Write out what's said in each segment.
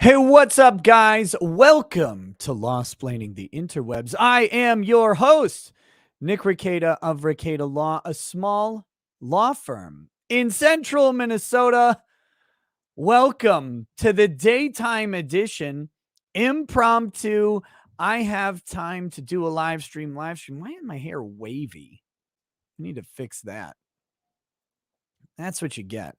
Hey, what's up, guys? Welcome to Law-Splaining the Interwebs. I am your host, Nick Rekieta of Rekieta Law, a small law firm in central Minnesota. Welcome to the daytime edition, impromptu. I have time to do a live stream. Why is my hair wavy? I need to fix that. That's what you get.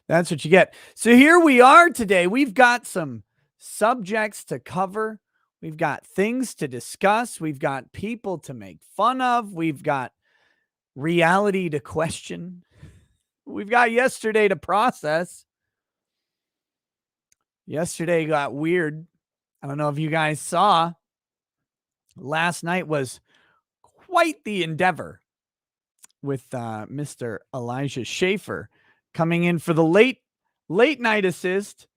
That's what you get. So here we are today. We've got some subjects to cover. We've got things to discuss. We've got people to make fun of. We've got reality to question. We've got yesterday to process. Yesterday got weird. I don't know if you guys saw. Last night was quite the endeavor with Mr. Elijah Schaefer coming in for the late night assist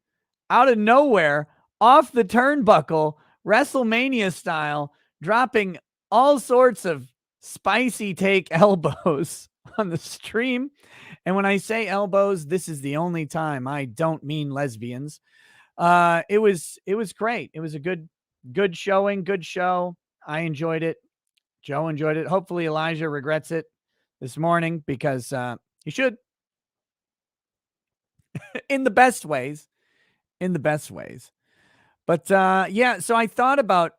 out of nowhere, off the turnbuckle, WrestleMania style, dropping all sorts of spicy take elbows on the stream. And when I say elbows, this is the only time I don't mean lesbians. It was great. It was a good showing, good show. I enjoyed it. Joe enjoyed it. Hopefully Elijah regrets it this morning because he should. In the best ways. But yeah, so I thought about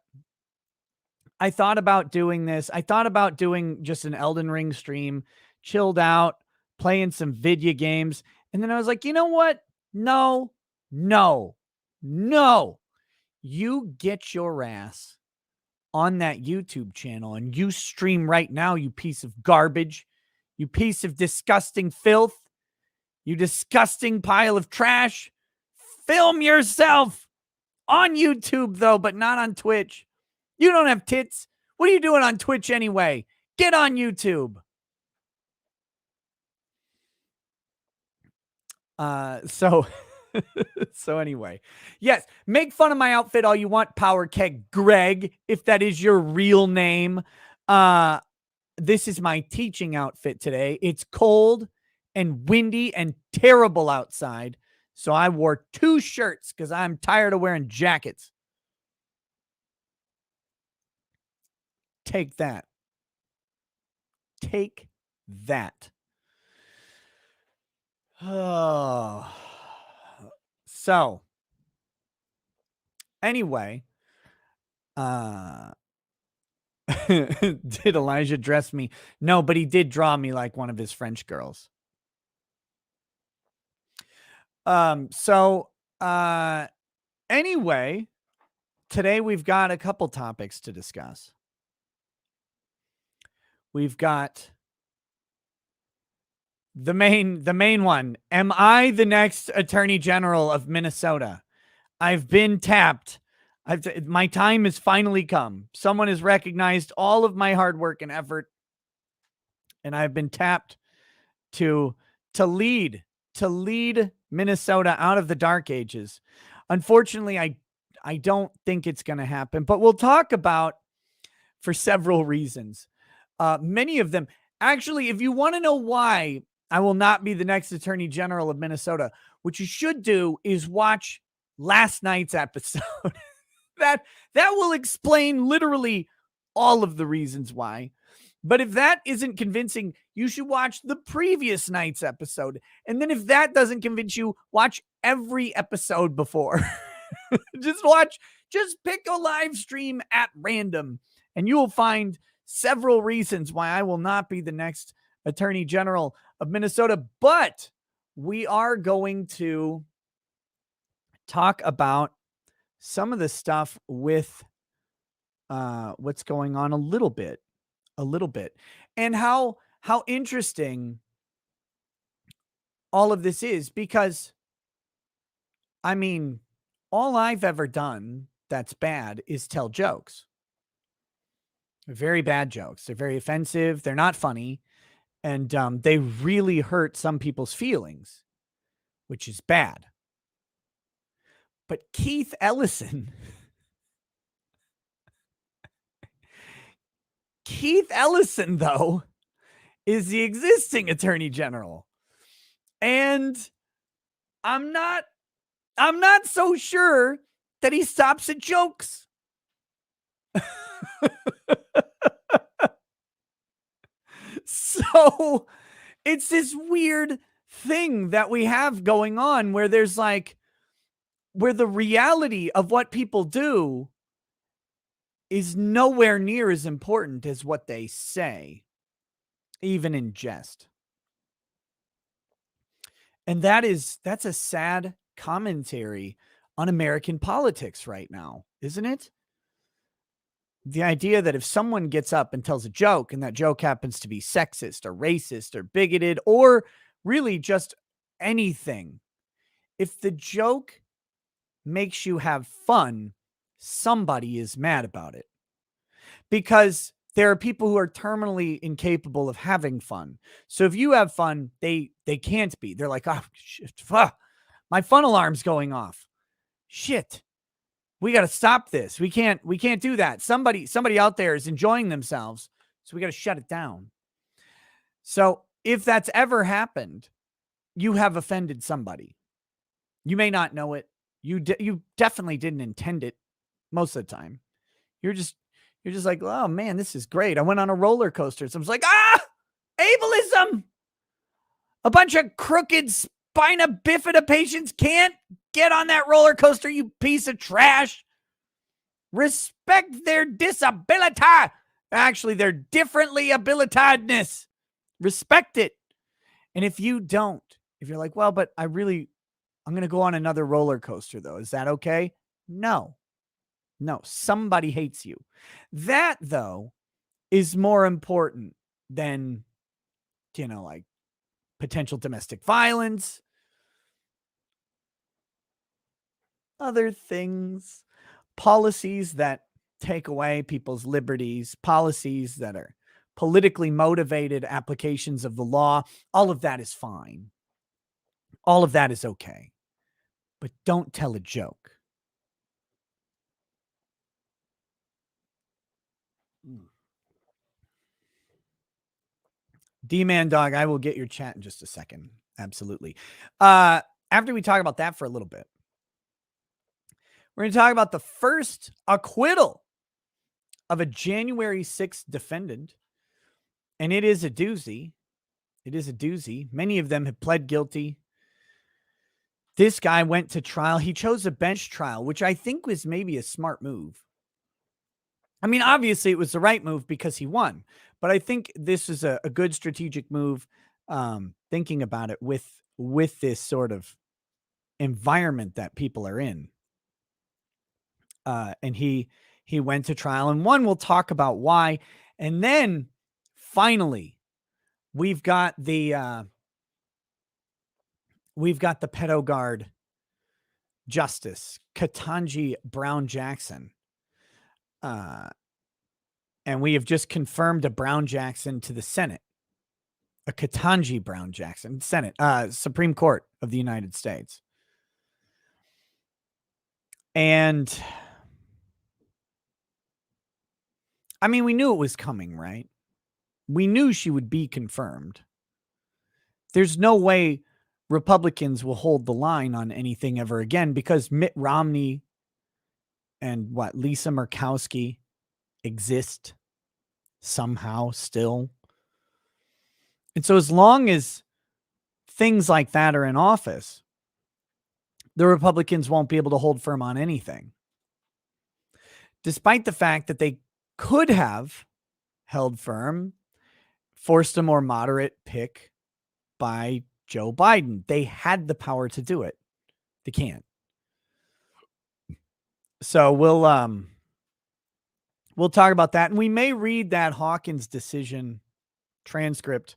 doing this. I thought about doing just an Elden Ring stream, chilled out, playing some video games. And then I was like, you know what? No. You get your ass on that YouTube channel and you stream right now, you piece of garbage, you piece of disgusting filth, you disgusting pile of trash. Film yourself on YouTube, though, but not on Twitch. You don't have tits. What are you doing on Twitch anyway? Get on YouTube. So anyway, yes, make fun of my outfit all you want, Power Keg Greg, if that is your real name. This is my teaching outfit today. It's cold and windy and terrible outside. So I wore 2 shirts because I'm tired of wearing jackets. Take that. Oh. So, anyway, did Elijah dress me? No, but he did draw me like one of his French girls. Anyway, today we've got a couple topics to discuss. We've got the main one. Am I the next Attorney General of Minnesota? I've been tapped. My time has finally come. Someone has recognized all of my hard work and effort, and I've been tapped to lead Minnesota out of the dark ages. Unfortunately, I don't think it's going to happen, but we'll talk about for several reasons. Many of them, actually, if you want to know why I will not be the next Attorney General of Minnesota, what you should do is watch last night's episode. that will explain literally all of the reasons why. But if that isn't convincing, you should watch the previous night's episode. And then if that doesn't convince you, watch every episode before. Just pick a live stream at random, and you will find several reasons why I will not be the next Attorney General of Minnesota. But we are going to talk about some of the stuff with what's going on a little bit, and how interesting all of this is, because I mean, all I've ever done that's bad is tell jokes. Very bad jokes. They're very offensive. They're not funny. And they really hurt some people's feelings, which is bad. But Keith Ellison, though, is the existing Attorney General. And I'm not so sure that he stops at jokes. So it's this weird thing that we have going on where there's like, where the reality of what people do is nowhere near as important as what they say, even in jest. And that's a sad commentary on American politics right now, isn't it? The idea that if someone gets up and tells a joke and that joke happens to be sexist or racist or bigoted or really just anything, if the joke makes you have fun, somebody is mad about it. Because there are people who are terminally incapable of having fun. So if you have fun, they can't be. They're like, oh, shit, my fun alarm's going off. Shit. We got to stop this. We can't do that. Somebody out there is enjoying themselves. So we got to shut it down. So if that's ever happened, you have offended somebody. You may not know it. You definitely didn't intend it most of the time. You're just like, oh man, this is great. I went on a roller coaster. So I was like, ableism. A bunch of crooked spina bifida patients can't get on that roller coaster, you piece of trash. Respect their disability. Actually, their differently abilitedness. Respect it. And if you don't, if you're like, well, but I'm going to go on another roller coaster though. Is that okay? No, somebody hates you. That though is more important than, like potential domestic violence, other things, policies that take away people's liberties, policies that are politically motivated applications of the law. All of that is fine. All of that is okay. But don't tell a joke. D-Man Dog, I will get your chat in just a second. Absolutely. After we talk about that for a little bit, we're going to talk about the first acquittal of a January 6th defendant. And it is a doozy. It is a doozy. Many of them have pled guilty. This guy went to trial. He chose a bench trial, which I think was maybe a smart move. I mean, obviously it was the right move because he won, but I think this is a good strategic move, thinking about it with this sort of environment that people are in. And he went to trial, and we'll talk about why. And then finally, we've got the pedo guard justice, Ketanji Brown Jackson. And we have just confirmed a Brown Jackson to the Senate, a Ketanji Brown Jackson, Senate, Supreme Court of the United States. And I mean, we knew it was coming, right? We knew she would be confirmed. There's no way Republicans will hold the line on anything ever again because Mitt Romney and Lisa Murkowski exist somehow still. And so as long as things like that are in office, the Republicans won't be able to hold firm on anything. Despite the fact that they could have held firm, forced a more moderate pick by Joe Biden. They had the power to do it. They can't. So we'll talk about that. And we may read that Hawkins decision transcript,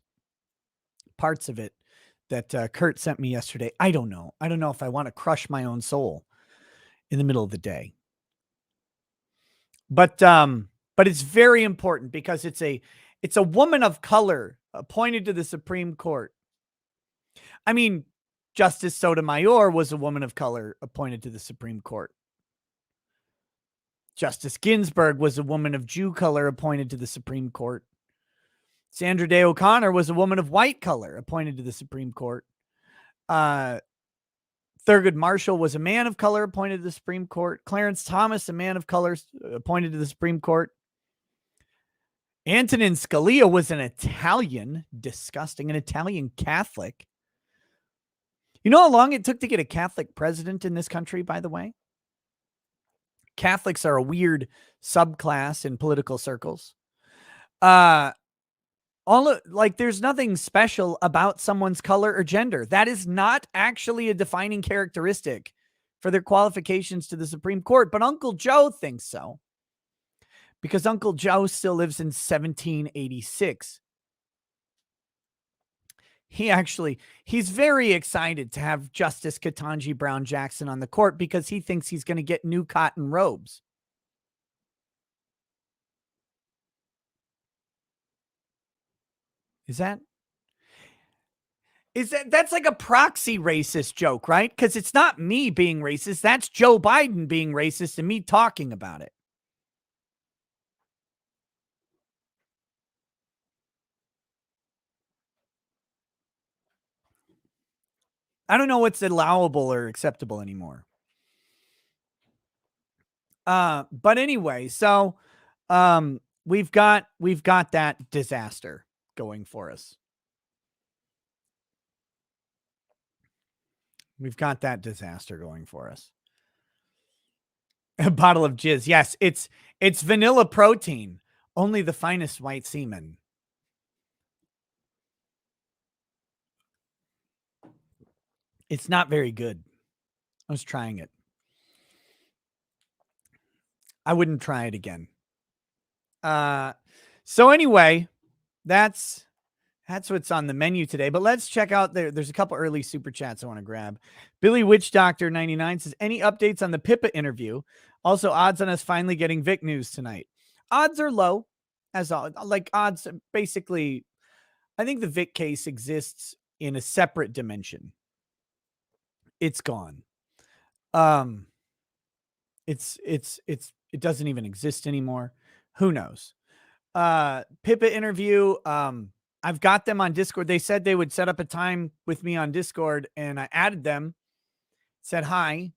parts of it that Kurt sent me yesterday. I don't know. I don't know if I want to crush my own soul in the middle of the day. But it's very important because it's a woman of color appointed to the Supreme Court. I mean, Justice Sotomayor was a woman of color appointed to the Supreme Court. Justice Ginsburg was a woman of Jew color appointed to the Supreme Court. Sandra Day O'Connor was a woman of white color appointed to the Supreme Court. Thurgood Marshall was a man of color appointed to the Supreme Court. Clarence Thomas, a man of color, appointed to the Supreme Court. Antonin Scalia was an Italian, disgusting, an Italian Catholic. You know how long it took to get a Catholic president in this country, by the way? Catholics are a weird subclass in political circles. There's nothing special about someone's color or gender. That is not actually a defining characteristic for their qualifications to the Supreme Court. But Uncle Joe thinks so, because Uncle Joe still lives in 1786. He's very excited to have Justice Ketanji Brown Jackson on the court because he thinks he's going to get new cotton robes. That's like a proxy racist joke, right? Because it's not me being racist. That's Joe Biden being racist and me talking about it. I don't know what's allowable or acceptable anymore. But anyway, so we've got that disaster going for us. We've got that disaster going for us. A bottle of jizz. Yes, it's vanilla protein. Only the finest white semen. It's not very good. I was trying it. I wouldn't try it again. So anyway, that's what's on the menu today. But let's check out there's a couple early super chats I want to grab. Billy Witch Doctor 99 says, any updates on the Pippa interview? Also, odds on us finally getting Vic news tonight. Odds are low, as all odds basically. I think the Vic case exists in a separate dimension. It's gone. It doesn't even exist anymore. Who knows? Pippa interview. I've got them on Discord. They said they would set up a time with me on Discord, and I added them, said hi,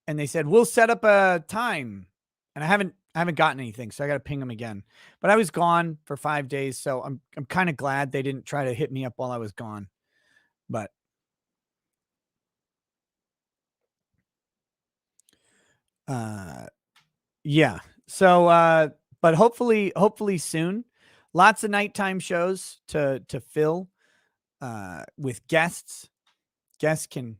and they said, we'll set up a time. And I haven't gotten anything, so I got to ping them again. But I was gone for 5 days, so I'm kind of glad they didn't try to hit me up while I was gone. But yeah. So but hopefully soon. Lots of nighttime shows to fill with guests. Guests can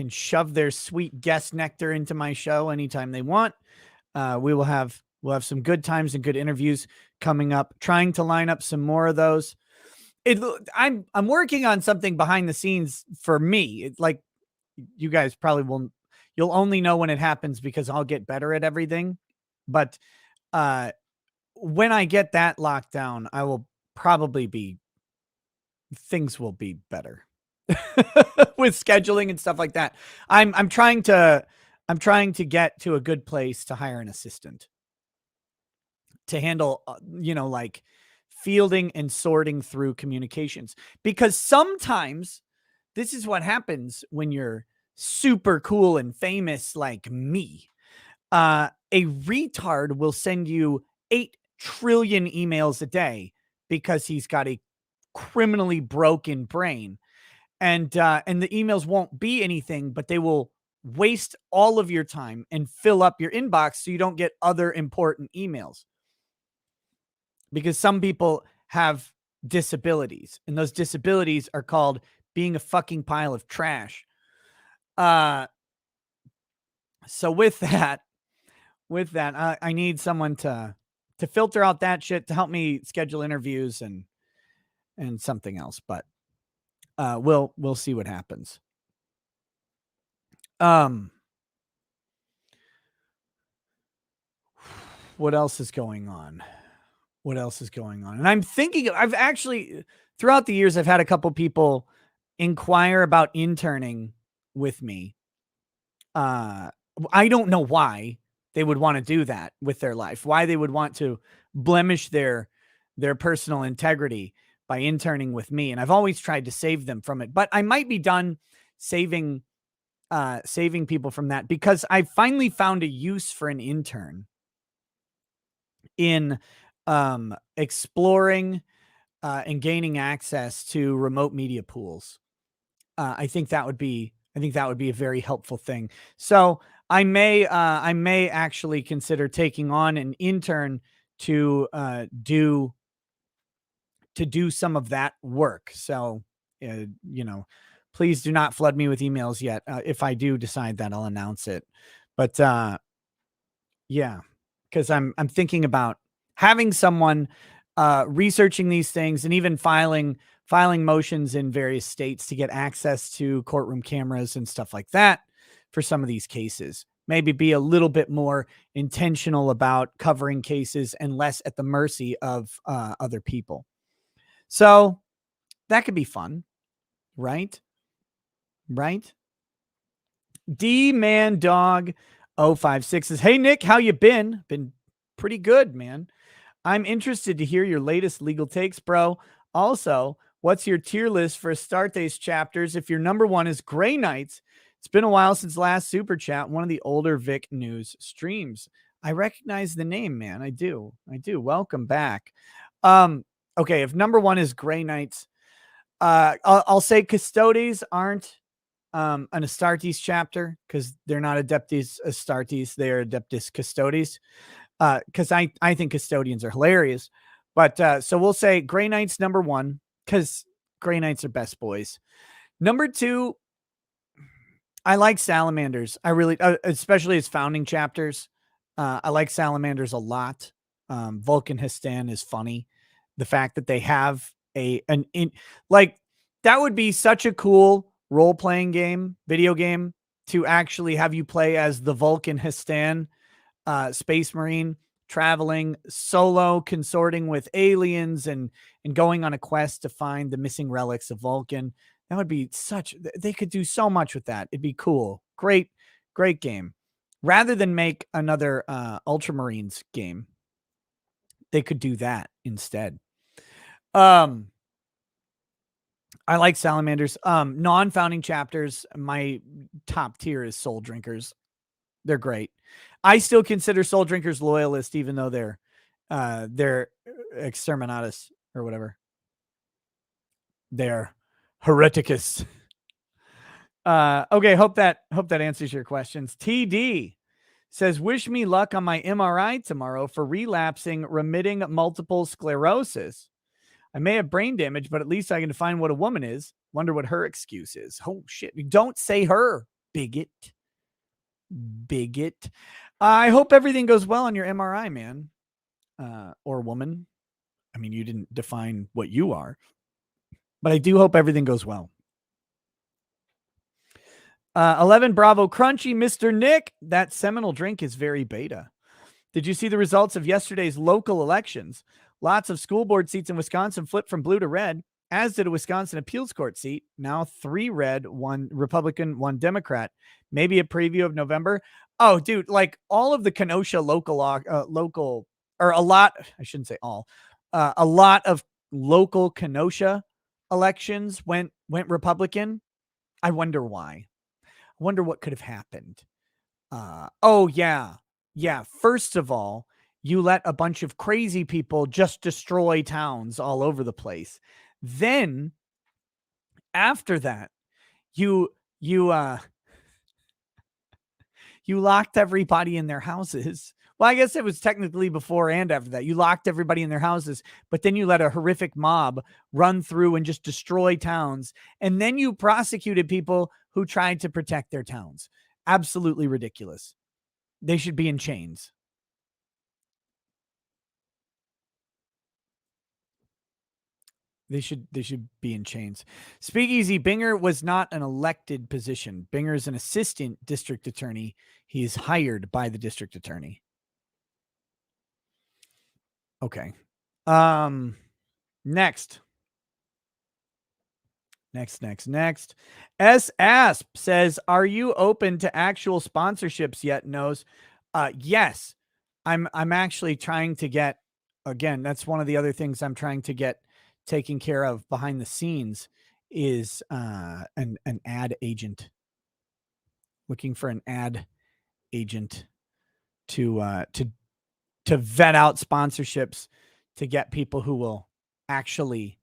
shove their sweet guest nectar into my show anytime they want. We'll have some good times and good interviews coming up. Trying to line up some more of those. I'm working on something behind the scenes for me. It's like you guys probably won't. You'll only know when it happens because I'll get better at everything. But when I get that locked down, I will probably things will be better with scheduling and stuff like that. I'm trying to get to a good place to hire an assistant to handle, like fielding and sorting through communications, because sometimes this is what happens when you're super cool and famous like me. A retard will send you 8 trillion emails a day because he's got a criminally broken brain, and the emails won't be anything, but they will waste all of your time and fill up your inbox so you don't get other important emails, because some people have disabilities, and those disabilities are called being a fucking pile of trash. So with that, I need someone to filter out that shit, to help me schedule interviews and something else, but we'll see what happens. What else is going on? And I'm thinking, I've actually, throughout the years, I've had a couple people inquire about interning with me. I don't know why they would want to do that with their life, why they would want to blemish their personal integrity by interning with me. And I've always tried to save them from it, but I might be done saving saving people from that, because I finally found a use for an intern in exploring and gaining access to remote media pools. I think that would be a very helpful thing. So I may actually consider taking on an intern to do some of that work. So you know, please do not flood me with emails yet. If I do decide that, I'll announce it. But yeah, because I'm thinking about having someone researching these things and even filing motions in various states to get access to courtroom cameras and stuff like that for some of these cases. Maybe be a little bit more intentional about covering cases and less at the mercy of other people. So that could be fun, right? Right? D-Man Dog 056 says, "Hey Nick, how you been?" Been pretty good, man. I'm interested to hear your latest legal takes, bro. Also, what's your tier list for Astartes chapters if your number one is Grey Knights? It's been a while since last super chat, one of the older Vic News streams. I recognize the name, man. I do. Welcome back. Okay, if number one is Grey Knights, I'll say Custodes aren't an Astartes chapter because they're not Adeptus Astartes, they are Adeptus Custodes. Because I think custodians are hilarious. But so we'll say Grey Knights number one, because Grey Knights are best boys. Number two, I like Salamanders. I really, especially its founding chapters. I like Salamanders a lot. Vulcan Histan is funny. The fact that they have like that would be such a cool role-playing game, video game, to actually have you play as the Vulcan Histan, Space Marine, traveling solo, consorting with aliens, and going on a quest to find the missing relics of Vulcan. That would be they could do so much with that. It'd be cool. Great game. Rather than make another Ultramarines game, they could do that instead. I like Salamanders. Non-founding chapters, my top tier is Soul Drinkers. They're great. I still consider Soul Drinkers loyalist, even though they're exterminatus or whatever. They're hereticus. Okay, hope that answers your questions. TD says, "Wish me luck on my MRI tomorrow for relapsing remitting multiple sclerosis. I may have brain damage, but at least I can define what a woman is. Wonder what her excuse is." Oh shit! Don't say her, bigot. I hope everything goes well on your MRI, man, or woman. I mean, you didn't define what you are, but I do hope everything goes well. 11 Bravo Crunchy, Mr. Nick. That seminal drink is very beta. Did you see the results of yesterday's local elections? Lots of school board seats in Wisconsin flipped from blue to red, as did a Wisconsin appeals court seat. Now 3 red, 1 Republican, 1 Democrat. Maybe a preview of November. Oh, dude, like all of the Kenosha local, or a lot, I shouldn't say all, a lot of local Kenosha elections went Republican. I wonder why. I wonder what could have happened. Oh, yeah. Yeah. First of all, you let a bunch of crazy people just destroy towns all over the place. Then after that, you locked everybody in their houses. Well, I guess it was technically before and after that. You locked everybody in their houses, but then you let a horrific mob run through and just destroy towns. And then you prosecuted people who tried to protect their towns. Absolutely ridiculous. They should be in chains. They should be in chains. Speakeasy, Binger was not an elected position. Binger is an assistant district attorney. He is hired by the district attorney. Okay. Next. S. Asp says, "Are you open to actual sponsorships yet?" Knows. Yes. I'm actually trying to get, again, that's one of the other things I'm trying to get taken care of behind the scenes is an ad agent. looking for an ad agent to vet out sponsorships to get people who will actually,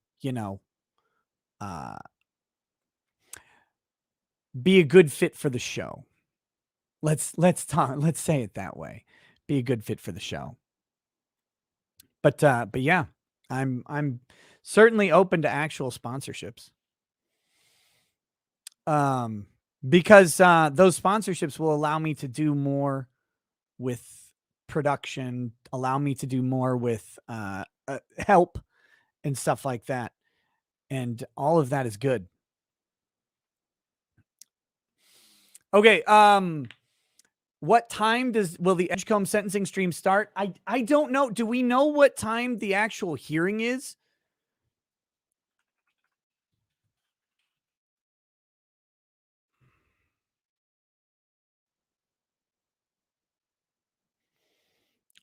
be a good fit for the show. Let's say it that way. Be a good fit for the show. But yeah, I'm certainly open to actual sponsorships. Because those sponsorships will allow me to do more with production, allow me to do more with help and stuff like that. And all of that is good. Okay, what time will the Edgecombe sentencing stream start? I don't know. Do we know what time the actual hearing is?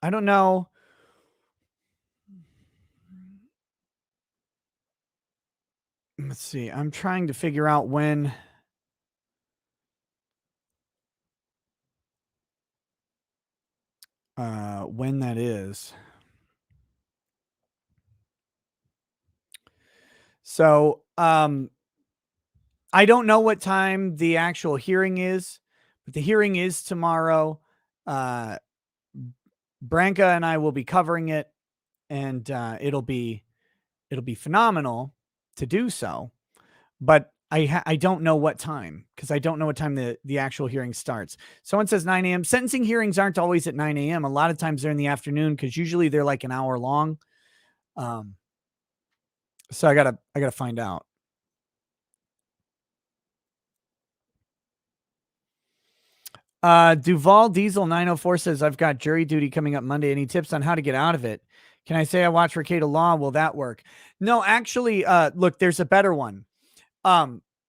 I don't know. Let's see. I'm trying to figure out when that is. So, I don't know what time the actual hearing is, but the hearing is tomorrow. Branca and I will be covering it, and it'll be phenomenal to do so. But I don't know what time, because I don't know what time the actual hearing starts. Someone says 9 a.m. Sentencing hearings aren't always at 9 a.m. A lot of times they're in the afternoon, because usually they're like an hour long. So I gotta find out. Duval Diesel 904 says, I've got jury duty coming up Monday. Any tips on how to get out of it? Can I say I watch Recato Law? Will that work? No, actually, look, there's a better one.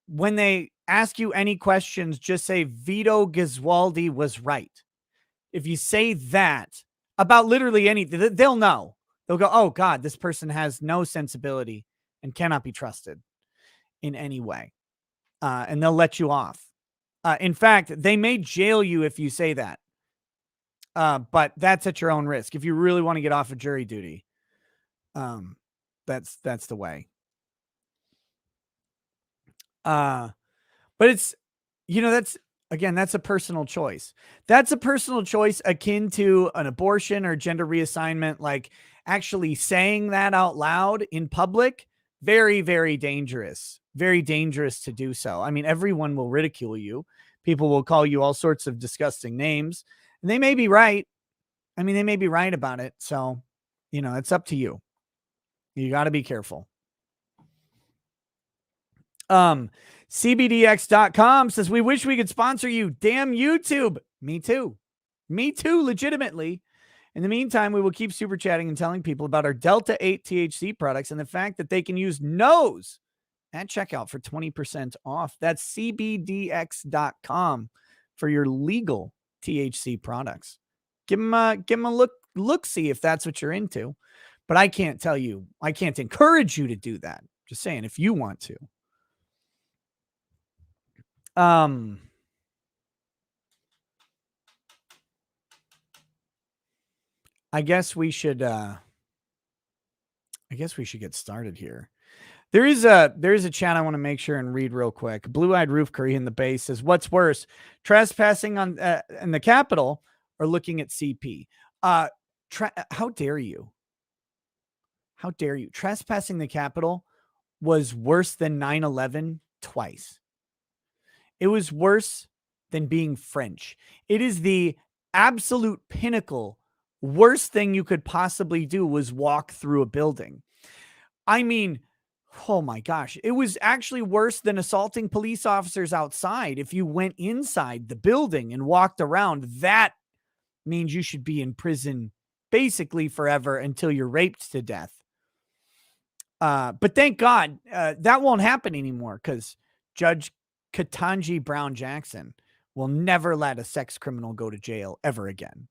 When they ask you any questions, just say Vito Giswaldi was right. If you say that about literally anything, they'll know. They'll go, oh God, this person has no sensibility and cannot be trusted in any way. And they'll let you off. In fact, they may jail you if you say that. But that's at your own risk. If you really want to get off of jury duty, that's the way. But it's, that's a personal choice. That's a personal choice akin to an abortion or gender reassignment. Like, actually saying that out loud in public, very, very dangerous. Very dangerous to do so. I mean, everyone will ridicule you. People will call you all sorts of disgusting names, and they may be right. I mean, they may be right about it. So, it's up to you. You got to be careful. CBDX.com says, we wish we could sponsor you. Damn YouTube. Me too. Legitimately. In the meantime, we will keep super chatting and telling people about our Delta 8 THC products and the fact that they can use nose at checkout for 20% off. That's CBDX.com for your legal THC products. Give them a look, see if that's what you're into. But I can't tell you, I can't encourage you to do that. Just saying, if you want to. I guess we should get started here. There is a chat I want to make sure and read real quick. Blue-eyed Roof Curry in the base says, what's worse, trespassing on in the Capitol or looking at CP? How dare you? How dare you? Trespassing the Capitol was worse than 9/11 twice. It was worse than being French. It is the absolute pinnacle. Worst thing you could possibly do was walk through a building. I mean, oh my gosh, it was actually worse than assaulting police officers outside. If you went inside the building and walked around, that means you should be in prison basically forever until you're raped to death. But thank God that won't happen anymore, because Judge Ketanji Brown Jackson will never let a sex criminal go to jail ever again.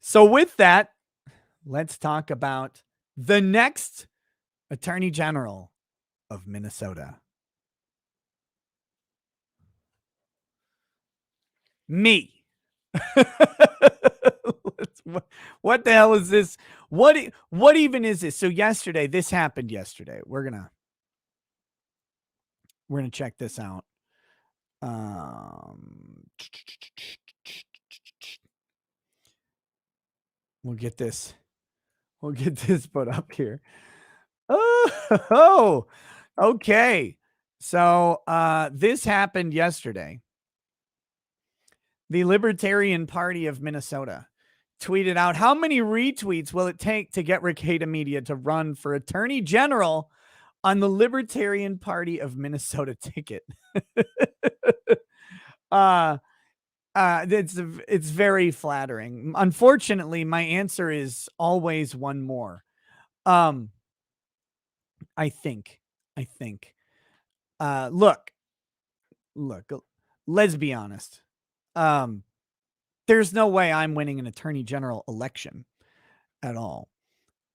So with that, let's talk about the next Attorney General of Minnesota. Me. What the hell is this? What even is this? So yesterday, this happened yesterday. We're gonna check this out. We'll get this put up here. Oh, okay. So this happened yesterday. The Libertarian Party of Minnesota tweeted out, how many retweets will it take to get Ricada Media to run for Attorney General on the Libertarian Party of Minnesota ticket? It's very flattering. Unfortunately, my answer is always one more. I think. Look, let's be honest. There's no way I'm winning an attorney general election at all.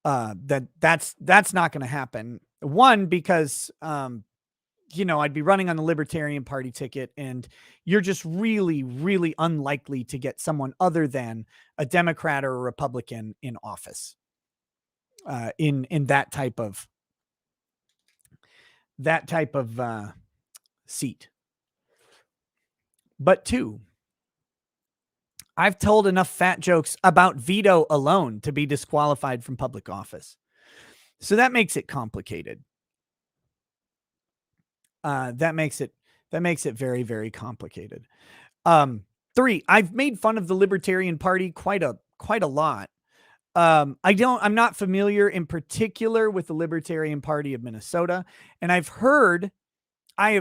That's not going to happen. One, because, I'd be running on the Libertarian Party ticket, and you're just really, really unlikely to get someone other than a Democrat or a Republican in office, in that type of seat. But two, I've told enough fat jokes about veto alone to be disqualified from public office. So that makes it complicated. That makes it very, very complicated. Three, I've made fun of the Libertarian Party quite a lot. I'm not familiar in particular with the Libertarian Party of Minnesota, and I have heard, I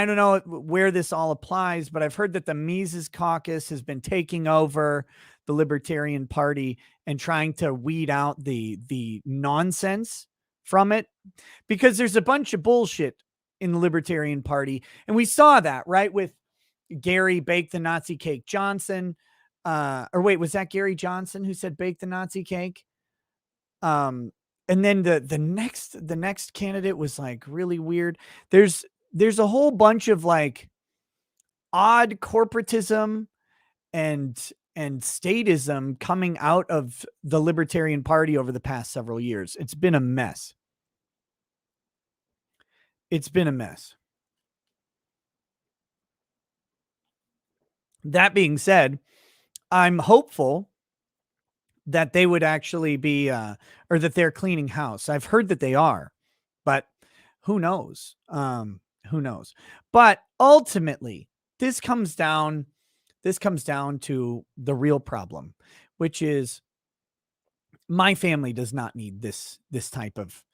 don't know where this all applies, but I've heard that the Mises Caucus has been taking over the Libertarian Party and trying to weed out the nonsense from it, because there's a bunch of bullshit in the Libertarian Party. And we saw that, right, with Gary Bake the Nazi Cake Johnson. Or wait, was that Gary Johnson who said bake the Nazi cake? And then the next candidate was like really weird. There's a whole bunch of like odd corporatism and statism coming out of the Libertarian Party over the past several years. It's been a mess. That being said, I'm hopeful that they would actually be, or that they're cleaning house. I've heard that they are, but who knows? But ultimately, this comes down to the real problem, which is my family does not need this type of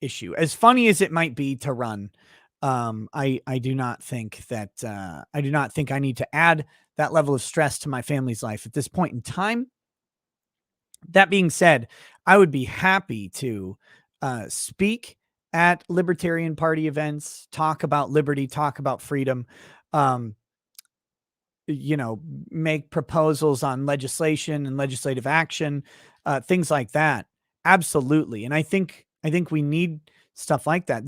issue. As funny as it might be to run, I do not think I need to add that level of stress to my family's life at this point in time. That being said, I would be happy to speak at Libertarian Party events, talk about liberty, talk about freedom, make proposals on legislation and legislative action, things like that. Absolutely. And I think we need stuff like that.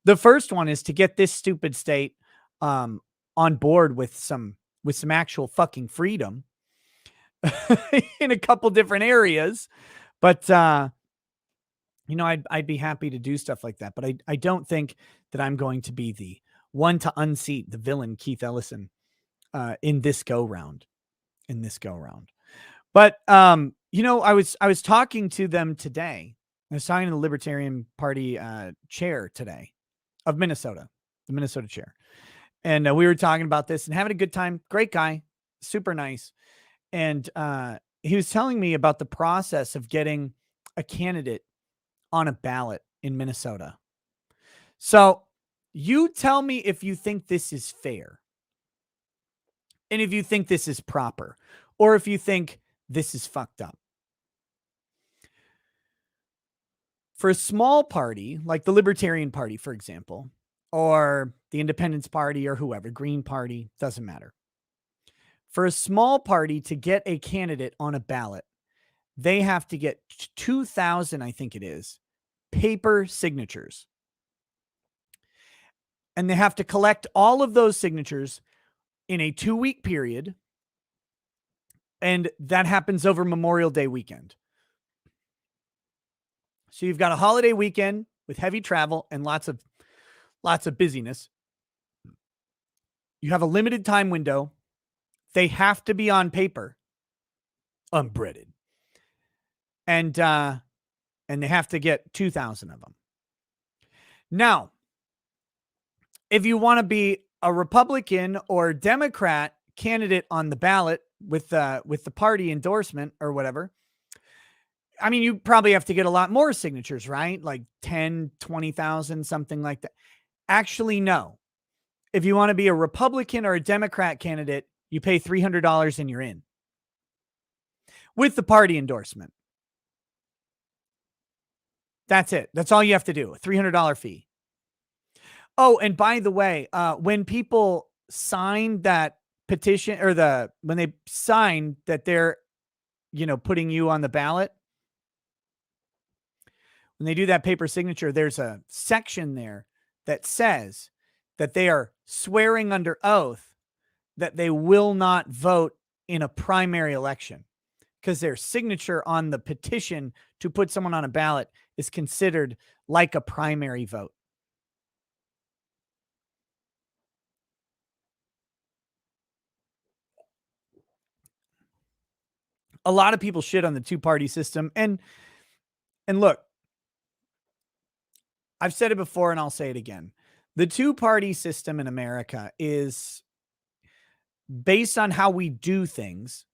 The first one is to get this stupid state on board with some actual fucking freedom in a couple different areas. But I'd be happy to do stuff like that. But I don't think that I'm going to be the one to unseat the villain Keith Ellison in this go round. But I was talking to them today. I was talking to the Libertarian Party chair today of Minnesota, the Minnesota chair. And we were talking about this and having a good time. Great guy, super nice. And he was telling me about the process of getting a candidate on a ballot in Minnesota. So you tell me if you think this is fair, and if you think this is proper, or if you think this is fucked up. For a small party like the Libertarian Party, for example, or the Independence Party or whoever, Green Party, doesn't matter. For a small party to get a candidate on a ballot, they have to get 2,000, I think it is, paper signatures. And they have to collect all of those signatures in a 2-week period. And that happens over Memorial Day weekend. So you've got a holiday weekend with heavy travel and lots of busyness. You have a limited time window. They have to be on paper, unbreaded. And they have to get 2,000 of them. Now, if you want to be a Republican or Democrat candidate on the ballot with the party endorsement or whatever, I mean, you probably have to get a lot more signatures, right? Like 10, 20,000, something like that. Actually, no. If you want to be a Republican or a Democrat candidate, you pay $300 and you're in with the party endorsement. That's it. That's all you have to do. A $300 fee. Oh, and by the way, when people sign that petition or when they sign that they're, putting you on the ballot, when they do that paper signature, there's a section there that says that they are swearing under oath that they will not vote in a primary election, because their signature on the petition to put someone on a ballot is considered like a primary vote. A lot of people shit on the two-party system. And look, I've said it before and I'll say it again. The two-party system in America is based on how we do things,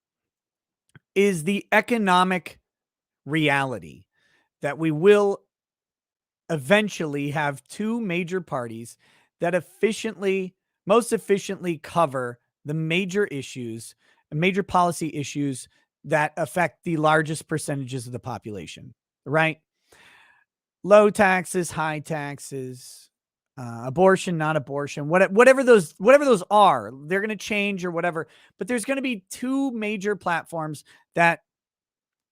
is the economic reality that we will eventually have two major parties that most efficiently cover the major policy issues that affect the largest percentages of the population, right? Low taxes, high taxes, abortion, not abortion, whatever those are, they're going to change or whatever. But there's going to be two major platforms that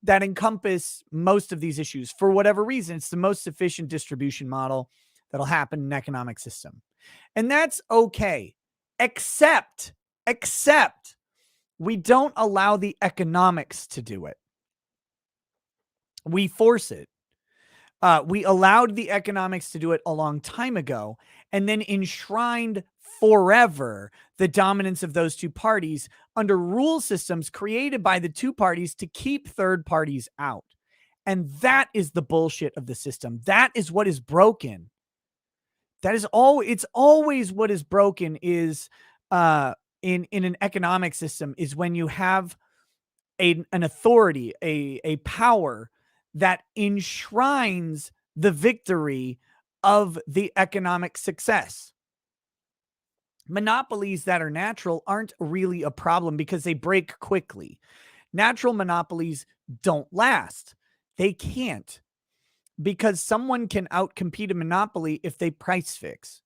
encompass most of these issues. For whatever reason, it's the most efficient distribution model that'll happen in an economic system. And that's okay, except we don't allow the economics to do it. We force it. We allowed the economics to do it a long time ago, and then enshrined forever the dominance of those two parties under rule systems created by the two parties to keep third parties out. And that is the bullshit of the system. That is what is broken. It's always what is broken is in an economic system is when you have an authority, a power that enshrines the victory of the economic success. Monopolies that are natural aren't really a problem because they break quickly. Natural monopolies don't last. They can't, because someone can outcompete a monopoly if they price fix.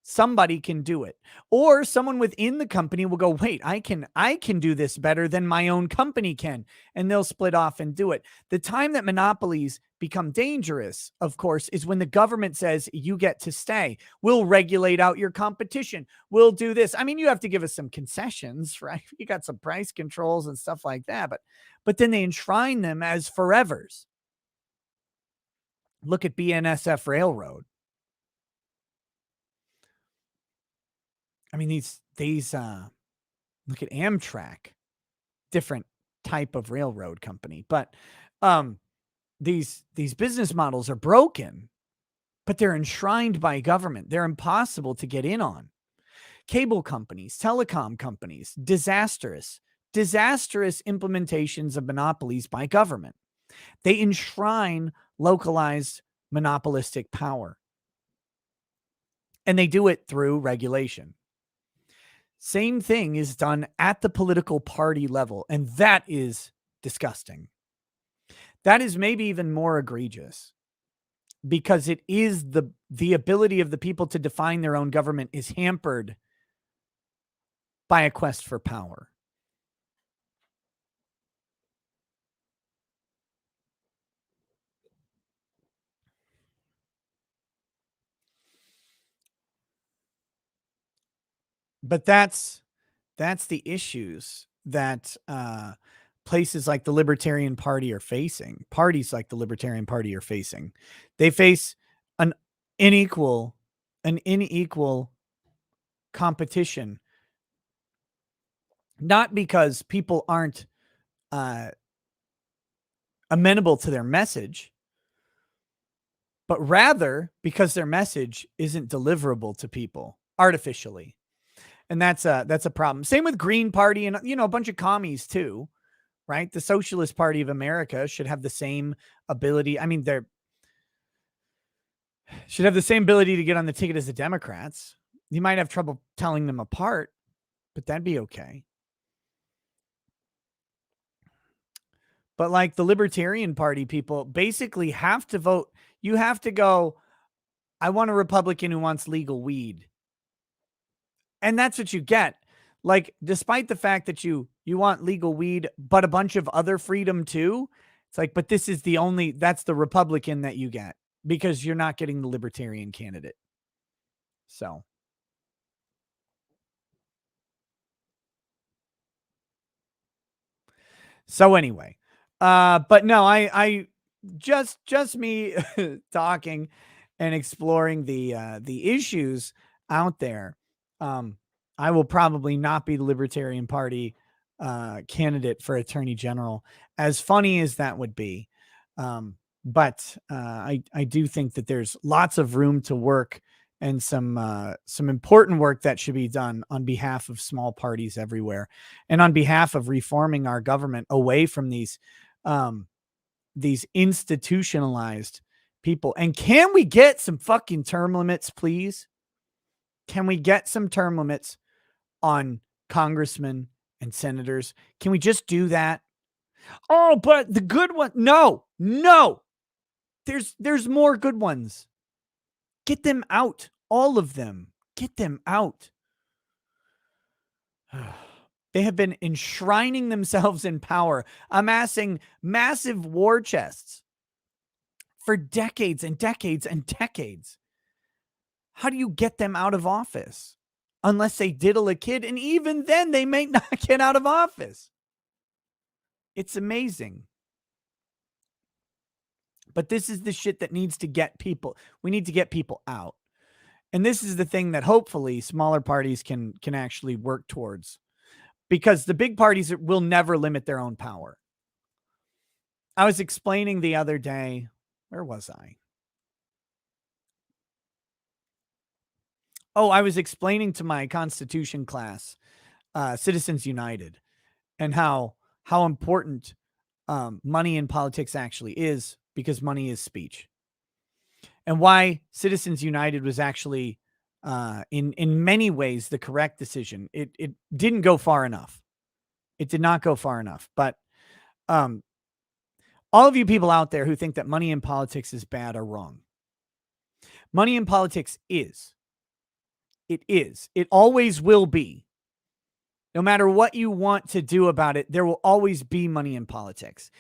Somebody can do it. Or someone within the company will go, wait, I can do this better than my own company can. And they'll split off and do it. The time that monopolies become dangerous, of course, is when the government says you get to stay. We'll regulate out your competition. We'll do this. I mean, you have to give us some concessions, right? You got some price controls and stuff like that. But then they enshrine them as forevers. Look at BNSF Railroad. I mean, these look at Amtrak, different type of railroad company, but these business models are broken, but they're enshrined by government. They're impossible to get in on. Cable companies, telecom companies, disastrous implementations of monopolies by government. They enshrine localized monopolistic power, and they do it through regulation. Same thing is done at the political party level, and that is disgusting. That is maybe even more egregious, because it is the ability of the people to define their own government is hampered by a quest for power. But that's the issues that places like the Libertarian Party are facing. Parties like the Libertarian Party are facing. They face an unequal competition, not because people aren't uh, amenable to their message, but rather because their message isn't deliverable to people artificially. And that's a problem. Same with Green Party and, a bunch of commies too, right? The Socialist Party of America should have the same ability. I mean, they should have the same ability to get on the ticket as the Democrats. You might have trouble telling them apart, but that'd be okay. But like the Libertarian Party people basically have to vote. You have to go, I want a Republican who wants legal weed. And that's what you get. Like, despite the fact that you want legal weed, but a bunch of other freedom too, it's like, but this is that's the Republican that you get because you're not getting the Libertarian candidate. So anyway, but no, I just me talking and exploring the issues out there. I will probably not be the Libertarian Party candidate for Attorney General, as funny as that would be. But I do think that there's lots of room to work and some important work that should be done on behalf of small parties everywhere, and on behalf of reforming our government away from these institutionalized people. And can we get some fucking term limits, please? Can we get some term limits on congressmen and senators? Can we just do that? Oh, but the good one, no. There's more good ones. Get them out. All of them. Get them out. They have been enshrining themselves in power, amassing massive war chests for decades and decades and decades. How do you get them out of office? Unless they diddle a kid, and even then they may not get out of office. It's amazing. But this is the shit that needs to get people. We need to get people out. And this is the thing that hopefully smaller parties can actually work towards, because the big parties will never limit their own power. I was explaining the other day, where was I? Oh, I was explaining to my Constitution class, Citizens United, and how important money in politics actually is, because money is speech. And why Citizens United was actually, in many ways, the correct decision. It didn't go far enough. It did not go far enough. But all of you people out there who think that money in politics is bad are wrong. Money in politics is. It is. It always will be. No matter what you want to do about it, there will always be money in politics.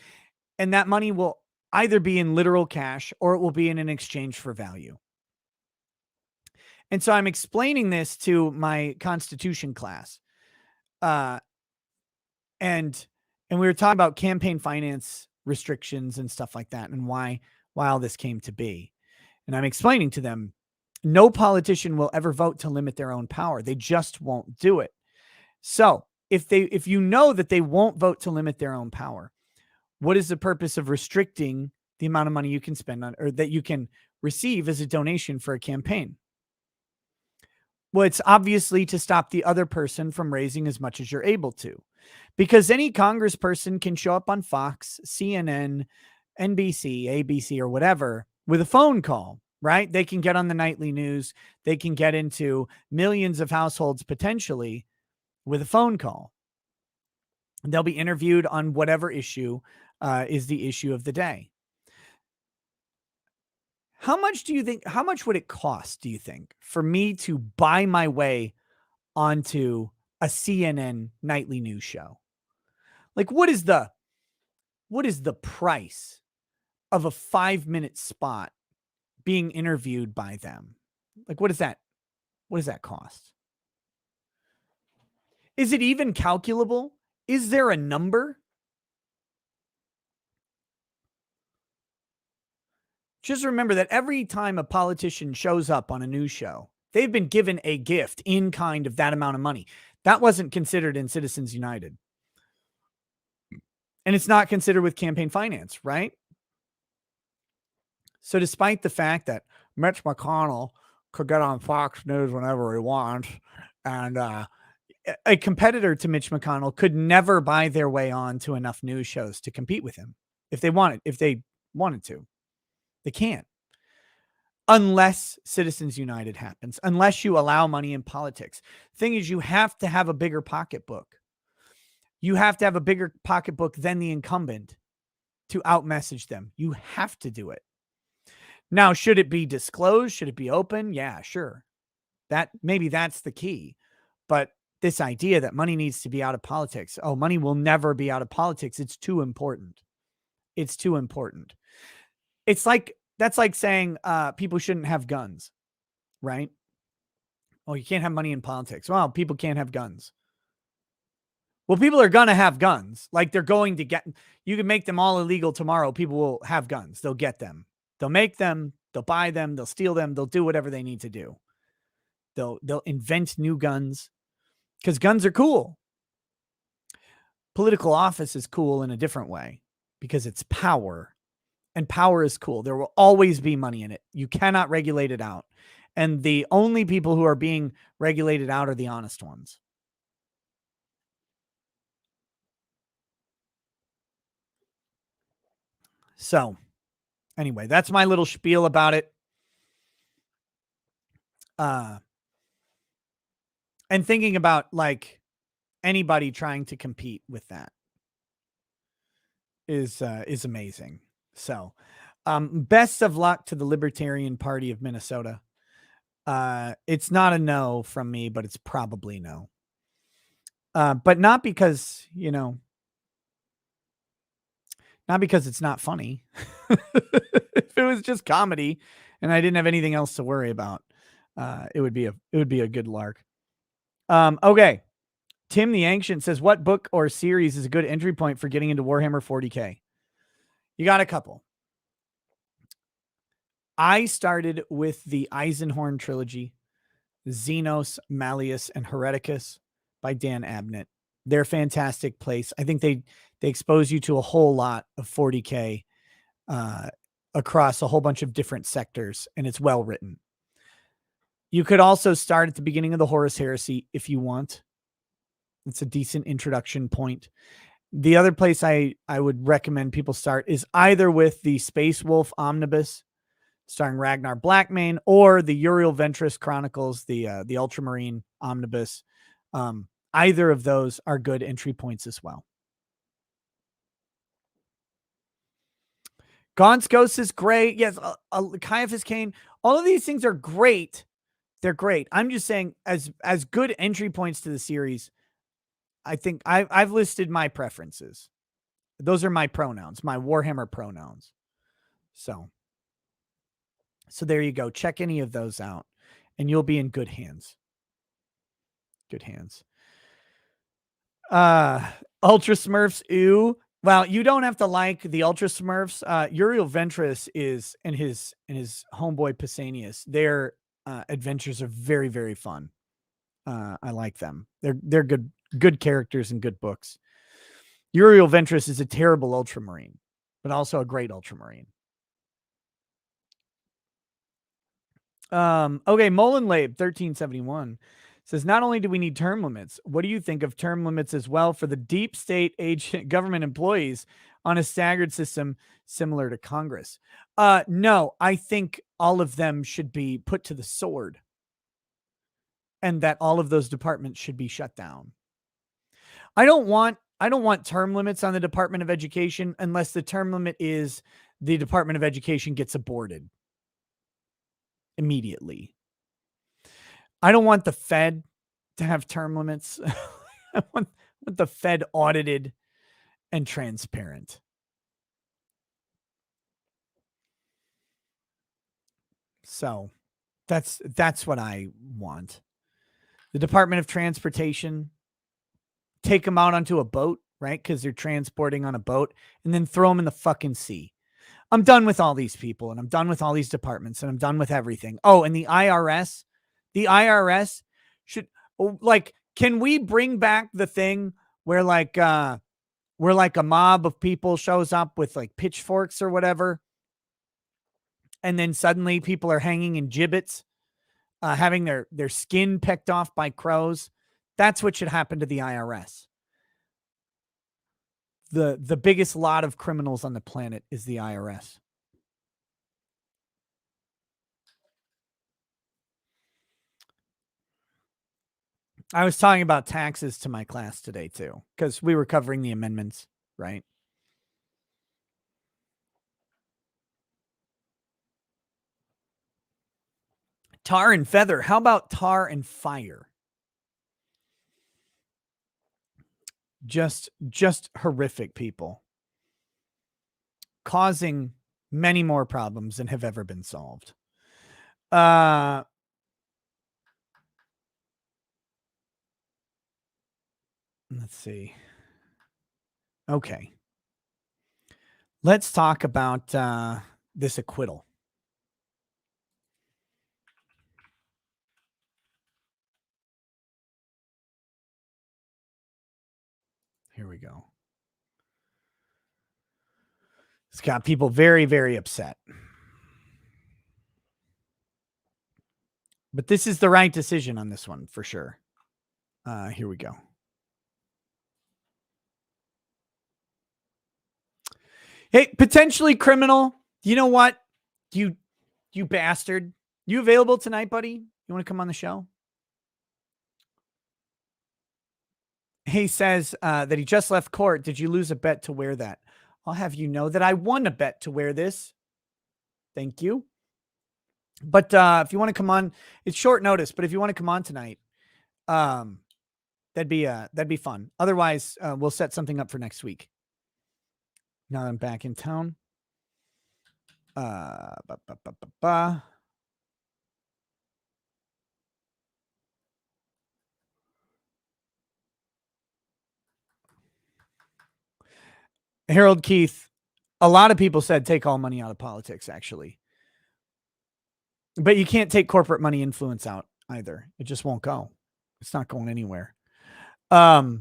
And that money will either be in literal cash or it will be in an exchange for value. And so I'm explaining this to my Constitution class. And we were talking about campaign finance restrictions and stuff like that, and why all this came to be. And I'm explaining to them, no politician will ever vote to limit their own power. They just won't do it. So if you know that they won't vote to limit their own power, what is the purpose of restricting the amount of money you can spend on, or that you can receive as a donation for a campaign? Well, it's obviously to stop the other person from raising as much as you're able to, because any congressperson can show up on Fox, CNN, NBC, ABC, or whatever with a phone call, right? They can get on the nightly news. They can get into millions of households potentially with a phone call. They'll be interviewed on whatever issue is the issue of the day. How much would it cost, do you think, for me to buy my way onto a CNN nightly news show? Like, what is the price of a 5-minute spot being interviewed by them? Like, what does that cost? Is it even calculable? Is there a number? Just remember that every time a politician shows up on a news show, they've been given a gift in kind of that amount of money. That wasn't considered in Citizens United. And it's not considered with campaign finance, right? So despite the fact that Mitch McConnell could get on Fox News whenever he wants, and a competitor to Mitch McConnell could never buy their way on to enough news shows to compete with him if they wanted to. They can't. Unless Citizens United happens, unless you allow money in politics. Thing is, you have to have a bigger pocketbook. You have to have a bigger pocketbook than the incumbent to outmessage them. You have to do it. Now, should it be disclosed? Should it be open? Yeah, sure. Maybe that's the key. But this idea that money needs to be out of politics. Oh, money will never be out of politics. It's too important. It's too important. That's like saying people shouldn't have guns, right? Oh, you can't have money in politics. Well, people can't have guns. Well, people are going to have guns. Like they're going to get, you can make them all illegal tomorrow. People will have guns. They'll get them. They'll make them. They'll buy them. They'll steal them. They'll do whatever they need to do. They'll invent new guns because guns are cool. Political office is cool in a different way because it's power. And power is cool. There will always be money in it. You cannot regulate it out. And the only people who are being regulated out are the honest ones. So, anyway, that's my little spiel about it. And thinking about like anybody trying to compete with that is amazing. So, best of luck to the Libertarian Party of Minnesota. It's not a no from me, but it's probably no. But not because, not because it's not funny. If it was just comedy and I didn't have anything else to worry about, it would be a good lark. Okay. Tim the Ancient says, what book or series is a good entry point for getting into Warhammer 40K? You got a couple. I started with the Eisenhorn trilogy, Xenos, Malleus, and Hereticus by Dan Abnett. They're a fantastic place. I think they expose you to a whole lot of 40K across a whole bunch of different sectors, and it's well written. You could also start at the beginning of the Horus Heresy if you want. It's a decent introduction point. The other place I would recommend people start is either with the Space Wolf Omnibus, starring Ragnar Blackmane, or the Uriel Ventris Chronicles, the Ultramarine Omnibus. Either of those are good entry points as well. Gaunt's Ghost is great. Yes, Caiaphas Cain. All of these things are great. They're great. I'm just saying, as good entry points to the series, I think I've listed my preferences. Those are my pronouns, my Warhammer pronouns. So there you go. Check any of those out, and you'll be in good hands. Good hands. Ultra Smurfs, ew. Well, you don't have to like the Ultra Smurfs. Uriel Ventris is and his homeboy Pausanias. Their adventures are very, very fun. I like them. They're good characters and good books. Uriel Ventris is a terrible Ultramarine, but also a great Ultramarine. Okay, Molenlabe 1371 says, not only do we need term limits, what do you think of term limits as well for the deep state agent government employees on a staggered system similar to Congress? No, I think all of them should be put to the sword, and that all of those departments should be shut down. I don't want term limits on the Department of Education unless the term limit is the Department of Education gets aborted immediately. I don't want the Fed to have term limits. I want the Fed audited and transparent. So that's what I want. The Department of Transportation, take them out onto a boat, right? Because they're transporting on a boat, and then throw them in the fucking sea. I'm done with all these people, and I'm done with all these departments, and I'm done with everything. Oh, and the IRS should, like, can we bring back the thing where like a mob of people shows up with like pitchforks or whatever, and then suddenly people are hanging in gibbets, having their skin pecked off by crows? That's what should happen to the IRS. The biggest lot of criminals on the planet is the IRS. I was talking about taxes to my class today too, because we were covering the amendments, right? Tar and feather. How about tar and fire? Just horrific people, causing many more problems than have ever been solved. Let's see. Okay. Let's talk about this acquittal. Here we go. It's got people very, very upset. But this is the right decision on this one for sure. Here we go. Hey, potentially criminal. You know what? You bastard. You available tonight, buddy? You want to come on the show? He says that he just left court. Did you lose a bet to wear that? I'll have you know that I won a bet to wear this. Thank you. But if you want to come on, it's short notice, but if you want to come on tonight, that'd be fun. Otherwise, we'll set something up for next week. Now that I'm back in town. Harold Keith, a lot of people said take all money out of politics, actually. But you can't take corporate money influence out either. It just won't go. It's not going anywhere. Okay,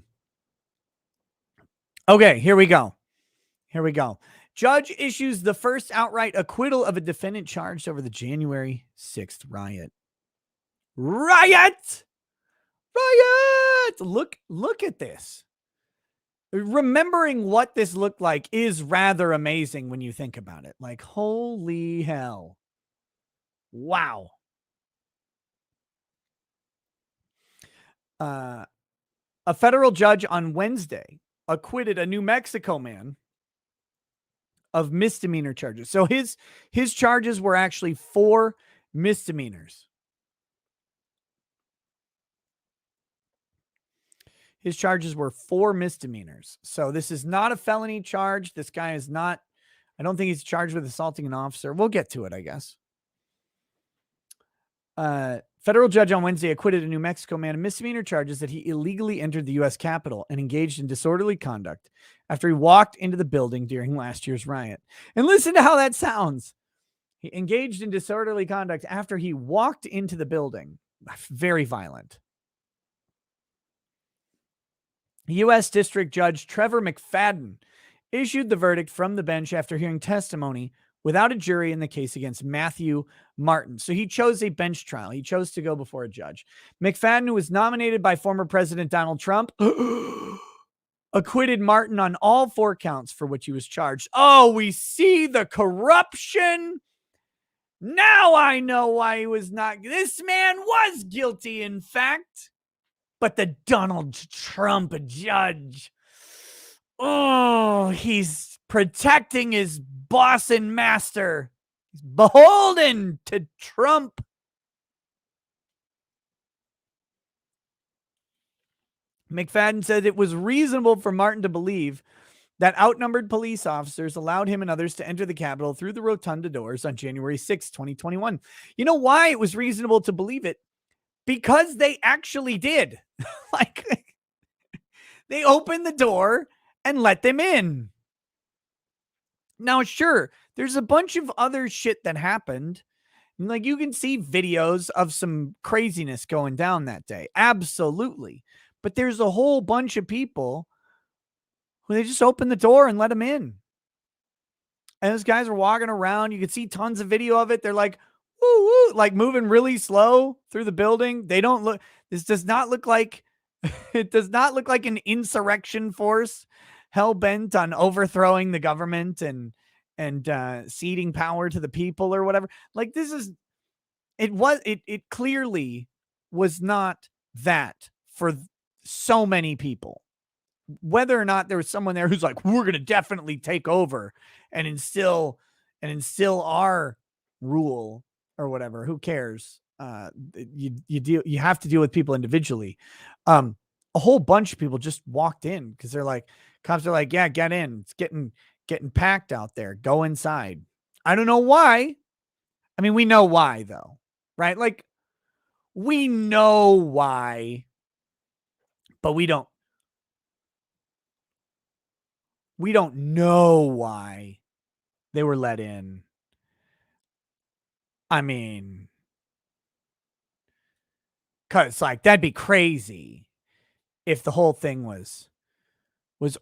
here we go. Judge issues the first outright acquittal of a defendant charged over the January 6th riot. Riot! Look at this. Remembering what this looked like is rather amazing when you think about it. Like, holy hell. Wow. A federal judge on Wednesday acquitted a New Mexico man of misdemeanor charges. So his charges were actually 4 misdemeanors. His charges were 4 misdemeanors. So this is not a felony charge. This guy is not, I don't think he's charged with assaulting an officer. We'll get to it, I guess. Federal judge on Wednesday acquitted a New Mexico man of misdemeanor charges that he illegally entered the U.S. Capitol and engaged in disorderly conduct after he walked into the building during last year's riot. And listen to how that sounds. He engaged in disorderly conduct after he walked into the building. Very violent. U.S. District Judge Trevor McFadden issued the verdict from the bench after hearing testimony without a jury in the case against Matthew Martin. So he chose a bench trial. He chose to go before a judge. McFadden, who was nominated by former President Donald Trump, acquitted Martin on all 4 counts for which he was charged. Oh, we see the corruption. Now I know why he was not. This man was guilty, in fact. But the Donald Trump judge, oh, he's protecting his boss and master. He's beholden to Trump. McFadden said it was reasonable for Martin to believe that outnumbered police officers allowed him and others to enter the Capitol through the rotunda doors on January 6, 2021. You know why it was reasonable to believe it? Because they actually did. Like, They opened the door and let them in. Now, sure, there's a bunch of other shit that happened. Like, you can see videos of some craziness going down that day. Absolutely. But there's a whole bunch of people who they just opened the door and let them in. And those guys are walking around. You can see tons of video of it. They're like, woo, woo, like moving really slow through the building. They don't look, this does not look like, it does not look like an insurrection force hell bent on overthrowing the government and ceding power to the people or whatever. Like, this is, it clearly was not that for so many people. Whether or not there was someone there who's like, we're going to definitely take over and instill our rule or whatever, who cares? You have to deal with people individually. A whole bunch of people just walked in because they're like, cops are like, yeah, get in. It's getting packed out there. Go inside. I don't know why. I mean, we know why though, right? Like, we know why, but we don't know why they were let in. I mean, cause like, that'd be crazy if the whole thing was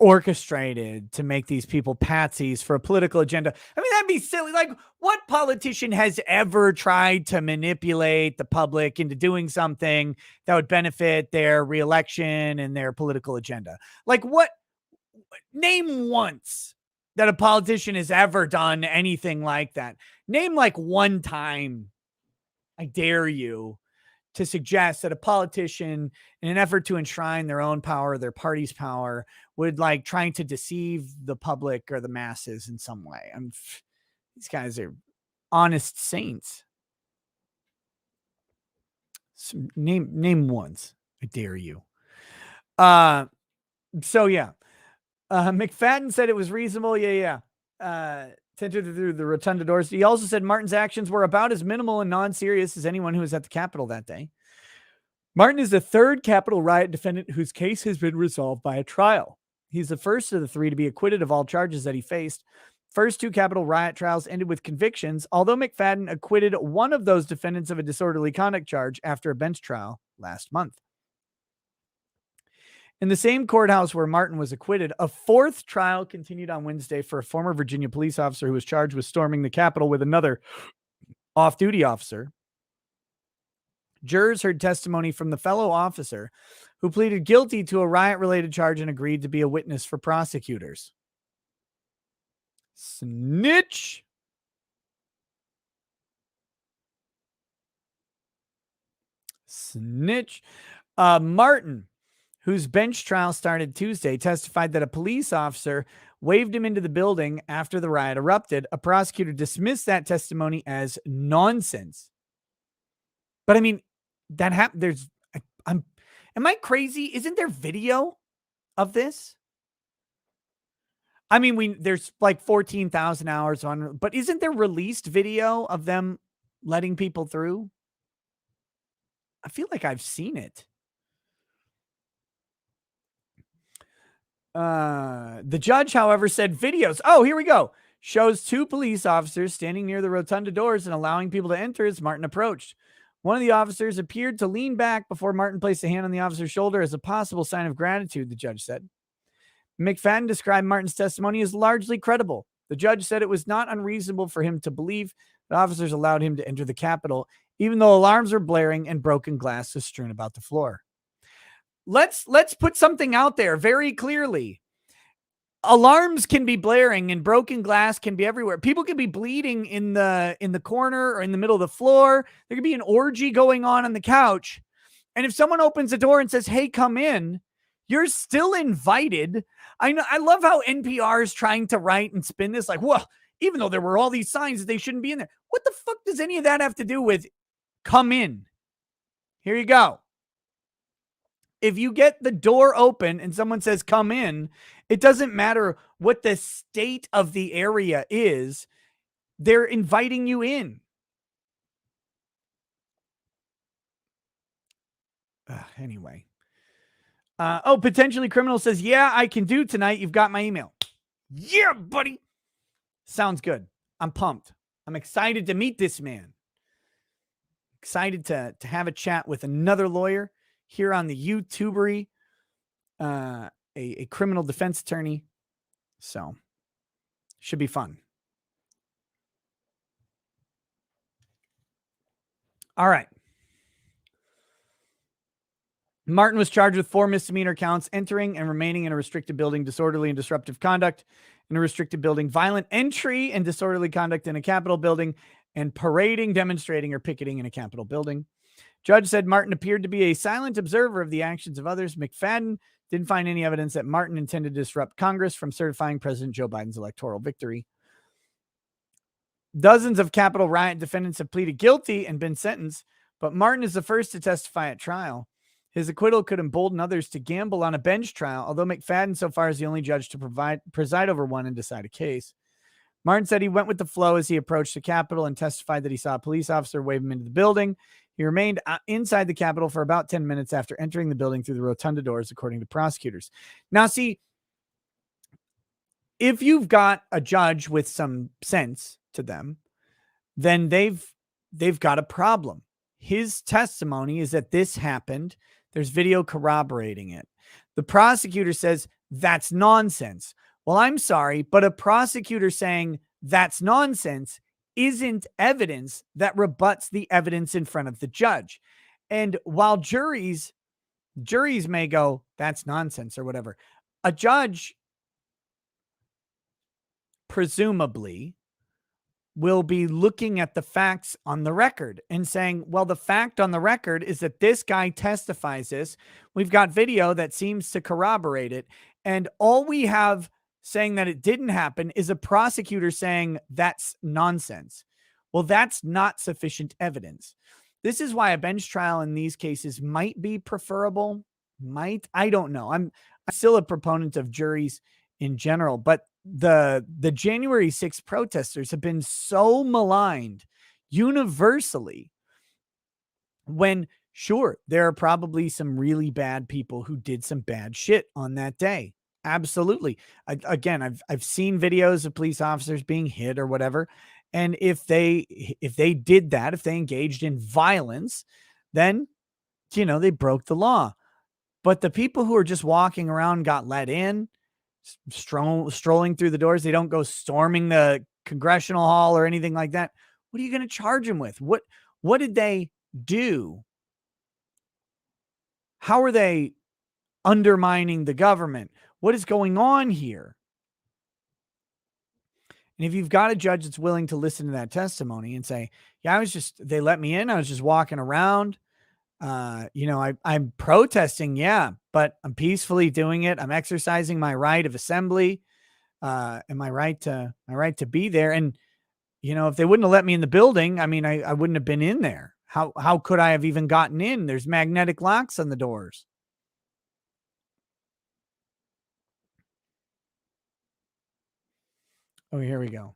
orchestrated to make these people patsies for a political agenda. I mean, that'd be silly. Like, what politician has ever tried to manipulate the public into doing something that would benefit their reelection and their political agenda? Like, what? Name once that a politician has ever done anything like that. Name like one time, I dare you, to suggest that a politician, in an effort to enshrine their own power, their party's power, would like trying to deceive the public or the masses in some way. These guys are honest saints. So name once, I dare you. So yeah. McFadden said it was reasonable. Yeah. To enter through the rotunda doors. He also said Martin's actions were about as minimal and non-serious as anyone who was at the Capitol that day. Martin is the third Capitol riot defendant whose case has been resolved by a trial. He's the first of the three to be acquitted of all charges that he faced. First two Capitol riot trials ended with convictions, although McFadden acquitted one of those defendants of a disorderly conduct charge after a bench trial last month. In the same courthouse where Martin was acquitted, a fourth trial continued on Wednesday for a former Virginia police officer who was charged with storming the Capitol with another off-duty officer. Jurors heard testimony from the fellow officer who pleaded guilty to a riot-related charge and agreed to be a witness for prosecutors. Snitch. Martin, whose bench trial started Tuesday, testified that a police officer waved him into the building after the riot erupted. A prosecutor dismissed that testimony as nonsense. But I mean, that happened. Am I crazy? Isn't there video of this? I mean, there's like 14,000 hours on, but isn't there released video of them letting people through? I feel like I've seen it. The judge, however, said videos. Oh, here we go. Shows two police officers standing near the rotunda doors and allowing people to enter as Martin approached. One of the officers appeared to lean back before Martin placed a hand on the officer's shoulder as a possible sign of gratitude, the judge said. McFadden described Martin's testimony as largely credible. The judge said it was not unreasonable for him to believe that officers allowed him to enter the Capitol, even though alarms were blaring and broken glass was strewn about the floor. Let's put something out there very clearly. Alarms can be blaring and broken glass can be everywhere. People can be bleeding in the corner or in the middle of the floor. There could be an orgy going on the couch. And if someone opens the door and says, "Hey, come in," you're still invited. I know. I love how NPR is trying to write and spin this like, well, even though there were all these signs that they shouldn't be in there. What the fuck does any of that have to do with come in? Here you go. If you get the door open and someone says, "Come in," it doesn't matter what the state of the area is. They're inviting you in. Anyway. Potentially criminal says, yeah, I can do tonight. You've got my email. Yeah, buddy. Sounds good. I'm pumped. I'm excited to meet this man. Excited to have a chat with another lawyer here on the YouTubery, a criminal defense attorney. So, should be fun. All right. Martin was charged with 4 misdemeanor counts: entering and remaining in a restricted building, disorderly and disruptive conduct in a restricted building, violent entry and disorderly conduct in a Capitol building, and parading, demonstrating, or picketing in a Capitol building. Judge said Martin appeared to be a silent observer of the actions of others. McFadden didn't find any evidence that Martin intended to disrupt Congress from certifying President Joe Biden's electoral victory. Dozens of Capitol riot defendants have pleaded guilty and been sentenced, but Martin is the first to testify at trial. His acquittal could embolden others to gamble on a bench trial, although McFadden so far is the only judge to preside over one and decide a case. Martin said he went with the flow as he approached the Capitol and testified that he saw a police officer wave him into the building. He remained inside the Capitol for about 10 minutes after entering the building through the rotunda doors, according to prosecutors. Now, see, if you've got a judge with some sense to them, then they've got a problem. His testimony is that this happened. There's video corroborating it. The prosecutor says that's nonsense. Well, I'm sorry, but a prosecutor saying that's nonsense isn't evidence that rebuts the evidence in front of the judge. And while juries may go, that's nonsense or whatever, a judge presumably will be looking at the facts on the record and saying, well, the fact on the record is that this guy testifies this. We've got video that seems to corroborate it. And all we have saying that it didn't happen is a prosecutor saying that's nonsense. Well, that's not sufficient evidence. This is why a bench trial in these cases might be preferable. I don't know. I'm still a proponent of juries in general, but the January 6th protesters have been so maligned universally, when sure, there are probably some really bad people who did some bad shit on that day. Absolutely. Again, I've seen videos of police officers being hit or whatever. And if they did that, if they engaged in violence, then, they broke the law. But the people who are just walking around got let in, strolling through the doors. They don't go storming the congressional hall or anything like that. What are you going to charge them with? What did they do? How are they undermining the government? What is going on here? And if you've got a judge that's willing to listen to that testimony and say, yeah, they let me in. I was just walking around. I'm protesting. Yeah, but I'm peacefully doing it. I'm exercising my right of assembly. And my right to be there. And, if they wouldn't have let me in the building, I mean, I wouldn't have been in there. How could I have even gotten in? There's magnetic locks on the doors. Oh, here we go.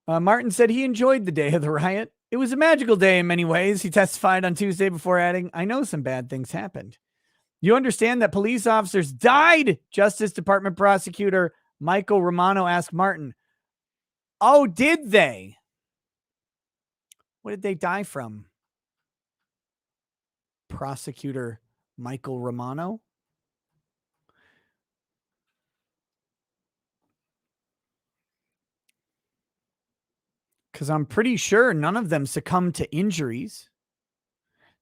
Martin said he enjoyed the day of the riot. It was a magical day in many ways. He testified on Tuesday before adding, I know some bad things happened. You understand that police officers died? Justice Department prosecutor Michael Romano asked Martin. Oh, did they? What did they die from? Prosecutor Michael Romano? Because I'm pretty sure none of them succumbed to injuries.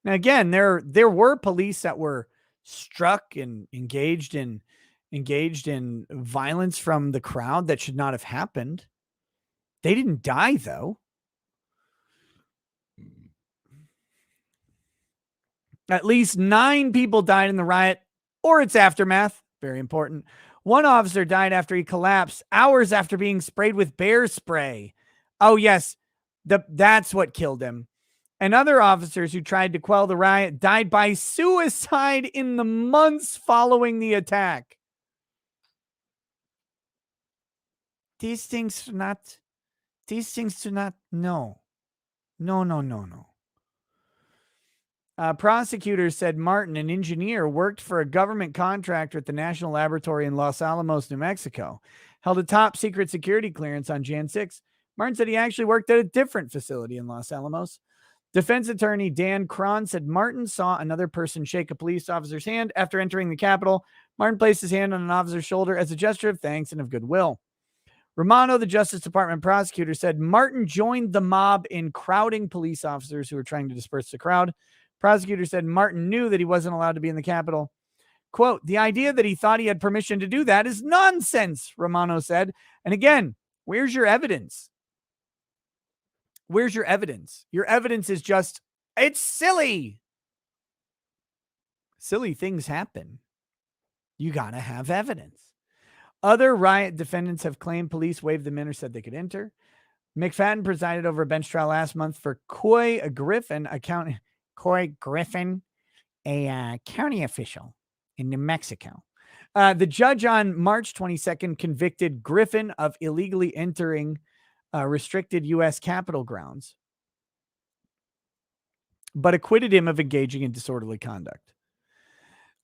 Now, again, there were police that were struck and engaged in violence from the crowd that should not have happened. They didn't die, though. At least 9 people died in the riot or its aftermath. Very important. One officer died after he collapsed hours after being sprayed with bear spray. Oh, yes, that's what killed him. And other officers who tried to quell the riot died by suicide in the months following the attack. These things do not, no. No. Prosecutors said Martin, an engineer, worked for a government contractor at the National Laboratory in Los Alamos, New Mexico, held a top secret security clearance on Jan 6. Martin said he actually worked at a different facility in Los Alamos. Defense attorney Dan Cron said Martin saw another person shake a police officer's hand after entering the Capitol. Martin placed his hand on an officer's shoulder as a gesture of thanks and of goodwill. Romano, the Justice Department prosecutor, said Martin joined the mob in crowding police officers who were trying to disperse the crowd. Prosecutor said Martin knew that he wasn't allowed to be in the Capitol. Quote, the idea that he thought he had permission to do that is nonsense, Romano said. And again, where's your evidence? Where's your evidence? Your evidence is just, it's silly. Silly things happen. You got to have evidence. Other riot defendants have claimed police waved them in or said they could enter. McFadden presided over a bench trial last month for Coy Griffin, a county official in New Mexico. The judge on March 22nd convicted Griffin of illegally entering restricted U.S. Capitol grounds, but acquitted him of engaging in disorderly conduct.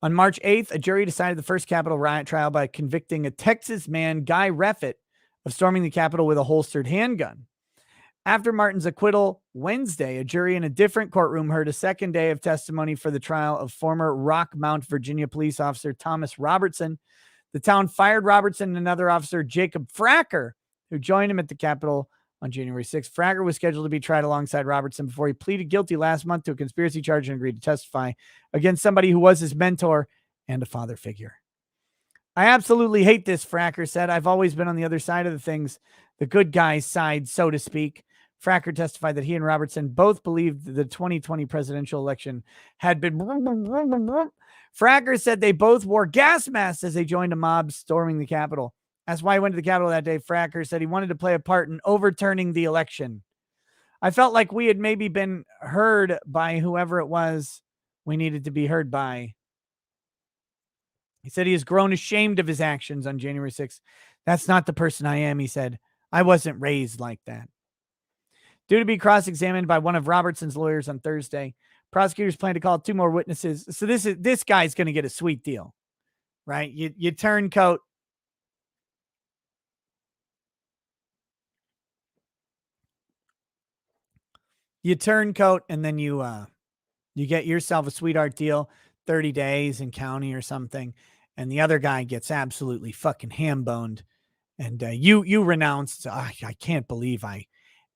On March 8th, a jury decided the first Capitol riot trial by convicting a Texas man, Guy Reffitt, of storming the Capitol with a holstered handgun. After Martin's acquittal Wednesday, a jury in a different courtroom heard a second day of testimony for the trial of former Rockmount, Virginia police officer Thomas Robertson. The town fired Robertson and another officer, Jacob Fracker, who joined him at the Capitol on January 6th. Fracker was scheduled to be tried alongside Robertson before he pleaded guilty last month to a conspiracy charge and agreed to testify against somebody who was his mentor and a father figure. I absolutely hate this, Fracker said. I've always been on the other side of the things, the good guy's side, so to speak. Fracker testified that he and Robertson both believed the 2020 presidential election had been... Fracker said they both wore gas masks as they joined a mob storming the Capitol. That's why he went to the Capitol that day. Fracker said he wanted to play a part in overturning the election. I felt like we had maybe been heard by whoever it was we needed to be heard by. He said he has grown ashamed of his actions on January 6th. That's not the person I am, he said. I wasn't raised like that. Due to be cross-examined by one of Robertson's lawyers on Thursday, prosecutors plan to call 2 more witnesses. So this guy's going to get a sweet deal, right? You turncoat. You turncoat, and then you get yourself a sweetheart deal, 30 days in county or something, and the other guy gets absolutely fucking ham-boned, and you renounced. I can't believe I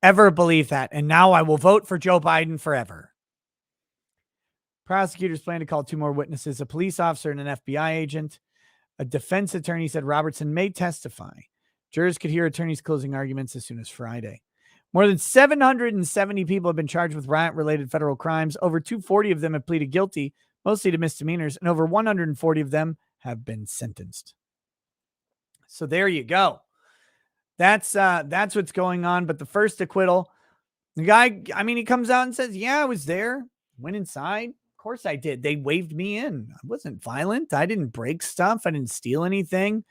ever believed that, and now I will vote for Joe Biden forever. Prosecutors plan to call 2 more witnesses, a police officer and an FBI agent. A defense attorney said Robertson may testify. Jurors could hear attorneys' closing arguments as soon as Friday. More than 770 people have been charged with riot-related federal crimes. Over 240 of them have pleaded guilty, mostly to misdemeanors, and over 140 of them have been sentenced. So there you go. That's what's going on. But the first acquittal, the guy, I mean, he comes out and says, yeah, I was there. Went inside. Of course I did. They waved me in. I wasn't violent. I didn't break stuff. I didn't steal anything.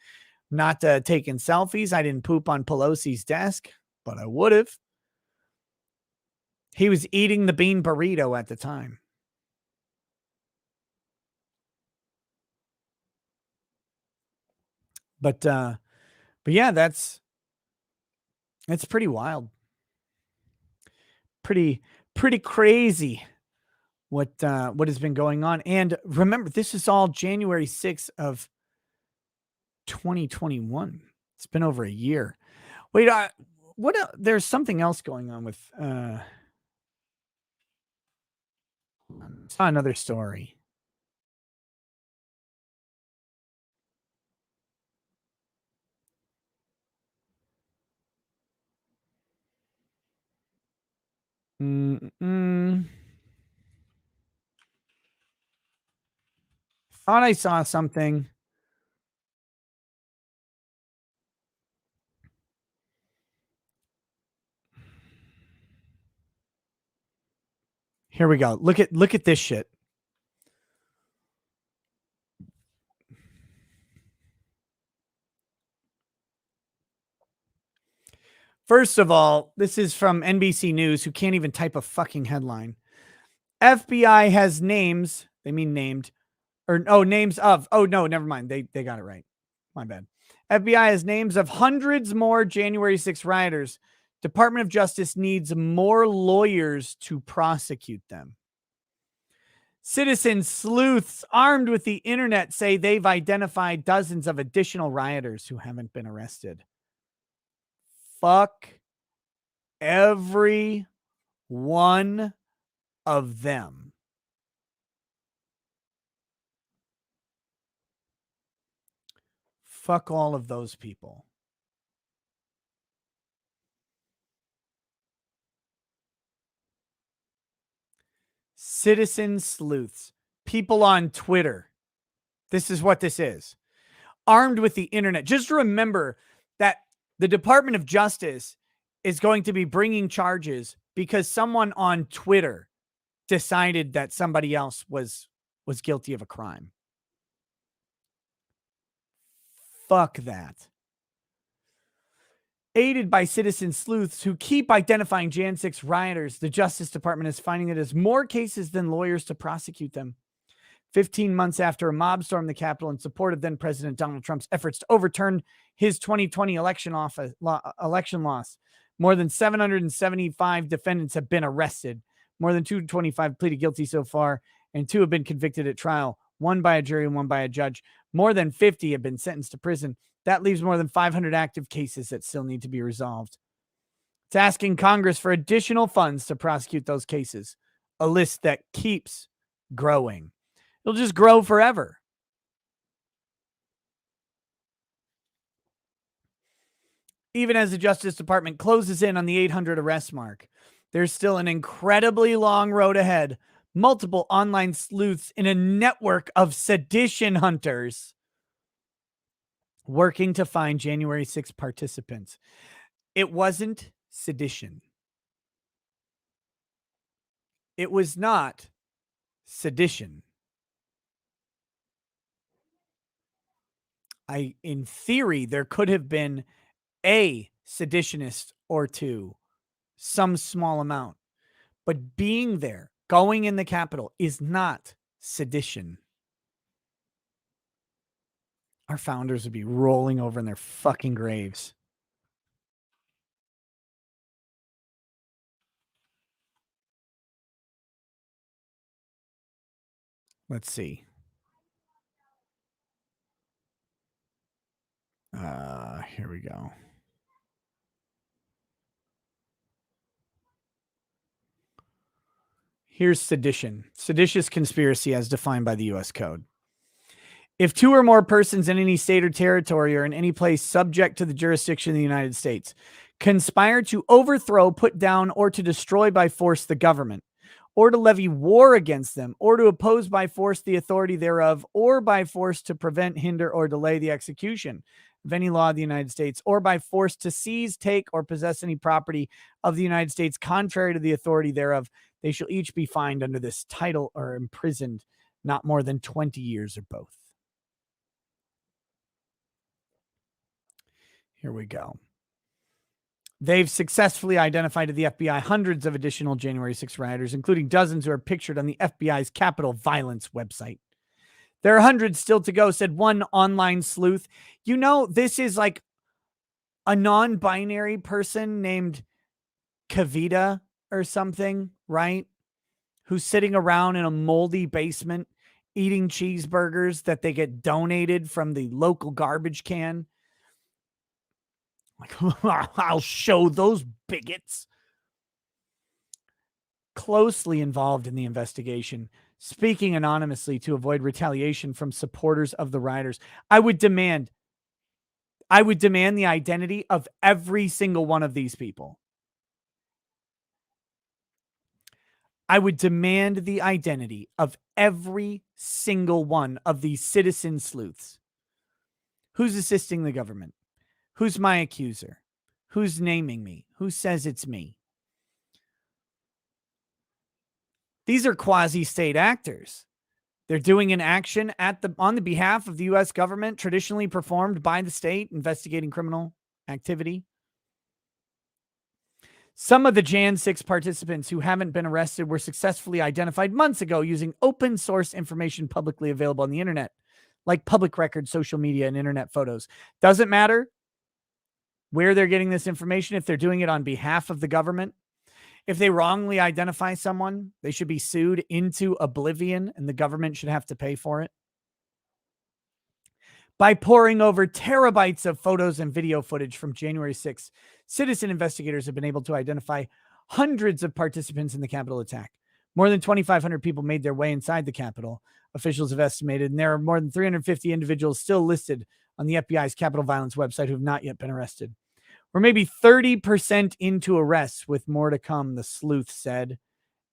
Not taking selfies. I didn't poop on Pelosi's desk, but I would have. He was eating the bean burrito at the time. But yeah, it's pretty wild. Pretty crazy what has been going on. And remember, this is all January 6th of 2021. It's been over a year. Wait, there's something else going on with saw another story. Thought I saw something. Here we go. Look at this shit. First of all, this is from NBC News, who can't even type a fucking headline. FBI has names. They mean named. Or, oh, names of. Oh, no, never mind. They got it right. My bad. FBI has names of hundreds more January 6 rioters. Department of Justice needs more lawyers to prosecute them. Citizen sleuths armed with the internet say they've identified dozens of additional rioters who haven't been arrested. Fuck every one of them. Fuck all of those people. Citizen sleuths, people on Twitter. This is what this is. Armed with the internet. Just remember that the Department of Justice is going to be bringing charges because someone on Twitter decided that somebody else was guilty of a crime. Fuck that. Aided by citizen sleuths who keep identifying Jan 6 rioters, the Justice Department is finding that it has more cases than lawyers to prosecute them. 15 months after a mob stormed the Capitol in support of then President Donald Trump's efforts to overturn his 2020 election loss, more than 775 defendants have been arrested. More than 225 pleaded guilty so far, and 2 have been convicted at trial, 1 by a jury and 1 by a judge. More than 50 have been sentenced to prison. That leaves more than 500 active cases that still need to be resolved. It's asking Congress for additional funds to prosecute those cases, a list that keeps growing. It'll just grow forever. Even as the Justice Department closes in on the 800 arrest mark, there's still an incredibly long road ahead. Multiple online sleuths in a network of sedition hunters working to find January 6 participants. It wasn't sedition. It was not sedition. In theory, there could have been a seditionist or two, some small amount. But being there, going in the Capitol, is not sedition. Our founders would be rolling over in their fucking graves. Let's see. Here we go. Here's sedition. Seditious conspiracy as defined by the U.S. Code. If 2 or more persons in any state or territory or in any place subject to the jurisdiction of the United States conspire to overthrow, put down, or to destroy by force the government, or to levy war against them, or to oppose by force the authority thereof, or by force to prevent, hinder, or delay the execution of any law of the United States, or by force to seize, take, or possess any property of the United States contrary to the authority thereof, they shall each be fined under this title or imprisoned not more than 20 years or both. Here we go. They've successfully identified to the FBI hundreds of additional January 6 rioters, including dozens who are pictured on the FBI's Capitol Violence website. There are hundreds still to go, said one online sleuth. You know, this is like a non-binary person named Kavita or something, right? Who's sitting around in a moldy basement eating cheeseburgers that they get donated from the local garbage can. Like, I'll show those bigots. Closely involved in the investigation, speaking anonymously to avoid retaliation from supporters of the rioters. I would demand the identity of every single one of these people. I would demand the identity of every single one of these citizen sleuths. Who's assisting the government? Who's my accuser? Who's naming me? Who says it's me? These are quasi-state actors. They're doing an action on the behalf of the U.S. government, traditionally performed by the state, investigating criminal activity. Some of the Jan 6 participants who haven't been arrested were successfully identified months ago using open source information publicly available on the internet, like public records, social media, and internet photos. Doesn't matter where they're getting this information. If they're doing it on behalf of the government, if they wrongly identify someone, they should be sued into oblivion and the government should have to pay for it. By poring over terabytes of photos and video footage from January 6th, citizen investigators have been able to identify hundreds of participants in the Capitol attack. More than 2,500 people made their way inside the Capitol, officials have estimated, and there are more than 350 individuals still listed on the FBI's Capitol Violence website who have not yet been arrested. We're maybe 30% into arrests, with more to come, the sleuth said,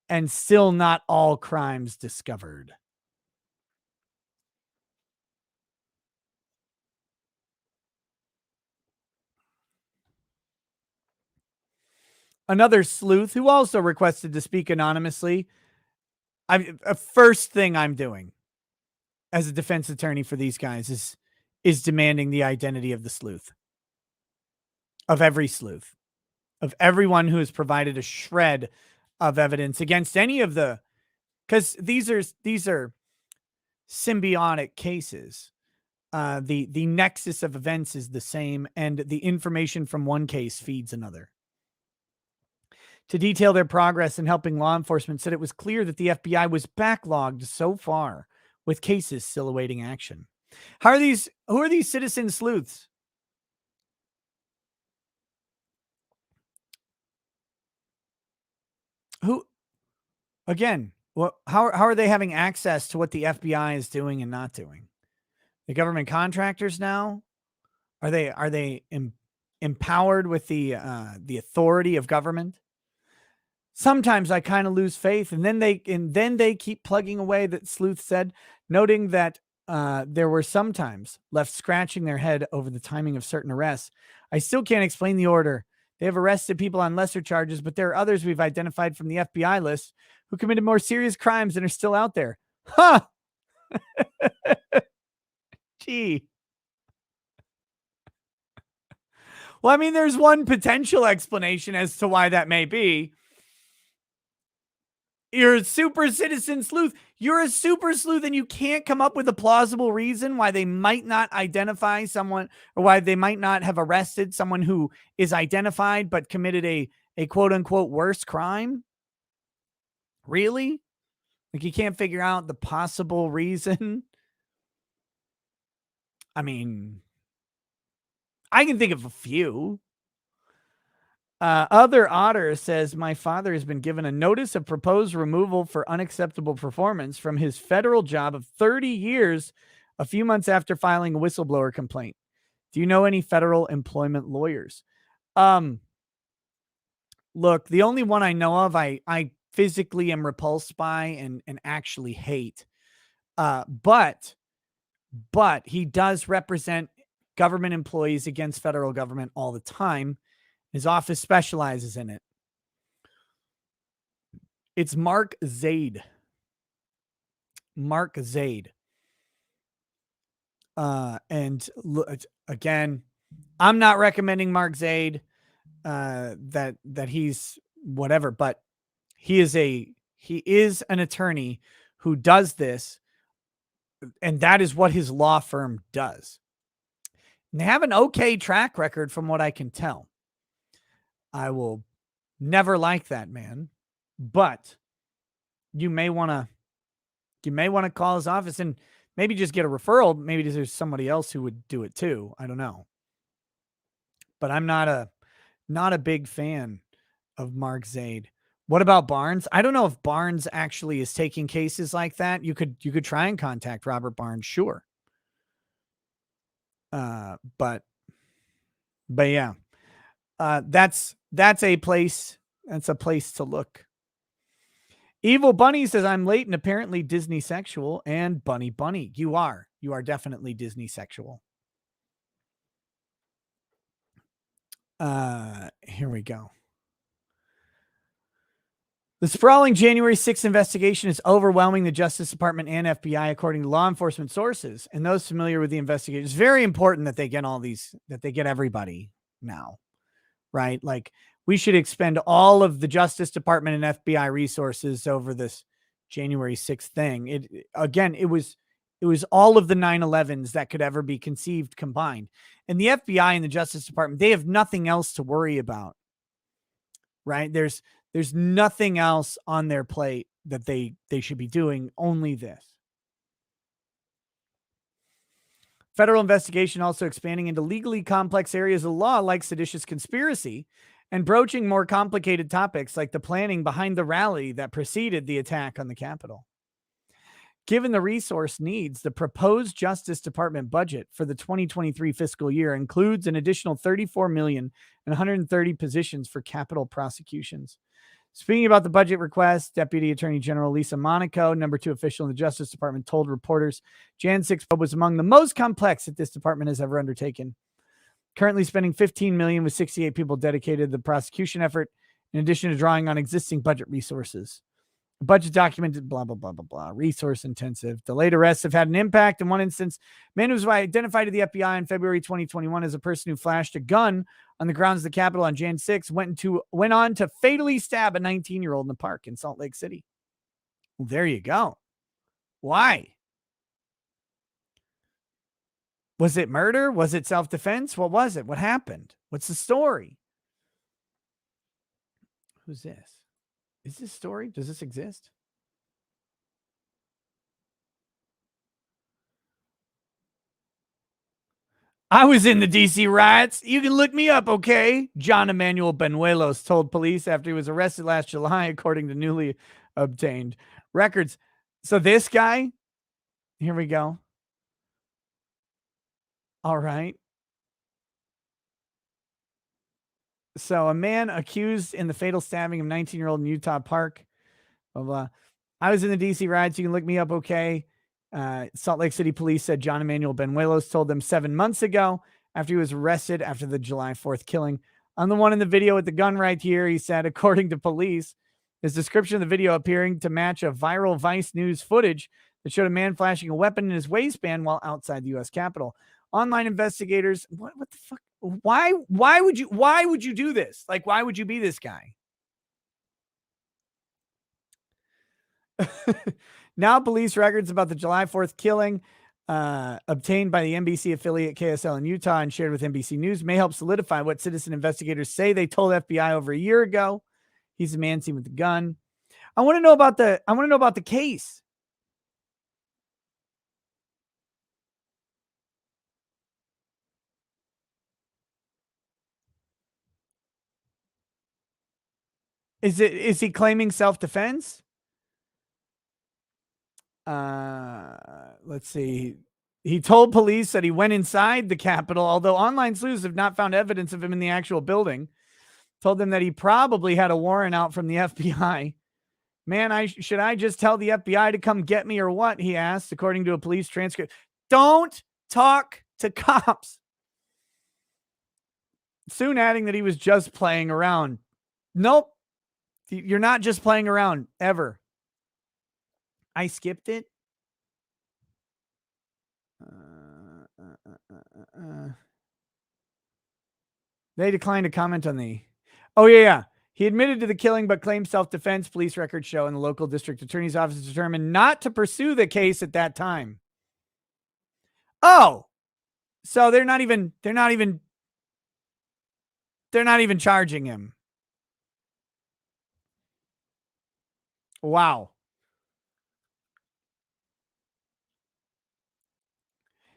and still not all crimes discovered. Another sleuth who also requested to speak anonymously. First thing I'm doing as a defense attorney for these guys is demanding the identity of the sleuth, of every sleuth, of everyone who has provided a shred of evidence against any of the, because these are symbiotic cases. The nexus of events is the same, and the information from one case feeds another. To detail their progress in helping law enforcement, said it was clear that the FBI was backlogged so far, with cases still awaiting action. Who are these citizen sleuths? Who, again, how are they having access to what the FBI is doing and not doing? The government contractors now? Are they empowered with the authority of government? Sometimes I kind of lose faith, and then they keep plugging away, that sleuth said, noting that there were sometimes left scratching their head over the timing of certain arrests. I still can't explain the order. They have arrested people on lesser charges, but there are others we've identified from the FBI list who committed more serious crimes and are still out there. Huh. Gee. Well, I mean, there's one potential explanation as to why that may be. You're a super citizen sleuth. You're a super sleuth, and you can't come up with a plausible reason why they might not identify someone, or why they might not have arrested someone who is identified but committed a quote unquote worse crime. Really? Like, you can't figure out the possible reason? I mean, I can think of a few. Other Otter says, my father has been given a notice of proposed removal for unacceptable performance from his federal job of 30 years a few months after filing a whistleblower complaint. Do you know any federal employment lawyers? Look, the only one I know of, I physically am repulsed by and actually hate. But he does represent government employees against federal government all the time. His office specializes in it. It's Mark Zaid. Mark Zaid. And look, again, I'm not recommending Mark Zaid, that he's whatever, but he is an attorney who does this, and that is what his law firm does. And they have an okay track record from what I can tell. I will never like that man, but you may want to call his office and maybe just get a referral. Maybe there's somebody else who would do it too. I don't know. But I'm not a big fan of Mark Zaid. What about Barnes? I don't know if Barnes actually is taking cases like that. You could try and contact Robert Barnes, sure. But yeah. That's a place to look. Evil Bunny says, I'm late and apparently Disney sexual. And Bunny, you are definitely Disney sexual. Here we go. The sprawling January 6th investigation is overwhelming the Justice Department and FBI, according to law enforcement sources and those familiar with the investigation. It's very important that they get everybody now, right? Like, we should expend all of the Justice Department and FBI resources over this January 6th thing. It was all of the 9/11s that could ever be conceived combined. And the FBI and the Justice Department, they have nothing else to worry about, right? There's nothing else on their plate that they should be doing, only this. Federal investigation also expanding into legally complex areas of law like seditious conspiracy and broaching more complicated topics like the planning behind the rally that preceded the attack on the Capitol. Given the resource needs, the proposed Justice Department budget for the 2023 fiscal year includes an additional $34 million and 130 positions for capital prosecutions. Speaking about the budget request, Deputy Attorney General Lisa Monaco, number 2 official in the Justice Department, told reporters Jan 6 was among the most complex that this department has ever undertaken. Currently spending $15 million with 68 people dedicated to the prosecution effort, in addition to drawing on existing budget resources. The budget documented blah, blah, blah, blah, blah. Resource intensive. Delayed arrests have had an impact. In one instance, a man who was identified to the FBI in February 2021 as a person who flashed a gun on the grounds of the Capitol on Jan 6 went on to fatally stab a 19-year-old in the park in Salt Lake City. Well, there you go. Why? Was it murder? Was it self-defense? What was it? What happened? What's the story? Who's this? Is this story? Does this exist? I was in the DC riots. You can look me up, okay? John Emmanuel Benuelos told police after he was arrested last July, according to newly obtained records. So this guy, here we go. All right. So a man accused in the fatal stabbing of 19-year-old in Utah Park. Blah, blah. I was in the DC riots. You can look me up, okay? Salt Lake City police said John Emmanuel Benuelos told them 7 months ago after he was arrested after the July 4th killing. I'm the one in the video with the gun right here, he said, according to police. His description of the video appearing to match a viral Vice News footage that showed a man flashing a weapon in his waistband while outside the U.S. Capitol. Online investigators, what the fuck? Why would you do this? Like, why would you be this guy? Now, police records about the July 4th killing obtained by the NBC affiliate KSL in Utah and shared with NBC News may help solidify what citizen investigators say they told FBI over a year ago. He's the man seen with the gun. I want to know about the case. Is he claiming self-defense? Let's see. He told police that he went inside the Capitol, although online sleuths have not found evidence of him in the actual building. Told them that he probably had a warrant out from the FBI. Man, should I just tell the FBI to come get me or what? He asked, according to a police transcript. Don't talk to cops. Soon adding that he was just playing around. Nope. You're not just playing around, ever. I skipped it. They declined to comment on the... Oh, yeah. He admitted to the killing, but claimed self-defense. Police records show, and the local district attorney's office determined not to pursue the case at that time. Oh, so they're not even charging him. Wow.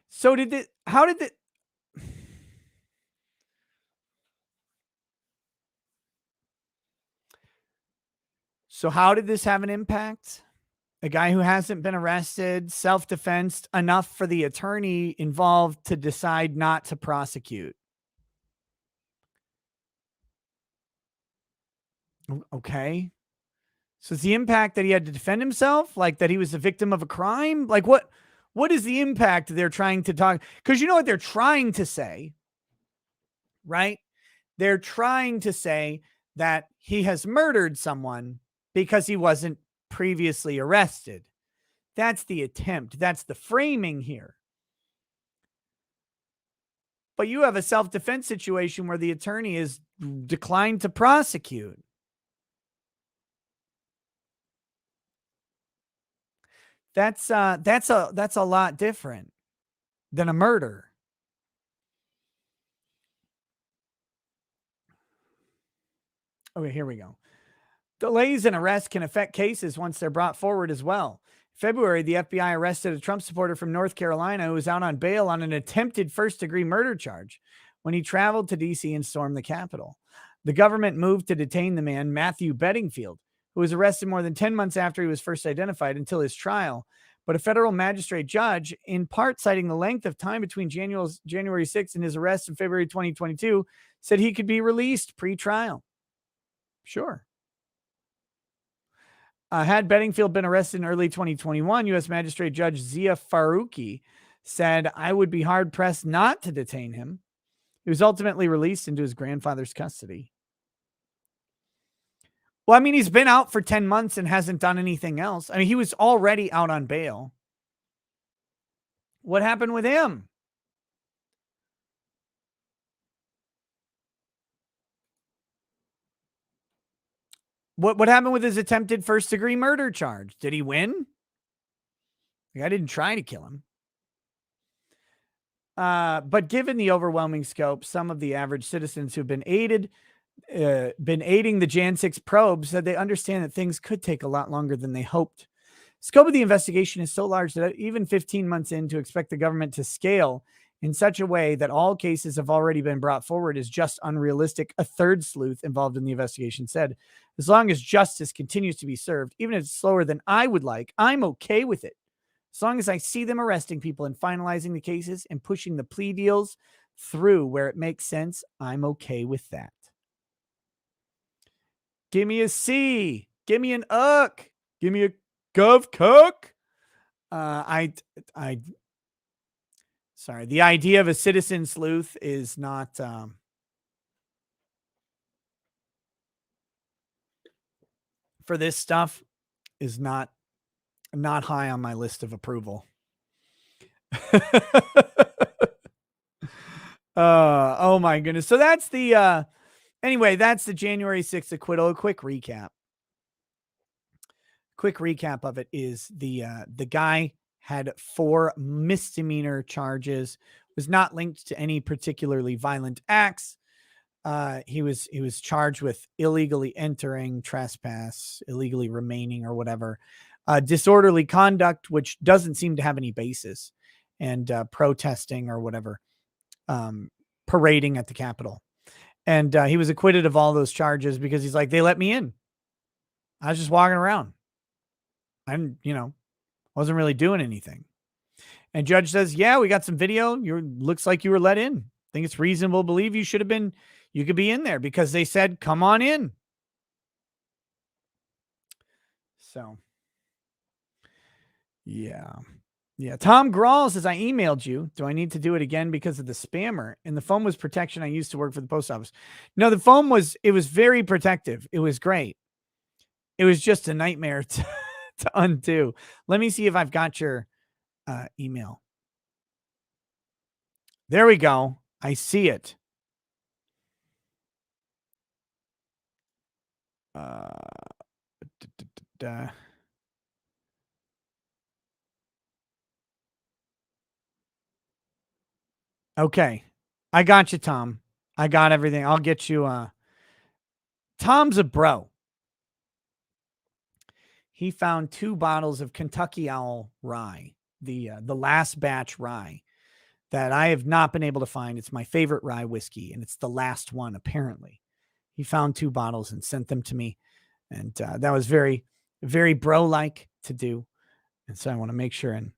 So how did this have an impact? A guy who hasn't been arrested, self-defense enough for the attorney involved to decide not to prosecute. Okay. So is the impact that he had to defend himself? Like that he was a victim of a crime? Like what is the impact they're trying to talk? Because you know what they're trying to say, right? They're trying to say that he has murdered someone because he wasn't previously arrested. That's the attempt. That's the framing here. But you have a self-defense situation where the attorney is declined to prosecute. That's a lot different than a murder. Okay, here we go. Delays in arrest can affect cases once they're brought forward as well. In February, the FBI arrested a Trump supporter from North Carolina who was out on bail on an attempted first-degree murder charge when he traveled to D.C. and stormed the Capitol. The government moved to detain the man, Matthew Bedingfield, who was arrested more than 10 months after he was first identified, until his trial. But a federal magistrate judge, in part citing the length of time between January 6th and his arrest in February 2022, said he could be released pre-trial. Sure. Had Bedingfield been arrested in early 2021, U.S. Magistrate Judge Zia Faruqi said, "I would be hard-pressed not to detain him." He was ultimately released into his grandfather's custody. Well, I mean, he's been out for 10 months and hasn't done anything else. I mean, he was already out on bail. What happened with him? What happened with his attempted first-degree murder charge? Did he win? Like, I didn't try to kill him. But given the overwhelming scope, some of the average citizens who've been aiding the Jan 6 probe said they understand that things could take a lot longer than they hoped. Scope of the investigation is so large that even 15 months in, to expect the government to scale in such a way that all cases have already been brought forward is just unrealistic, a third sleuth involved in the investigation said. As long as justice continues to be served, even if it's slower than I would like, I'm okay with it. As long as I see them arresting people and finalizing the cases and pushing the plea deals through where it makes sense, I'm okay with that. Give me a C. Give me an UCK. Give me a Gov Cook. Sorry. The idea of a citizen sleuth is not, for this stuff, is not high on my list of approval. Oh my goodness. So that's the, anyway, that's the January 6th acquittal. A quick recap of it is the guy had 4 misdemeanor charges, was not linked to any particularly violent acts. He was charged with illegally entering, trespass, illegally remaining, or whatever, disorderly conduct, which doesn't seem to have any basis, and protesting or whatever, parading at the Capitol. And he was acquitted of all those charges because he's like, they let me in. I was just walking around. I'm, wasn't really doing anything. And judge says, yeah, we got some video. Looks like you were let in. I think it's reasonable to believe you could be in there because they said, come on in. So, yeah. Yeah. Tom Grawl says, I emailed you. Do I need to do it again because of the spammer? And the phone was protection I used to work for the post office. No, the phone was very protective. It was great. It was just a nightmare to undo. Let me see if I've got your email. There we go. I see it. Okay. I got you, Tom. I got everything. I'll get you. Tom's a bro. He found 2 bottles of Kentucky Owl rye, the last batch rye that I have not been able to find. It's my favorite rye whiskey, and it's the last one, apparently. He found 2 bottles and sent them to me, and that was very, very bro-like to do. And so I want to make sure and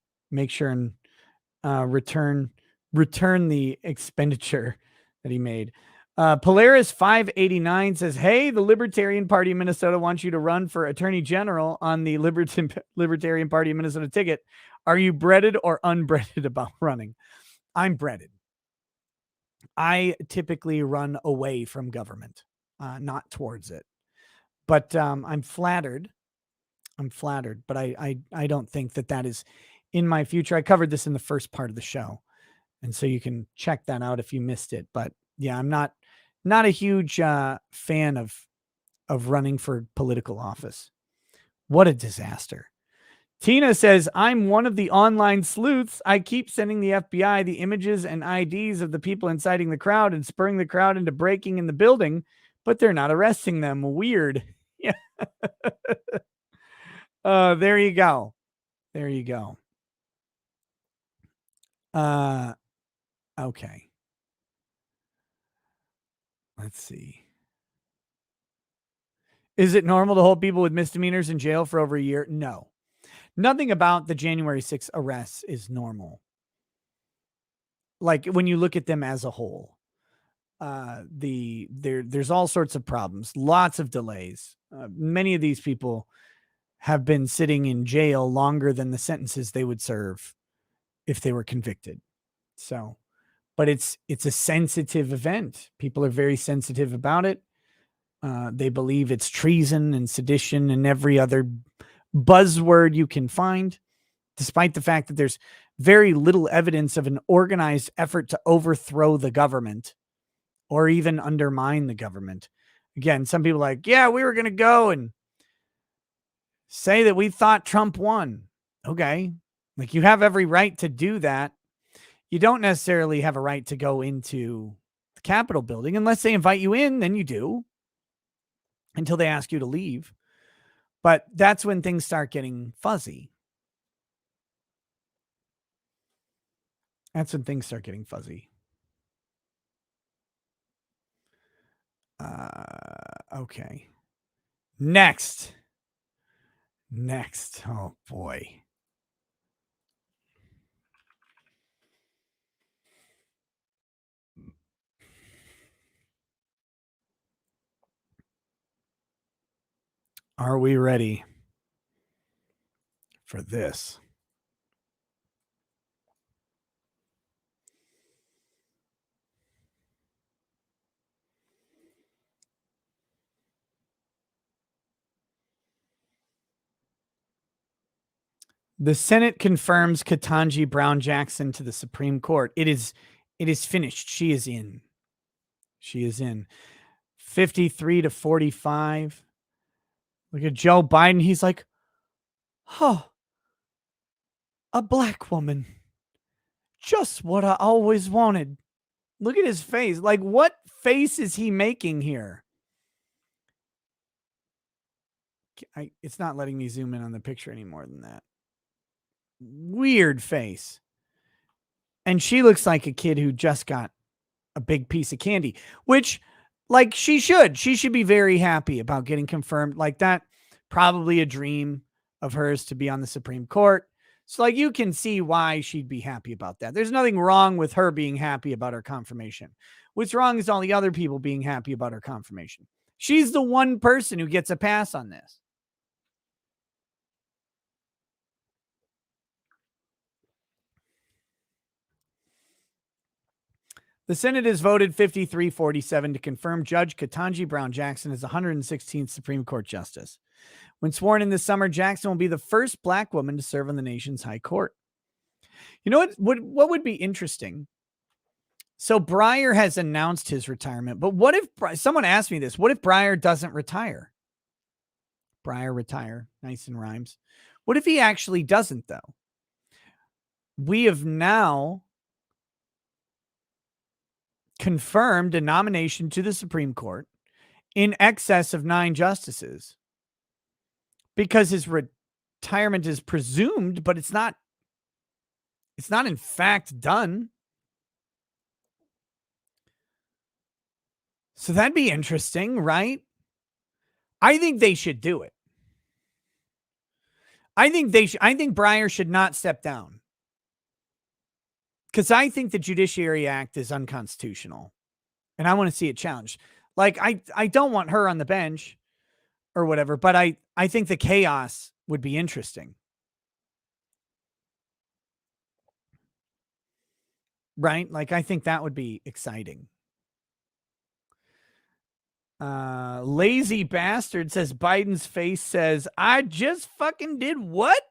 return the expenditure that he made. Polaris 589 says, hey, the Libertarian Party of Minnesota wants you to run for Attorney General on the Libertarian Party of Minnesota ticket. Are you breaded or unbreaded about running? I'm breaded. I typically run away from government, not towards it. But I'm flattered. But I don't think that is in my future. I covered this in the first part of the show. And so you can check that out if you missed it. But yeah, I'm not a huge fan of running for political office. What a disaster. Tina says, I'm one of the online sleuths. I keep sending the FBI the images and IDs of the people inciting the crowd and spurring the crowd into breaking in the building, but they're not arresting them. Weird. Yeah. There you go. There you go. Okay. Let's see. Is it normal to hold people with misdemeanors in jail for over a year? No. Nothing about the January 6th arrests is normal. Like when you look at them as a whole, there's all sorts of problems, lots of delays. Many of these people have been sitting in jail longer than the sentences they would serve if they were convicted. So, but it's a sensitive event. People are very sensitive about it. They believe it's treason and sedition and every other buzzword you can find, despite the fact that there's very little evidence of an organized effort to overthrow the government or even undermine the government. Again, some people are like, yeah, we were going to go and say that we thought Trump won. Okay. Like, you have every right to do that. You don't necessarily have a right to go into the Capitol building unless they invite you in, then you do, until they ask you to leave. But that's when things start getting fuzzy. That's when things start getting fuzzy. Okay. Next. Oh, boy. Are we ready for this? The Senate confirms Ketanji Brown Jackson to the Supreme Court. It is finished. She is in. 53 to 45. Look at Joe Biden. He's like, oh, a black woman. Just what I always wanted. Look at his face. Like, what face is he making here? It's not letting me zoom in on the picture any more than that. Weird face. And she looks like a kid who just got a big piece of candy, which, like, she should be very happy about getting confirmed like that. Probably a dream of hers to be on the Supreme Court. So, like, you can see why she'd be happy about that. There's nothing wrong with her being happy about her confirmation. What's wrong is all the other people being happy about her confirmation. She's the one person who gets a pass on this. The Senate has voted 53-47 to confirm Judge Ketanji Brown Jackson as the 116th Supreme Court Justice. When sworn in this summer, Jackson will be the first black woman to serve on the nation's high court. You know what would be interesting? So Breyer has announced his retirement, but what if, someone asked me this, what if Breyer doesn't retire? Breyer retire, nice and rhymes. What if he actually doesn't, though? We have now confirmed a nomination to the Supreme Court in excess of 9 justices, because his retirement is presumed, but it's not in fact done. So that'd be interesting, right? I think they should do it. I think Breyer should not step down, because I think the Judiciary Act is unconstitutional and I want to see it challenged. Like, I don't want her on the bench or whatever, but I think the chaos would be interesting. Right? Like, I think that would be exciting. Lazy bastard says Biden's face says, I just fucking did what?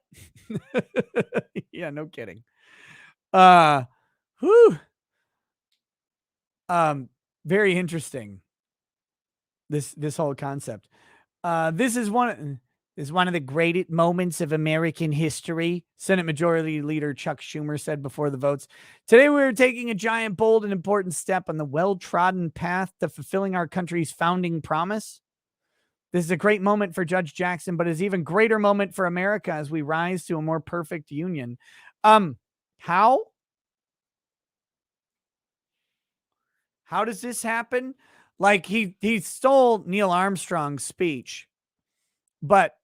Yeah, no kidding. Whew. Very interesting. This whole concept. This is one of the great moments of American history, Senate Majority Leader Chuck Schumer said before the votes. Today we are taking a giant, bold, and important step on the well-trodden path to fulfilling our country's founding promise. This is a great moment for Judge Jackson, but it's an even greater moment for America as we rise to a more perfect union. How? How does this happen? Like he stole Neil Armstrong's speech, but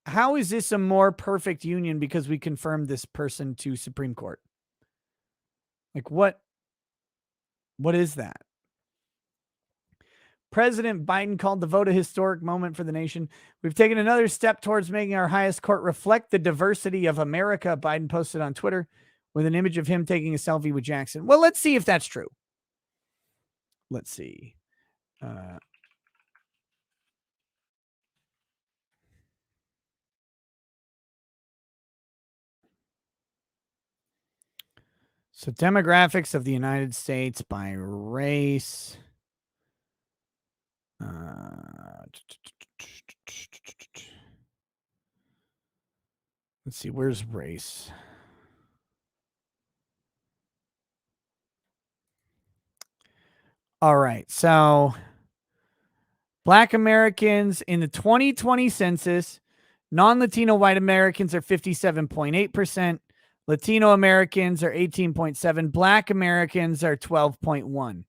how is this a more perfect union because we confirmed this person to Supreme Court? Like what is that? President Biden called the vote a historic moment for the nation. We've taken another step towards making our highest court reflect the diversity of America, Biden posted on Twitter with an image of him taking a selfie with Jackson. Well, let's see if that's true. Let's see. So demographics of the United States by race. Let's see, where's race? All right, so Black Americans in the 2020 census, non-Latino white Americans are 57.8%. Latino Americans are 18.7%. Black Americans are 12.1%.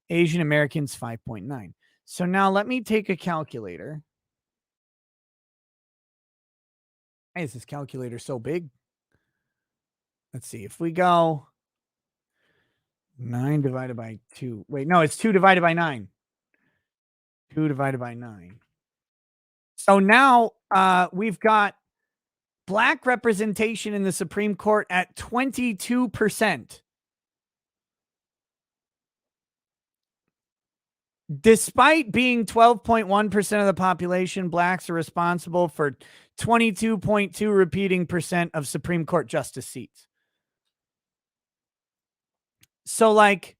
Asian Americans 5.9%. So now let me take a calculator. Why is this calculator so big? Let's see. If we go 9 divided by 2. Wait, no, it's 2 divided by 9. 2 divided by 9. So now we've got Black representation in the Supreme Court at 22%. Despite being 12.1% of the population, Blacks are responsible for 22.2 repeating percent of Supreme Court justice seats. So like,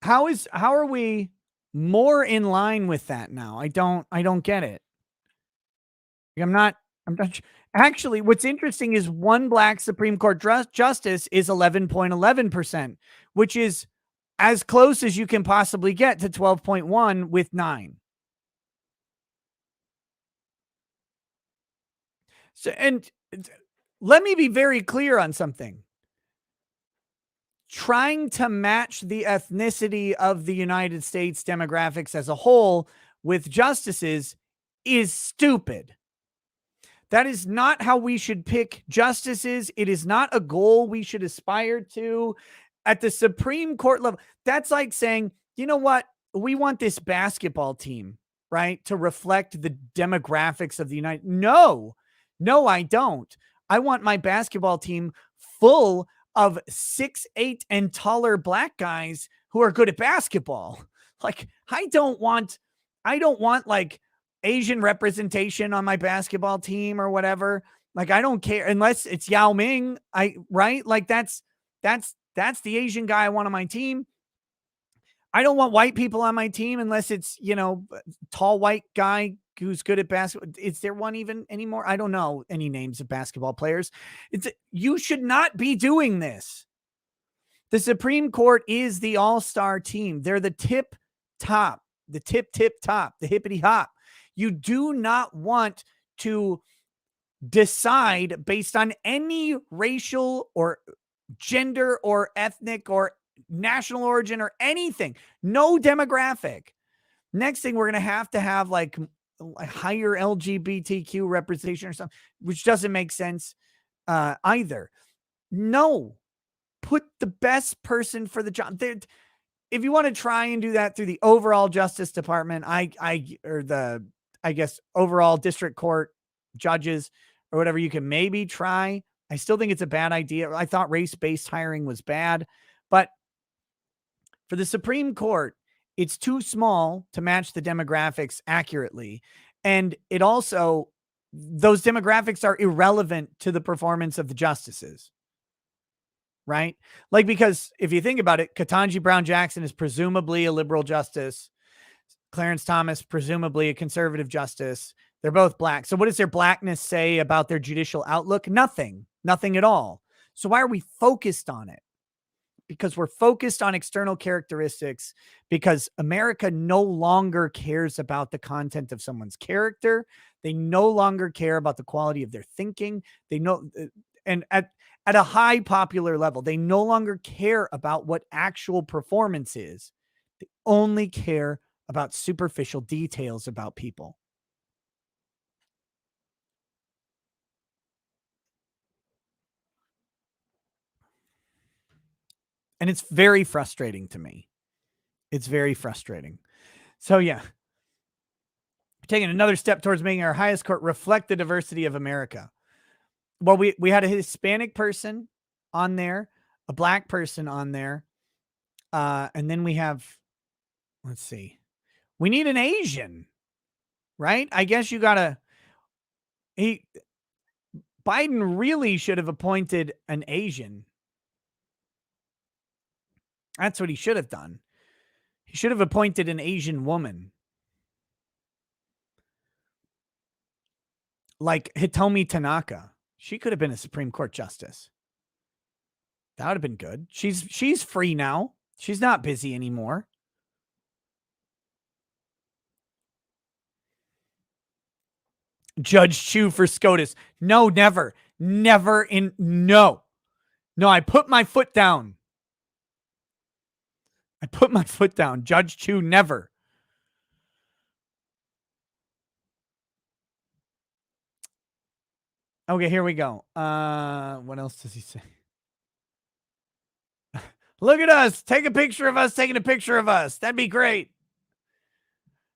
how are we more in line with that now? I don't get it. I'm not actually, what's interesting is one Black Supreme Court justice is 11.11%, which is as close as you can possibly get to 12.1 with 9. So, and let me be very clear on something. Trying to match the ethnicity of the United States demographics as a whole with justices is stupid. That is not how we should pick justices. It is not a goal we should aspire to at the Supreme Court level. That's like saying, you know what? We want this basketball team, right, to reflect the demographics of the United. No, I don't. I want my basketball team full of 6'8" and taller Black guys who are good at basketball. Like, I don't want like Asian representation on my basketball team or whatever. Like, I don't care unless it's Yao Ming. Right? Like that's the Asian guy I want on my team. I don't want white people on my team unless it's, tall white guy who's good at basketball. Is there one even anymore? I don't know any names of basketball players. You should not be doing this. The Supreme Court is the all-star team. They're the tip top, the hippity hop. You do not want to decide based on any racial or gender or ethnic or national origin or anything. No demographic. Next thing, we're going to have like a higher LGBTQ representation or something, which doesn't make sense either. No, put the best person for the job. If you want to try and do that through the overall Justice Department, I guess overall district court judges or whatever, you can maybe try. I still think it's a bad idea. I thought race-based hiring was bad, but for the Supreme Court, it's too small to match the demographics accurately. And it also, those demographics are irrelevant to the performance of the justices. right? Like, because if you think about it, Ketanji Brown Jackson is presumably a liberal justice. Clarence Thomas, presumably a conservative justice. They're both black. So what does their blackness say about their judicial outlook? Nothing. Nothing at all. So why are we focused on it? Because we're focused on external characteristics, because America no longer cares about the content of someone's character. They no longer care about the quality of their thinking. They know, and at a high popular level, they no longer care about what actual performance is. They only care about superficial details about people. And it's very frustrating to me. It's very frustrating. So yeah, taking another step towards making our highest court reflect the diversity of America. Well, we had a Hispanic person on there, a black person on there, and then we have, let's see, we need an Asian, right? I guess you gotta. Biden really should have appointed an Asian. That's what he should have done. He should have appointed an Asian woman, like Hitomi Tanaka. She could have been a Supreme Court justice. That would have been good. She's free now. She's not busy anymore. Judge Chu for SCOTUS. No, never. Never in. No. No, I put my foot down. I put my foot down. Judge Chu, never. Okay, here we go. What else does he say? Look at us. Take a picture of us taking a picture of us. That'd be great.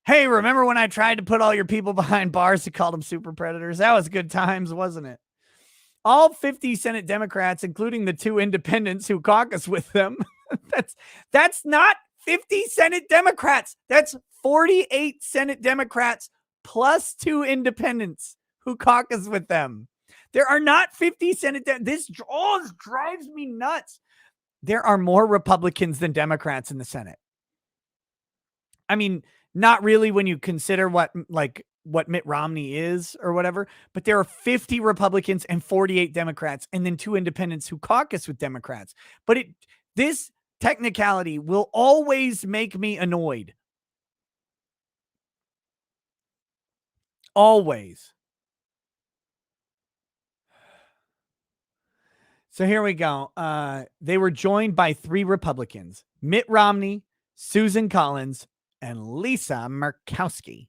Hey, remember when I tried to put all your people behind bars and called them super predators? That was good times, wasn't it? All 50 Senate Democrats, including the 2 independents who caucus with them. That's not 50 Senate Democrats. That's 48 Senate Democrats plus 2 independents who caucus with them. There are not 50 Senate. This drives me nuts. There are more Republicans than Democrats in the Senate. I mean, not really when you consider what Mitt Romney is or whatever, but there are 50 Republicans and 48 Democrats, and then 2 independents who caucus with Democrats. But this technicality will always make me annoyed. Always. So here we go. They were joined by 3 Republicans: Mitt Romney, Susan Collins, and Lisa Murkowski.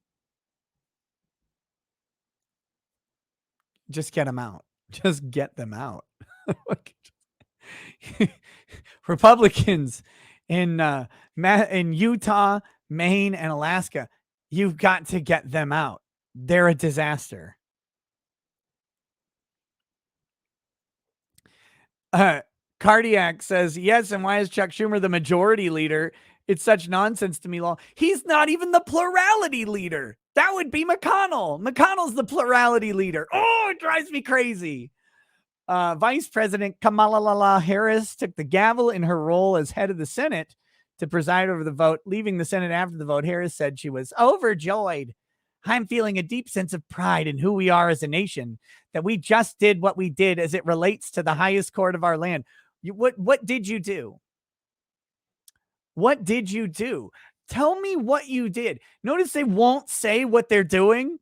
Just get them out. Just get them out. Republicans in Utah, Maine, and Alaska, you've got to get them out. They're a disaster. Cardiac says, yes, and why is Chuck Schumer the majority leader? It's such nonsense to me, Law. He's not even the plurality leader. That would be McConnell. McConnell's the plurality leader. Oh, it drives me crazy. Vice President Kamala Harris took the gavel in her role as head of the Senate to preside over the vote. Leaving the Senate after the vote, Harris said she was overjoyed. I'm feeling a deep sense of pride in who we are as a nation, that we just did what we did as it relates to the highest court of our land. What did you do? What did you do? Tell me what you did. Notice they won't say what they're doing.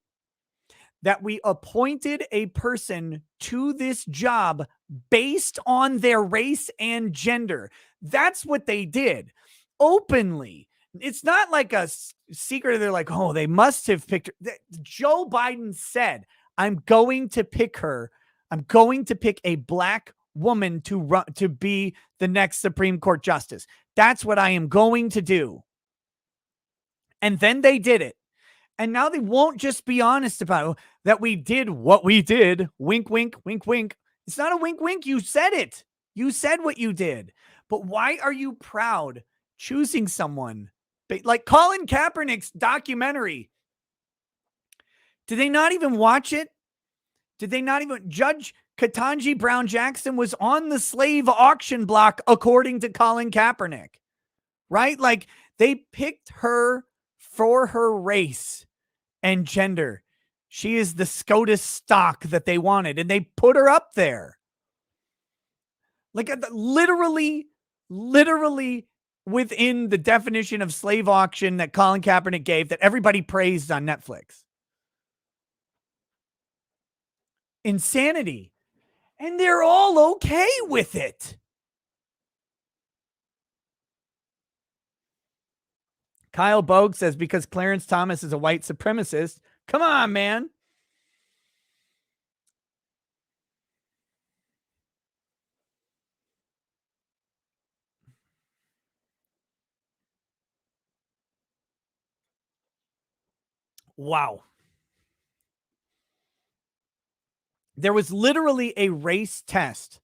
That we appointed a person to this job based on their race and gender. That's what they did openly. It's not like a secret. They're like, oh, they must have picked her. Joe Biden said, I'm going to pick her. I'm going to pick a black woman to be the next Supreme Court justice. That's what I am going to do. And then they did it. And now they won't just be honest about it, that we did what we did. Wink, wink, wink, wink. It's not a wink, wink. You said it. You said what you did. But why are you proud choosing someone like Colin Kaepernick's documentary? Did they not even watch it? Did they not even? Judge Ketanji Brown Jackson was on the slave auction block, according to Colin Kaepernick, right? Like, they picked her for her race and gender. She is the SCOTUS stock that they wanted, and they put her up there. Like, literally within the definition of slave auction that Colin Kaepernick gave, that everybody praised on Netflix. Insanity. And they're all okay with it. Kyle Bogue says, because Clarence Thomas is a white supremacist. Come on, man. Wow. There was literally a race test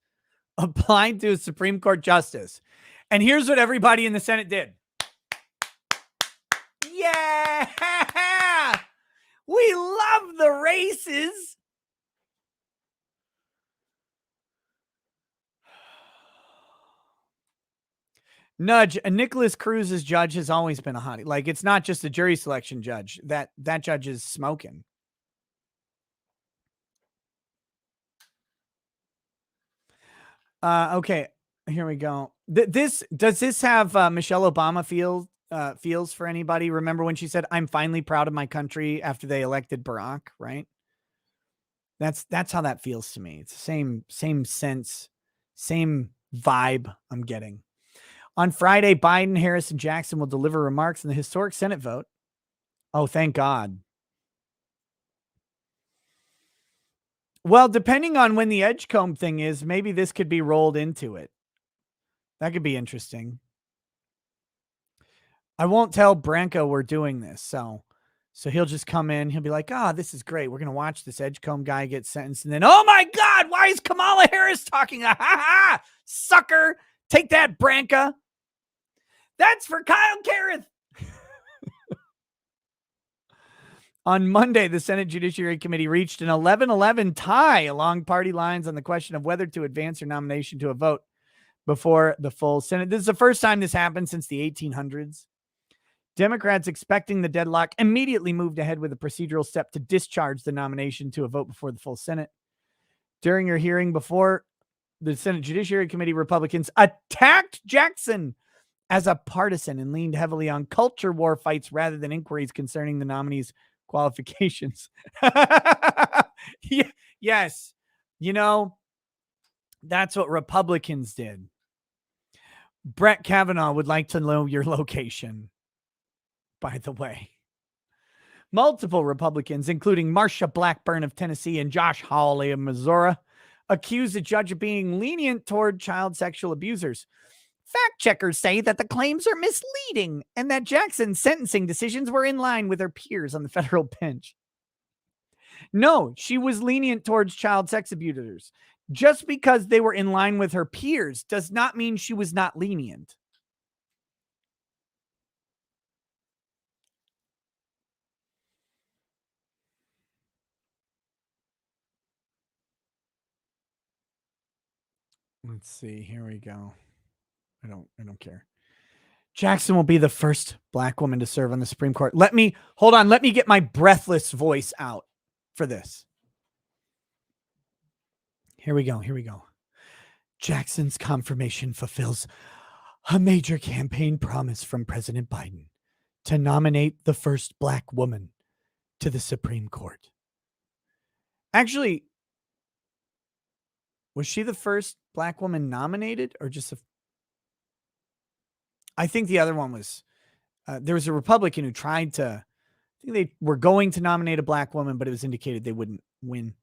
applied to a Supreme Court justice. And here's what everybody in the Senate did. Yeah! We love the races. Nudge, Nicholas Cruz's judge has always been a hottie. Like, it's not just a jury selection judge. That judge is smoking. Okay, here we go. Does this have Michelle Obama feels for anybody? Remember when she said, "I'm finally proud of my country" after they elected Barack, right? That's how that feels to me. It's the same sense, same vibe I'm getting. On Friday, Biden, Harris, and Jackson will deliver remarks in the historic Senate vote. Oh, thank God. Well, depending on when the Edgecombe thing is, maybe this could be rolled into it. That could be interesting. I won't tell Branko we're doing this, so he'll just come in. He'll be like, this is great. We're going to watch this Edgecombe guy get sentenced. And then, oh my God, why is Kamala Harris talking? Ha ha, sucker. Take that, Branka. That's for Kyle Kareth. On Monday, the Senate Judiciary Committee reached an 11-11 tie along party lines on the question of whether to advance your nomination to a vote before the full Senate. This is the first time this happened since the 1800s. Democrats, expecting the deadlock, immediately moved ahead with a procedural step to discharge the nomination to a vote before the full Senate. During your hearing before the Senate Judiciary Committee, Republicans attacked Jackson as a partisan and leaned heavily on culture war fights rather than inquiries concerning the nominee's qualifications. Yes. That's what Republicans did. Brett Kavanaugh would like to know your location, by the way. Multiple Republicans, including Marsha Blackburn of Tennessee and Josh Hawley of Missouri, accused the judge of being lenient toward child sexual abusers. Fact checkers say that the claims are misleading and that Jackson's sentencing decisions were in line with her peers on the federal bench. No, she was lenient towards child sex abusers. Just because they were in line with her peers does not mean she was not lenient. Let's see. Here we go. I don't care. Jackson will be the first Black woman to serve on the Supreme Court. Let me get my breathless voice out for this. Here we go. Jackson's confirmation fulfills a major campaign promise from President Biden to nominate the first Black woman to the Supreme Court. Actually, was she the first Black woman nominated or just I think the other one was, there was a Republican who tried to, I think they were going to nominate a Black woman, but it was indicated they wouldn't win.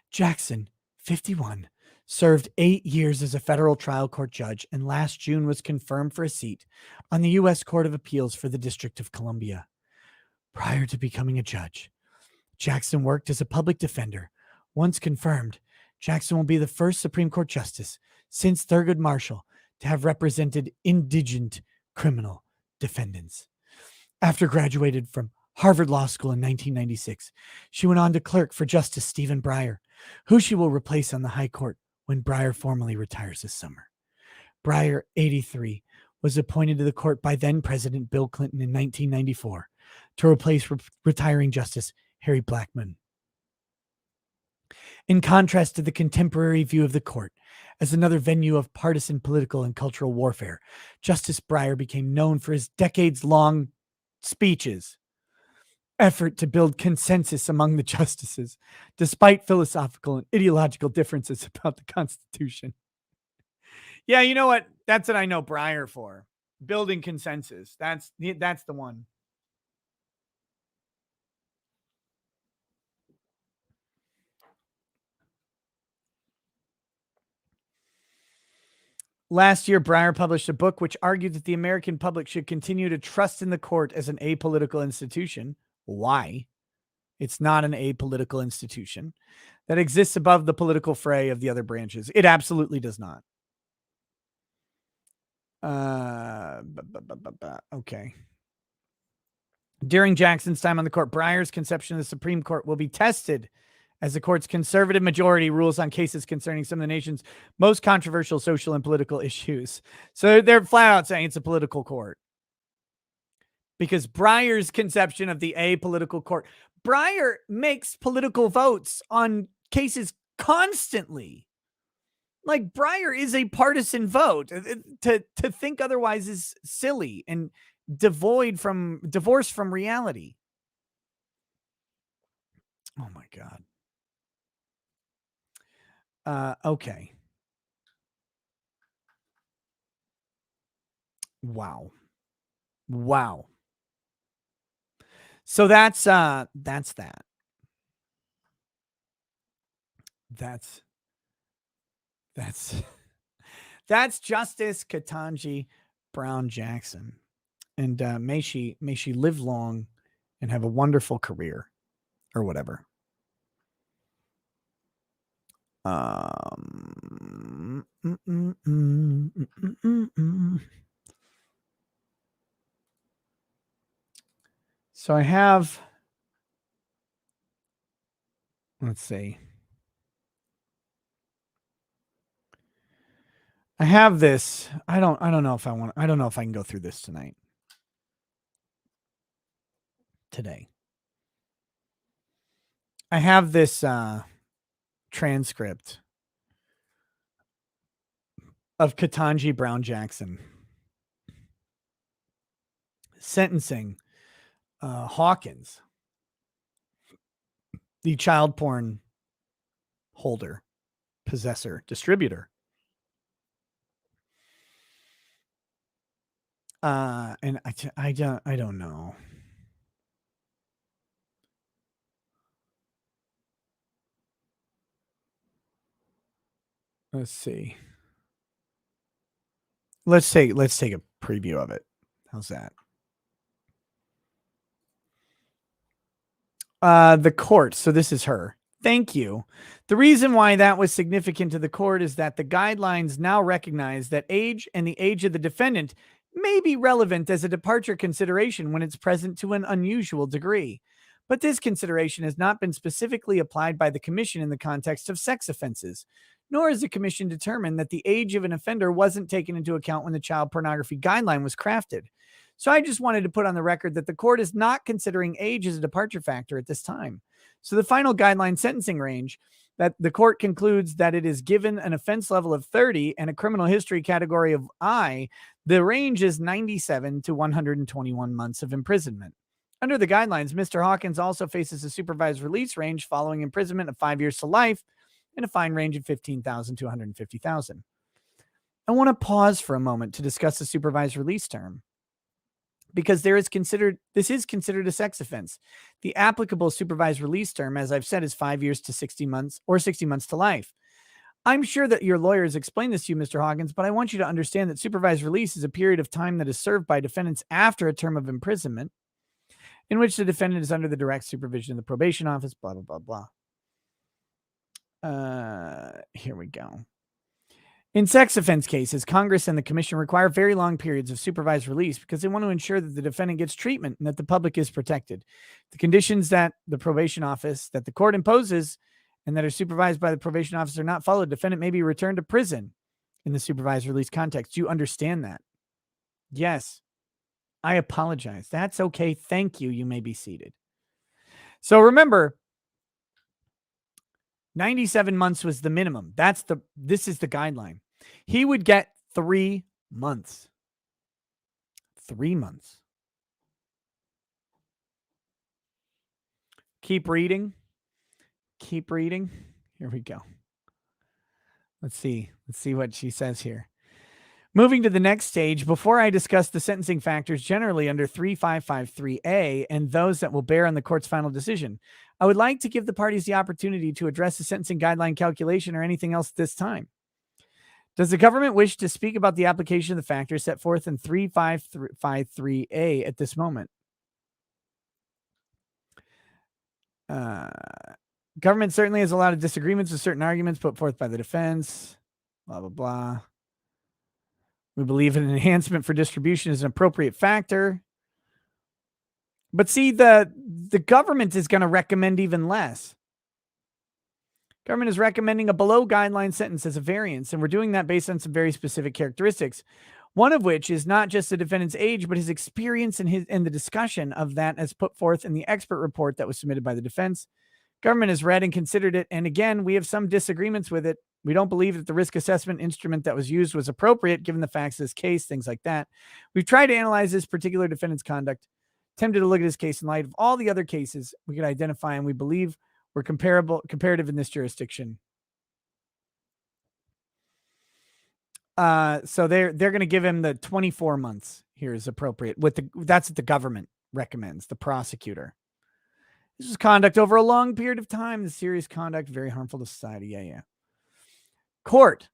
Jackson, 51, served 8 years as a federal trial court judge, and last June was confirmed for a seat on the U.S. Court of Appeals for the District of Columbia. Prior to becoming a judge, Jackson worked as a public defender. Once confirmed, Jackson will be the first Supreme Court justice since Thurgood Marshall to have represented indigent criminal defendants. After graduated from Harvard Law School in 1996, she went on to clerk for Justice Stephen Breyer who she will replace on the High Court when Breyer formally retires this summer. Breyer, 83, was appointed to the court by then President Bill Clinton in 1994 to replace retiring Justice Harry Blackmun. In contrast to the contemporary view of the court as another venue of partisan political and cultural warfare, Justice Breyer became known for his decades-long speeches, effort to build consensus among the justices, despite philosophical and ideological differences about the Constitution. Yeah, you know what? That's what I know Breyer for. Building consensus. That's the one. Last year, Breyer published a book which argued that the American public should continue to trust in the court as an apolitical institution. Why? It's not an apolitical institution that exists above the political fray of the other branches. It absolutely does not. Okay. During Jackson's time on the court, Breyer's conception of the Supreme Court will be tested as the court's conservative majority rules on cases concerning some of the nation's most controversial social and political issues. So they're flat out saying it's a political court. Because Breyer's conception of the apolitical court, Breyer makes political votes on cases constantly. Like, Breyer is a partisan vote. To think otherwise is silly and divorced from reality. Oh my God. Okay. Wow. So that's that. That's Justice Ketanji Brown Jackson. And may she live long and have a wonderful career or whatever. So I have, let's see. I have this. I don't know if I don't know if I can go through this today. I have this transcript of Ketanji Brown Jackson sentencing Hawkins, the child porn holder, possessor, distributor. And I don't know. Let's see. Let's take a preview of it. How's that? The court. So this is her. Thank you. The reason why that was significant to the court is that the guidelines now recognize that age and the age of the defendant may be relevant as a departure consideration when it's present to an unusual degree. But this consideration has not been specifically applied by the commission in the context of sex offenses, nor has the commission determined that the age of an offender wasn't taken into account when the child pornography guideline was crafted. So I just wanted to put on the record that the court is not considering age as a departure factor at this time. So the final guideline sentencing range that the court concludes that it is given an offense level of 30 and a criminal history category of I, the range is 97 to 121 months of imprisonment. Under the guidelines, Mr. Hawkins also faces a supervised release range following imprisonment of 5 years to life and a fine range of $15,000 to $150,000. I want to pause for a moment to discuss the supervised release term, because this is considered a sex offense. The applicable supervised release term, as I've said, is 5 years to 60 months or 60 months to life. I'm sure that your lawyers explained this to you, Mr. Hawkins, but I want you to understand that supervised release is a period of time that is served by defendants after a term of imprisonment in which the defendant is under the direct supervision of the probation office, blah, blah, blah, blah. Here we go. In sex offense cases, Congress and the Commission require very long periods of supervised release because they want to ensure that the defendant gets treatment and that the public is protected. The conditions that the probation office, that the court imposes, and that are supervised by the probation officer not followed, defendant may be returned to prison in the supervised release context. Do you understand that? Yes. I apologize. That's okay. Thank you. You may be seated. So remember, 97 months was the minimum. This is the guideline. He would get 3 months. 3 months. Keep reading. Keep reading. Here we go. Let's see what she says here. Moving to the next stage, before I discuss the sentencing factors generally under 3553A and those that will bear on the court's final decision, I would like to give the parties the opportunity to address the sentencing guideline calculation or anything else at this time. Does the government wish to speak about the application of the factors set forth in 3553A at this moment? Government certainly has a lot of disagreements with certain arguments put forth by the defense. Blah, blah, blah. We believe an enhancement for distribution is an appropriate factor. But see, the government is going to recommend even less. Government is recommending a below guideline sentence as a variance, and we're doing that based on some very specific characteristics. One of which is not just the defendant's age, but his experience and the discussion of that as put forth in the expert report that was submitted by the defense. Government has read and considered it, and again, we have some disagreements with it. We don't believe that the risk assessment instrument that was used was appropriate given the facts of this case, things like that. We've tried to analyze this particular defendant's conduct, attempted to look at his case in light of all the other cases we could identify, and we believe we're comparative in this jurisdiction. So they're going to give him the 24 months here is appropriate. That's what the government recommends, the prosecutor. This is conduct over a long period of time. The serious conduct, very harmful to society. Yeah. Court,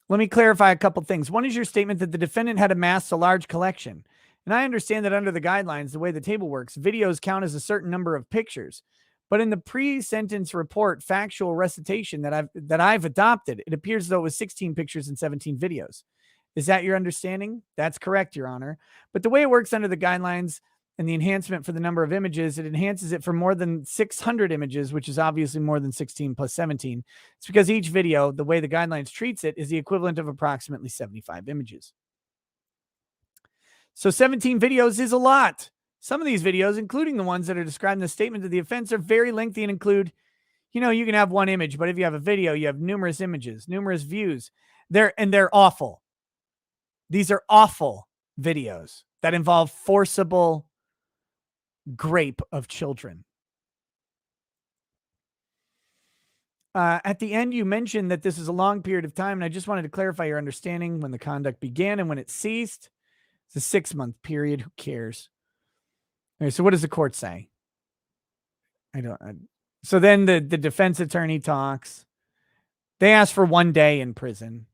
let me clarify a couple things. One is your statement that the defendant had amassed a large collection. And I understand that under the guidelines, the way the table works, videos count as a certain number of pictures. But in the pre-sentence report factual recitation that I've adopted, it appears as though it was 16 pictures and 17 videos. Is that your understanding? That's correct, Your Honor. But the way it works under the guidelines and the enhancement for the number of images, it enhances it for more than 600 images, which is obviously more than 16 plus 17. It's because each video, the way the guidelines treats it, is the equivalent of approximately 75 images. So 17 videos is a lot. Some of these videos, including the ones that are described in the statement of the offense, are very lengthy and include, you can have one image, but if you have a video, you have numerous images, numerous views. They're awful. These are awful videos that involve forcible rape of children. At the end, you mentioned that this is a long period of time, and I just wanted to clarify your understanding when the conduct began and when it ceased. It's a 6-month period. Who cares? Okay, so what does the court say? So then the defense attorney talks. They ask for 1 day in prison.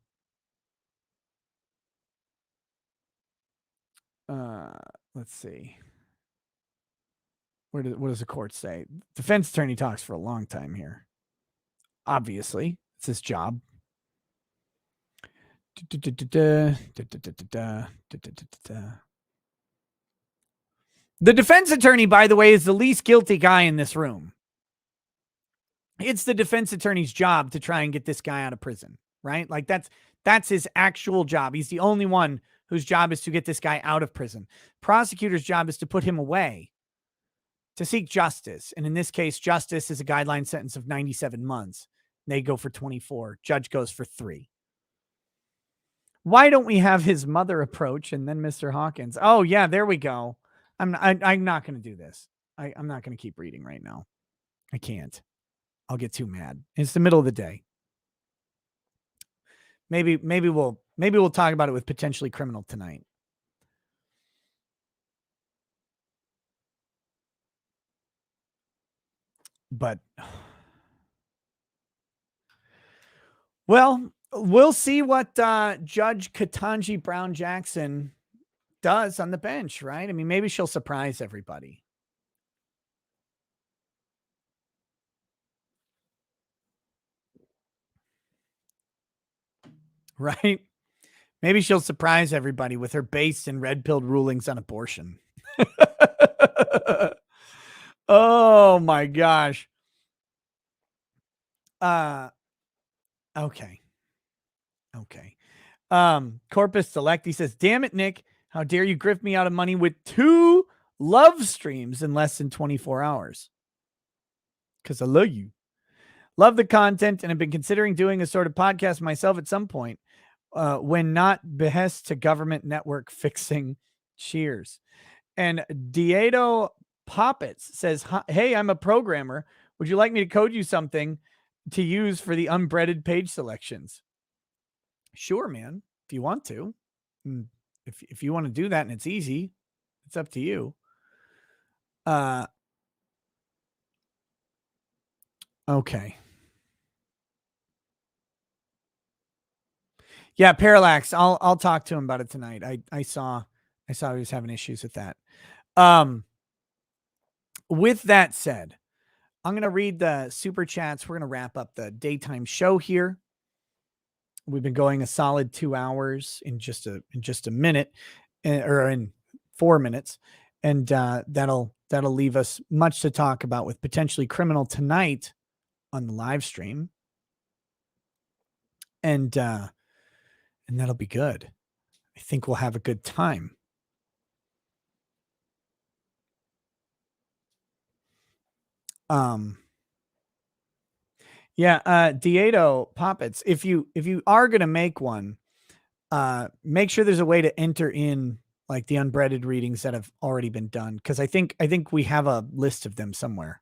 Let's see. What does the court say? Defense attorney talks for a long time here. Obviously, it's his job. The defense attorney, by the way, is the least guilty guy in this room. It's the defense attorney's job to try and get this guy out of prison, right? Like that's his actual job. He's the only one whose job is to get this guy out of prison. Prosecutor's job is to put him away, to seek justice. And in this case, justice is a guideline sentence of 97 months. They go for 24. Judge goes for 3. Why don't we have his mother approach and then Mr. Hawkins? Oh, yeah, there we go. I'm not going to do this. I'm not going to keep reading right now. I can't. I'll get too mad. It's the middle of the day. Maybe we'll talk about it with potentially criminal tonight. But well, we'll see what Judge Ketanji Brown Jackson does on the bench, right? I mean, maybe she'll surprise everybody. Right? Maybe she'll surprise everybody with her based and red-pilled rulings on abortion. Oh, my gosh. Okay. Okay. Corpus Select, he says, damn it, Nick. How dare you grift me out of money with 2 love streams in less than 24 hours? Because I love you. Love the content and have been considering doing a sort of podcast myself at some point when not behest to government network fixing. Cheers. And Diedo Poppets says, hey, I'm a programmer. Would you like me to code you something to use for the unbreaded page selections? Sure, man. If you want to. If you want to do that and it's easy, it's up to you. Okay. Yeah, Parallax. I'll talk to him about it tonight. I saw he was having issues with that. With that said, I'm going to read the super chats. We're going to wrap up the daytime show here. We've been going a solid 2 hours in just a minute, or in 4 minutes, and that'll leave us much to talk about with potentially criminal tonight on the live stream, and that'll be good. I think we'll have a good time. Yeah, Diedo Poppets, if you are going to make one, make sure there's a way to enter in like the unbreaded readings that have already been done, because I think we have a list of them somewhere.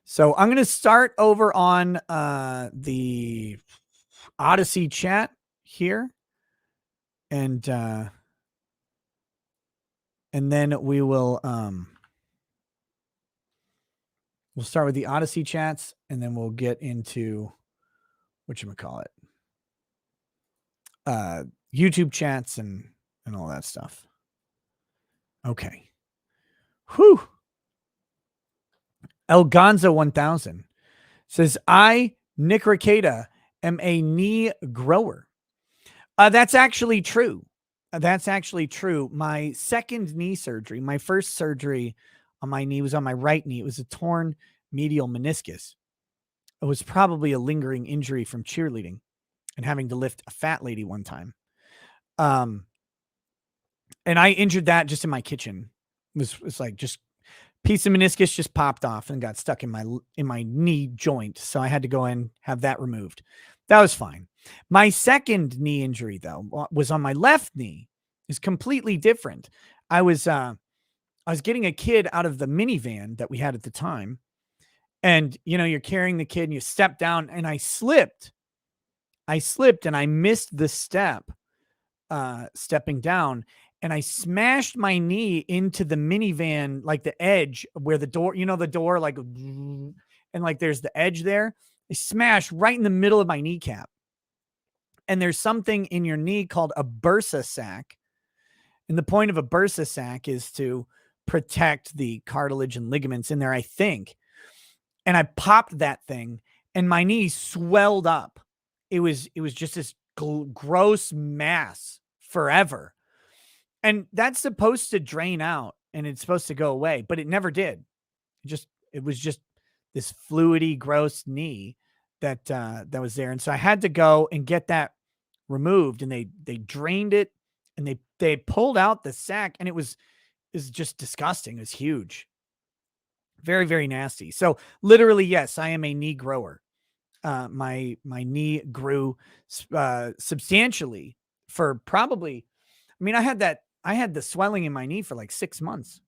So I'm going to start over on the Odyssey chat here, and then we will we'll start with the Odyssey chats, and then we'll get into whatchamacallit, YouTube chats and all that stuff. Okay. Whew. El Gonzo 1000 says, I, Nick Ricada, am a knee grower. That's actually true. That's actually true. My second knee surgery, my first surgery on my knee was on my right knee. It was a torn medial meniscus. It was probably a lingering injury from cheerleading and having to lift a fat lady one time. And I injured that just in my kitchen. It was like just piece of meniscus just popped off and got stuck in my knee joint. So I had to go in, have that removed. That was fine. My second knee injury, though, was on my left knee. It's completely different. I was getting a kid out of the minivan that we had at the time. And, you're carrying the kid and you step down, and I slipped and I missed the step, stepping down. And I smashed my knee into the minivan, like the edge where the door, the door, like, and like there's the edge there. I smashed right in the middle of my kneecap. And there's something in your knee called a bursa sac. And the point of a bursa sac is to protect the cartilage and ligaments in there, I think. And I popped that thing and my knee swelled up. It was just this gross mass forever. And that's supposed to drain out and it's supposed to go away, but it never did. It was just this fluidy, gross knee that was there. And so I had to go and get that removed, and they drained it and they pulled out the sac, and it was just disgusting. It was huge. Very, very nasty. So literally, yes, I am a knee grower. My knee grew substantially for probably, I had the swelling in my knee for like 6 months.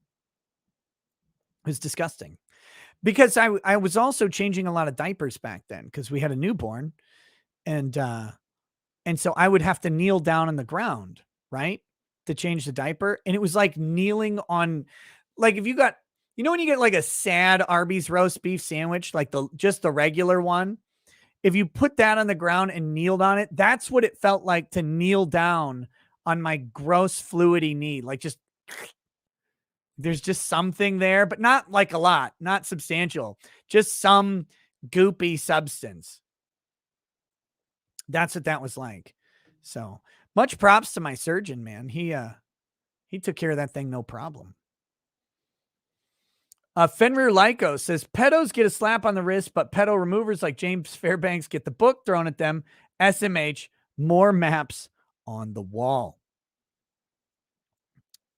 It was disgusting because I was also changing a lot of diapers back then because we had a newborn, and so I would have to kneel down on the ground, right, to change the diaper. And it was like kneeling on, like if you got, when you get like a sad Arby's roast beef sandwich, like just the regular one, if you put that on the ground and kneeled on it, that's what it felt like to kneel down on my gross fluidy knee. Like just, there's just something there, but not like a lot, not substantial, just some goopy substance. That's what that was like. So much props to my surgeon, man. He took care of that thing. No problem. Fenrir Lyko says pedos get a slap on the wrist, but pedo removers like James Fairbanks get the book thrown at them. SMH, more maps on the wall.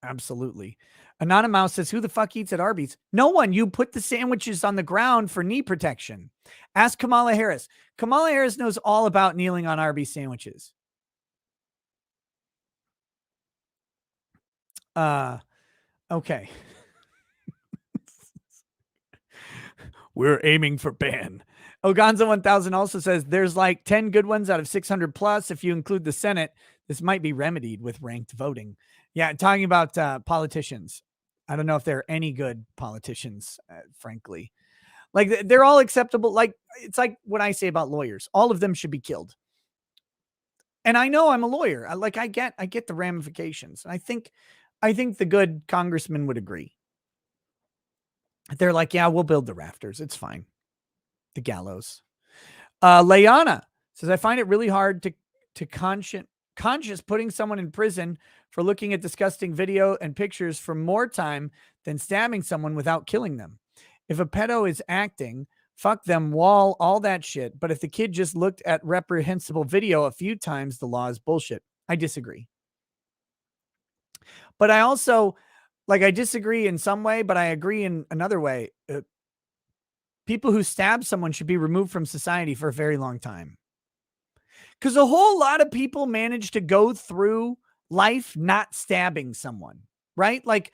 Absolutely. Anonymous says, who the fuck eats at Arby's? No one. You put the sandwiches on the ground for knee protection. Ask Kamala Harris. Kamala Harris knows all about kneeling on Arby's sandwiches. Okay. We're aiming for ban. Oganza 1000 also says there's like 10 good ones out of 600 plus. If you include the Senate, this might be remedied with ranked voting. Yeah, talking about politicians. I don't know if there are any good politicians, frankly. Like, they're all acceptable. Like, it's like what I say about lawyers. All of them should be killed. And I know I'm a lawyer. I get the ramifications. And I think the good congressman would agree. They're like, yeah, we'll build the rafters. It's fine. The gallows. Layana says, I find it really hard to conscious putting someone in prison for looking at disgusting video and pictures for more time than stabbing someone without killing them. If a pedo is acting, fuck them, wall, all that shit. But if the kid just looked at reprehensible video a few times, the law is bullshit. I disagree. But I also, I disagree in some way, but I agree in another way. People who stab someone should be removed from society for a very long time. Because a whole lot of people manage to go through life not stabbing someone, right? Like,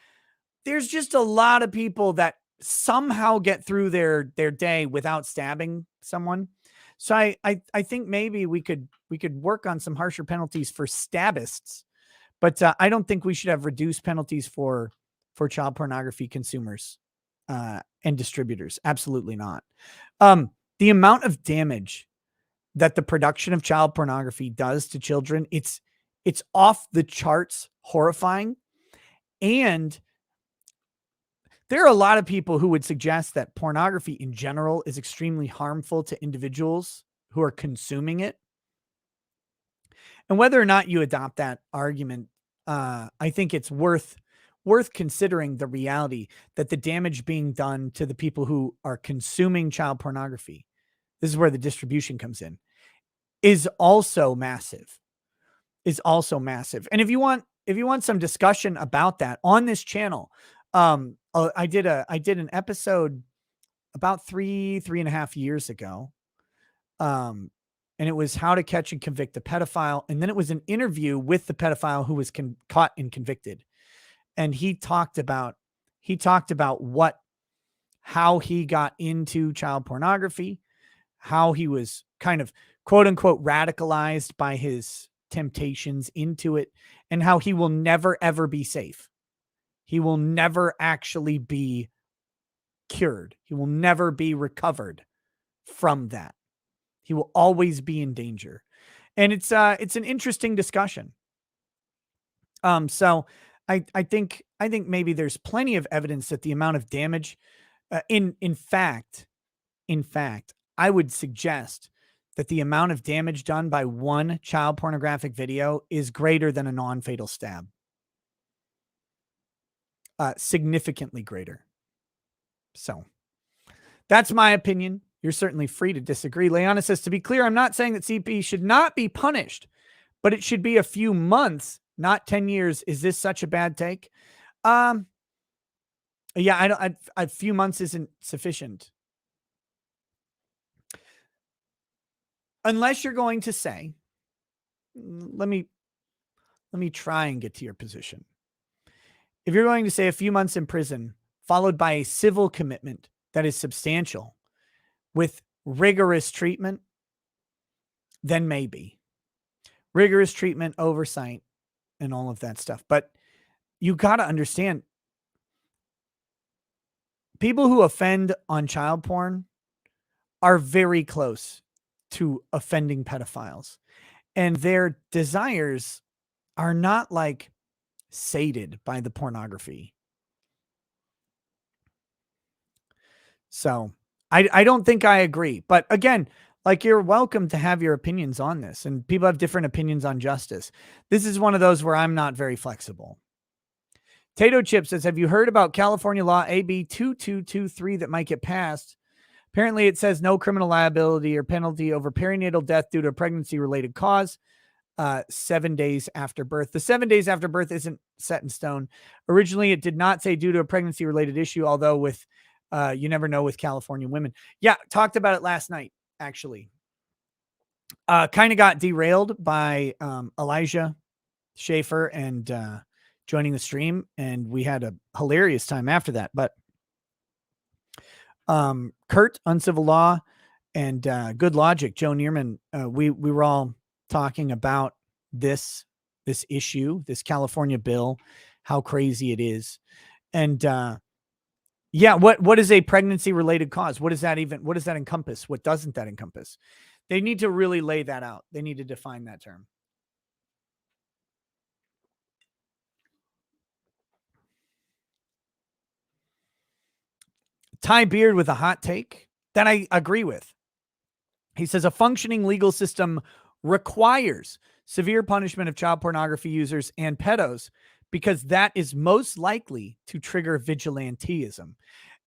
there's just a lot of people that somehow get through their day without stabbing someone. So I think maybe we could work on some harsher penalties for stabbists, but I don't think we should have reduced penalties for child pornography consumers and distributors. Absolutely not. The amount of damage that the production of child pornography does to children, it's off the charts horrifying. And there are a lot of people who would suggest that pornography in general is extremely harmful to individuals who are consuming it. And whether or not you adopt that argument, I think it's worth considering the reality that the damage being done to the people who are consuming child pornography, this is where the distribution comes in, is also massive. And if you want some discussion about that on this channel, I did an episode about 3.5 years ago. And it was how to catch and convict a pedophile. And then it was an interview with the pedophile who was caught and convicted. And he talked about how he got into child pornography, how he was kind of quote unquote radicalized by his temptations into it, and how he will never, ever be safe. He will never actually be cured. He will never be recovered from that. He will always be in danger. And it's an interesting discussion. So I think maybe there's plenty of evidence that the amount of damage, in fact, I would suggest that the amount of damage done by one child pornographic video is greater than a non-fatal stab. Significantly greater. So that's my opinion. You're certainly free to disagree. Leona says, to be clear, I'm not saying that CP should not be punished, but it should be a few months, not 10 years. Is this such a bad take? Yeah, a few months isn't sufficient. Unless you're going to say, let me try and get to your position. If you're going to say a few months in prison, followed by a civil commitment that is substantial with rigorous treatment, then maybe. Rigorous treatment, oversight, and all of that stuff. But you got to understand, people who offend on child porn are very close to offending pedophiles. And their desires are not like sated by the pornography. So I don't think I agree. But again, like, you're welcome to have your opinions on this. And people have different opinions on justice. This is one of those where I'm not very flexible. Tato Chip says, have you heard about California law AB 2223 that might get passed? Apparently, it says no criminal liability or penalty over perinatal death due to a pregnancy-related cause 7 days after birth. The 7 days after birth isn't set in stone. Originally, it did not say due to a pregnancy-related issue, although with you never know with California women. Yeah, talked about it last night, actually. Kind of got derailed by Elijah Schaefer and joining the stream, and we had a hilarious time after that. But Kurt, Uncivil Law, and Good Logic, Joe Neerman, we were all talking about this issue, this California bill, how crazy it is. And yeah, what is a pregnancy related cause? What does that encompass? What doesn't that encompass? They need to really lay that out. They need to define that term. Ty Beard with a hot take that I agree with. He says a functioning legal system requires severe punishment of child pornography users and pedos because that is most likely to trigger vigilantism.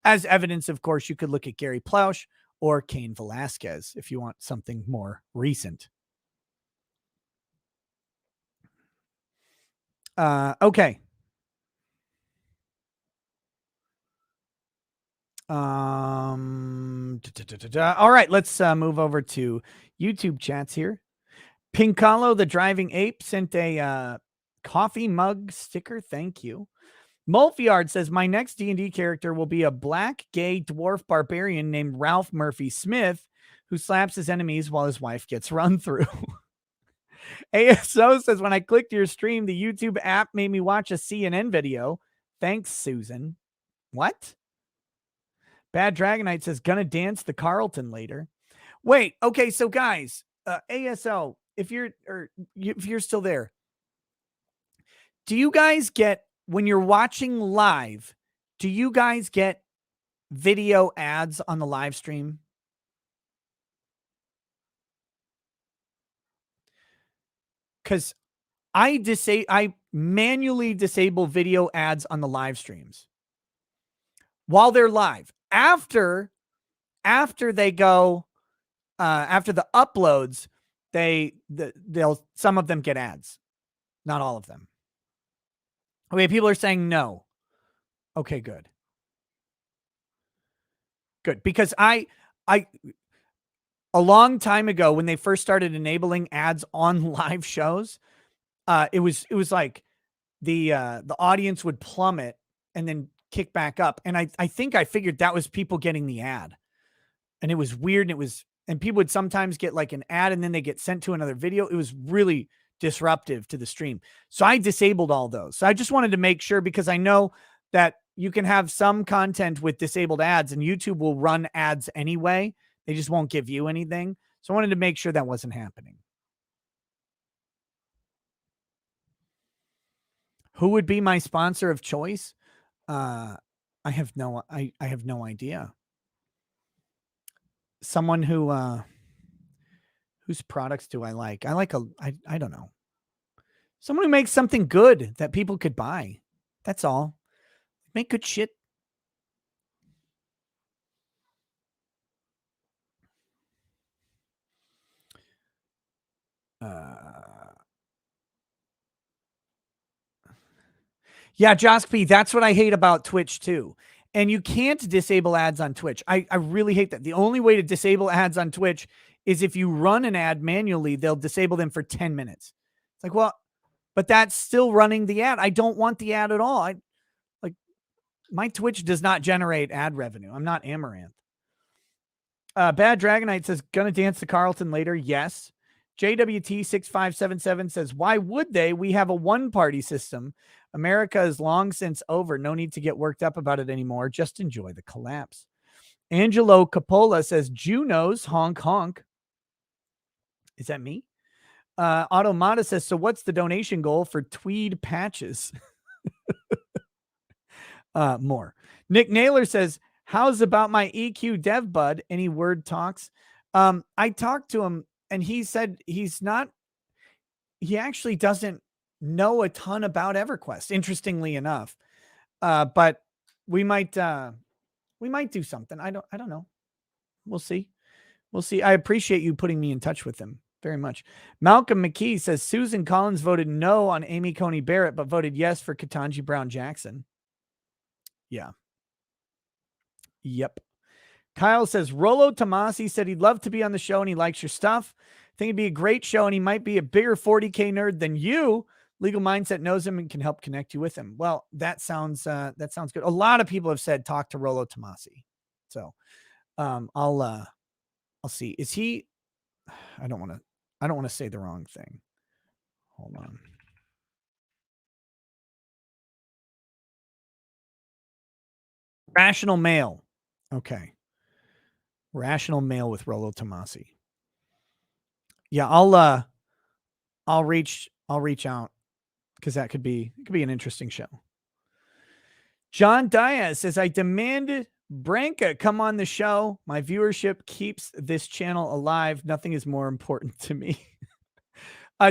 As evidence, of course, you could look at Gary Plausch or Cain Velasquez if you want something more recent. Okay. All right, let's move over to YouTube chats here. Pincalo the Driving Ape sent a coffee mug sticker. Thank you. Mulfiard says, my next D&D character will be a black gay dwarf barbarian named Ralph Murphy Smith, who slaps his enemies while his wife gets run through. ASO says, when I clicked your stream, the YouTube app made me watch a CNN video. Thanks, Susan. What? Bad Dragonite says, gonna dance the Carlton later. Wait, okay, so guys, ASO, if you're still there, do you guys get, when you're watching live, do you guys get video ads on the live stream? Because I manually disable video ads on the live streams while they're live. After they go, after the uploads, they'll some of them get ads, not all of them. Okay, people are saying no. Okay, good. Good, because I a long time ago when they first started enabling ads on live shows, it was like the audience would plummet and then kick back up, and I think I figured that was people getting the ad, and it was weird, and people would sometimes get like an ad and then they get sent to another video. It was really disruptive to the stream. So I disabled all those. So I just wanted to make sure, because I know that you can have some content with disabled ads and YouTube will run ads anyway. They just won't give you anything. So I wanted to make sure that wasn't happening. Who would be my sponsor of choice? I have no idea. Someone who, whose products do I like? I don't know. Someone who makes something good that people could buy. That's all. Make good shit. Yeah, Josk P, that's what I hate about Twitch too. And you can't disable ads on Twitch. I really hate that. The only way to disable ads on Twitch is if you run an ad manually, they'll disable them for 10 minutes. It's like, well, but that's still running the ad. I don't want the ad at all. My Twitch does not generate ad revenue. I'm not Amaranth. Bad Dragonite says, gonna dance to Carlton later. Yes. JWT6577 says, why would they? We have a one-party system. America is long since over. No need to get worked up about it anymore. Just enjoy the collapse. Angelo Capola says, Junos, honk, honk. Is that me? Automata says, so what's the donation goal for tweed patches? More. Nick Naylor says, how's about my EQ dev bud? Any word talks? I talked to him and he said he actually doesn't know a ton about EverQuest, interestingly enough. But we might do something. I don't know. We'll see. We'll see. I appreciate you putting me in touch with them very much. Malcolm McKee says Susan Collins voted no on Amy Coney Barrett, but voted yes for Ketanji Brown Jackson. Yeah. Yep. Kyle says Rollo Tomasi said he'd love to be on the show and he likes your stuff. I think it'd be a great show and he might be a bigger 40K nerd than you. Legal Mindset knows him and can help connect you with him. Well, that sounds good. A lot of people have said talk to Rollo Tomasi. So I'll see. Is he? I don't want to say the wrong thing. Hold on. Rational Male. Okay. Rational Male with Rollo Tomasi. Yeah, I'll reach out because that could be an interesting show. John Diaz says, I demanded Branca come on the show. My viewership keeps this channel alive. Nothing is more important to me.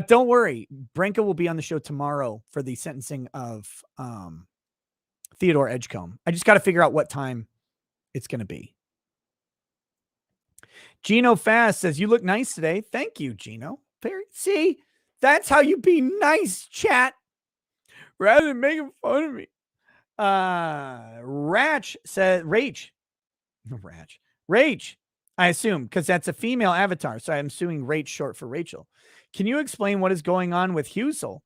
Don't worry. Branca will be on the show tomorrow for the sentencing of Theodore Edgecombe. I just got to figure out what time it's going to be. Gino Fast says, you look nice today. Thank you, Gino. See, that's how you be nice, chat, rather than making fun of me. Rach says, Rach, I assume, because that's a female avatar. So I'm assuming Rach short for Rachel. Can you explain what is going on with Husel?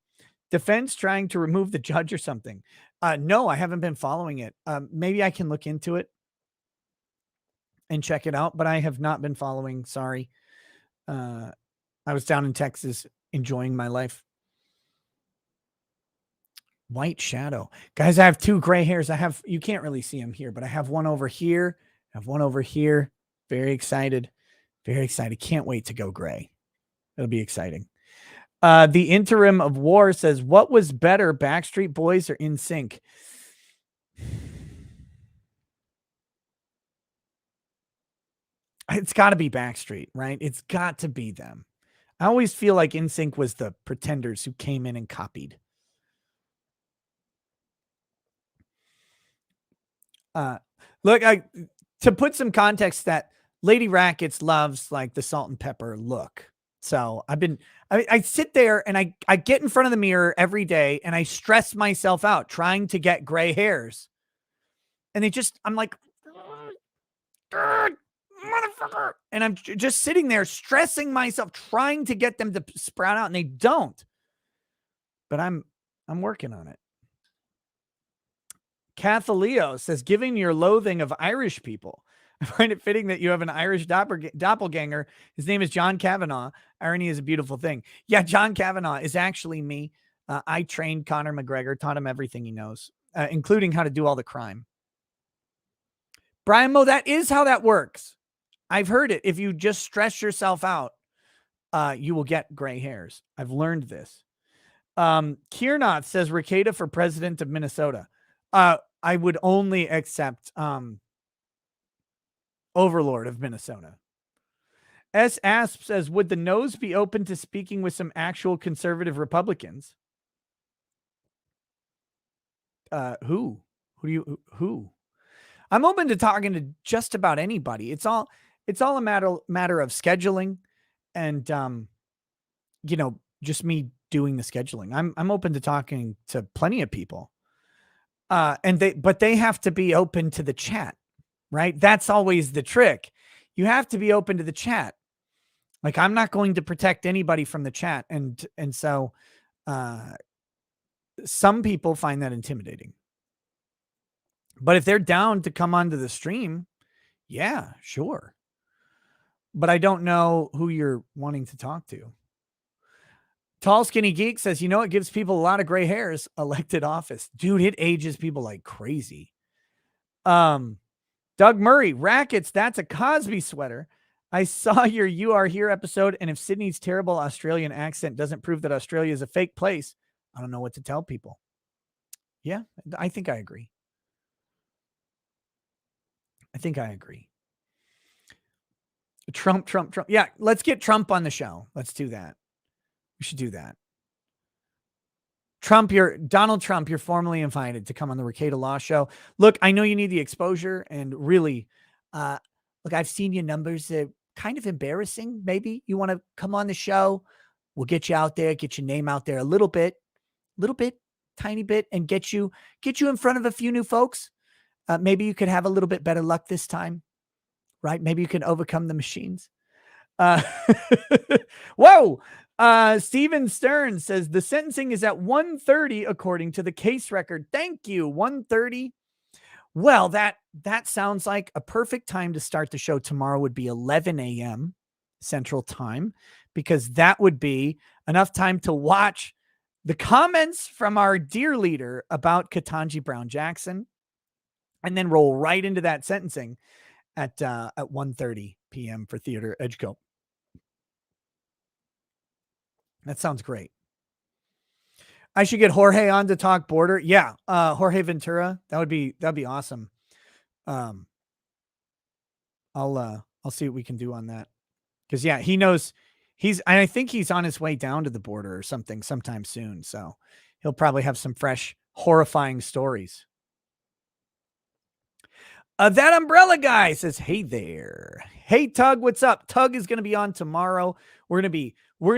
Defense trying to remove the judge or something? No, I haven't been following it. Maybe I can look into it and check it out, but I have not been following. Sorry. I was down in Texas enjoying my life. White Shadow. Guys, I have 2 gray hairs. You can't really see them here, but I have one over here. I have one over here. Very excited. Very excited. Can't wait to go gray. It'll be exciting. The Interim of War says, what was better, Backstreet Boys or NSYNC? It's got to be Backstreet, right? It's got to be them. I always feel like NSYNC was the pretenders who came in and copied. Look, to put some context, that Lady Rackets loves like the salt and pepper look. So I sit there and I get in front of the mirror every day and I stress myself out trying to get gray hairs. And I'm like, motherfucker. And I'm just sitting there stressing myself, trying to get them to sprout out, and they don't. But I'm working on it. Cathaleo says, given your loathing of Irish people, I find it fitting that you have an Irish doppelganger. His name is John Kavanaugh. Irony is a beautiful thing. Yeah, John Kavanaugh is actually me. I trained Conor McGregor, taught him everything he knows, including how to do all the crime. Brian Moe, that is how that works. I've heard it. If you just stress yourself out, you will get gray hairs. I've learned this. Kiernoth says, Ricada for president of Minnesota. I would only accept Overlord of Minnesota. S. Asp says, would the nose be open to speaking with some actual conservative Republicans? Who? Who? I'm open to talking to just about anybody. It's all a matter of scheduling and, just me doing the scheduling. I'm open to talking to plenty of people. But they have to be open to the chat, right? That's always the trick. You have to be open to the chat. Like, I'm not going to protect anybody from the chat. And so, some people find that intimidating, but if they're down to come onto the stream, yeah, sure. But I don't know who you're wanting to talk to. Tall Skinny Geek says, it gives people a lot of gray hairs. Elected office. Dude, it ages people like crazy. Doug Murray, Rackets, that's a Cosby sweater. I saw your You Are Here episode, and if Sydney's terrible Australian accent doesn't prove that Australia is a fake place, I don't know what to tell people. Yeah, I think I agree. Trump. Yeah, let's get Trump on the show. Let's do that. We should do that. Donald Trump, you're formally invited to come on the Ricada Law Show. Look, I know you need the exposure, and really, look, I've seen your numbers. They're kind of embarrassing. Maybe you want to come on the show. We'll get you out there, get your name out there a little bit, tiny bit, and get you in front of a few new folks. Maybe you could have a little bit better luck this time, right? Maybe you can overcome the machines. Whoa. Steven Stern says the sentencing is at 1:30 according to the case record. Thank you. 1:30. Well, that sounds like a perfect time to start the show. Tomorrow would be 11 a.m. Central Time, because that would be enough time to watch the comments from our dear leader about Ketanji Brown Jackson, and then roll right into that sentencing at 1:30 p.m. for Theater Edgeco. That sounds great. I should get Jorge on to talk border. Yeah. Jorge Ventura. That'd be awesome. I'll see what we can do on that. Cause yeah, he knows I think he's on his way down to the border or something sometime soon. So he'll probably have some fresh, horrifying stories. That umbrella guy says, hey there. Hey, Tug, what's up? Tug is going to be on tomorrow. We're going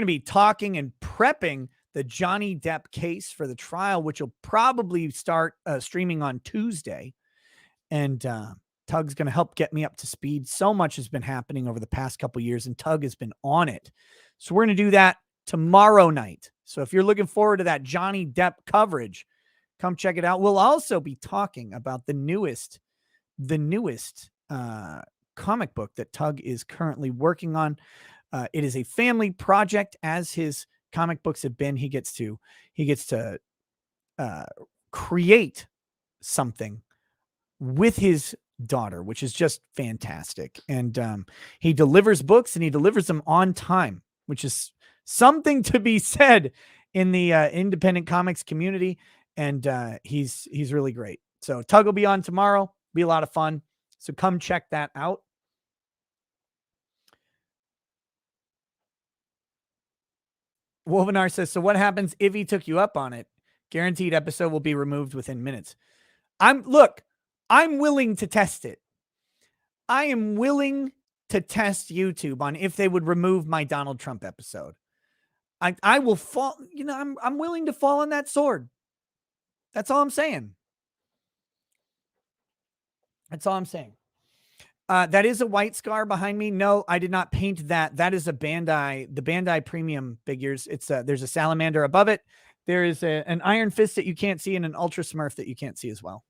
to be talking and prepping the Johnny Depp case for the trial, which will probably start streaming on Tuesday. And Tug's going to help get me up to speed. So much has been happening over the past couple years, and Tug has been on it. So we're going to do that tomorrow night. So if you're looking forward to that Johnny Depp coverage, come check it out. We'll also be talking about the newest comic book that Tug is currently working on. It is a family project, as his comic books have been. He gets to create something with his daughter, which is just fantastic. And he delivers books, and he delivers them on time, which is something to be said in the independent comics community. And he's really great. So Tug will be on tomorrow. Be a lot of fun. So come check that out. Wolvenar says, so what happens if he took you up on it? Guaranteed episode will be removed within minutes. I'm willing to test it. I am willing to test YouTube on if they would remove my Donald Trump episode. I will fall, I'm willing to fall on that sword. That's all I'm saying. That's all I'm saying. That is a white scar behind me. No, I did not paint that. That is the Bandai premium figures. It's there's a salamander above it. There is an Iron Fist that you can't see, and an Ultra Smurf that you can't see as well.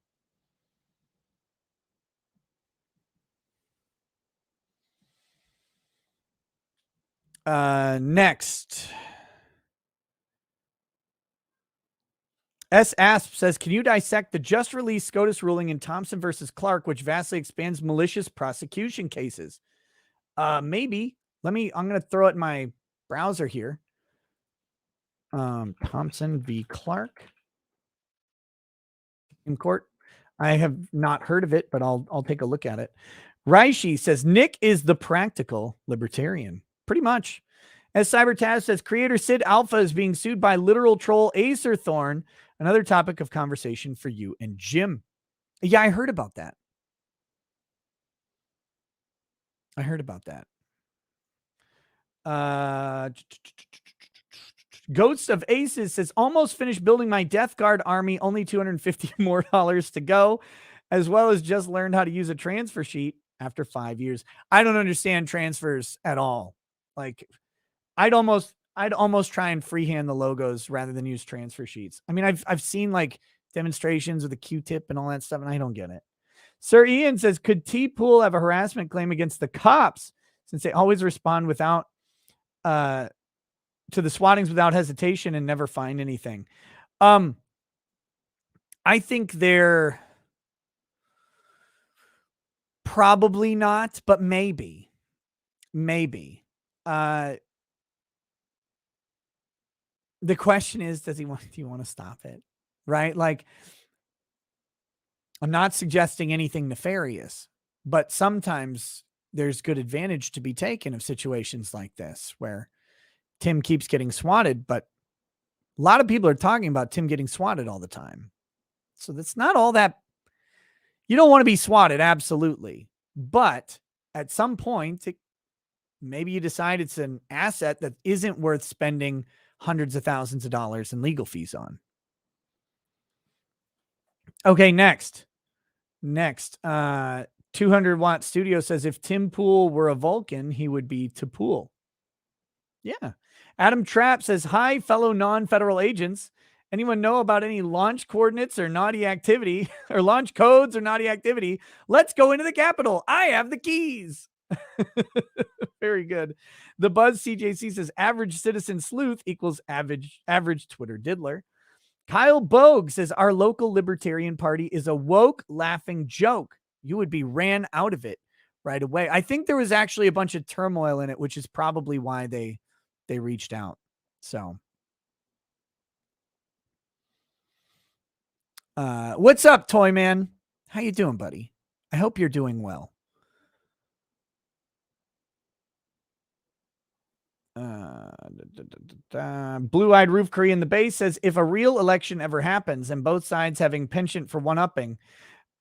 Next. S. Asp says, can you dissect the just released SCOTUS ruling in Thompson versus Clark, which vastly expands malicious prosecution cases? Maybe. I'm going to throw it in my browser here. Thompson v. Clark in court. I have not heard of it, but I'll take a look at it. Raishi says, Nick is the practical libertarian. Pretty much. As Cybertaz says, creator Sid Alpha is being sued by literal troll Acer Thorn. Another topic of conversation for you and Jim. Yeah, I heard about that. Ghosts of Aces says, almost finished building my Death Guard army, only $250 more to go, as well as just learned how to use a transfer sheet after 5 years. I don't understand transfers at all. Like, I'd almost try and freehand the logos rather than use transfer sheets. I mean, I've seen like demonstrations with a Q-tip and all that stuff, and I don't get it. Sir Ian says, could T-Pool have a harassment claim against the cops since they always respond without to the swattings without hesitation and never find anything? I think they're probably not, but maybe. The question is, do you want to stop it? Right? Like, I'm not suggesting anything nefarious, but sometimes there's good advantage to be taken of situations like this where Tim keeps getting swatted, but A lot of people are talking about Tim getting swatted all the time. So that's not all that. You don't want to be swatted, absolutely. But at some point, maybe you decide it's an asset that isn't worth spending hundreds of thousands of dollars in legal fees on. Okay, next. 200-watt studio says if Tim Pool were a Vulcan, he would be to Pool. Yeah. Adam Trapp says, hi, fellow non-federal agents. Anyone know about any launch coordinates or naughty activity or launch codes or naughty activity? Let's go into the Capitol. I have the keys. Very good. The Buzz CJC says average citizen sleuth equals average Twitter diddler. Kyle Bogue says our local Libertarian Party is a woke laughing joke. You would be ran out of it right away. I think there was actually a bunch of turmoil in it, which is probably why they reached out. So what's up, Toy Man? How you doing, buddy? I hope you're doing well. Blue-eyed Roof Curry in the base says if a real election ever happens and both sides having penchant for one-upping,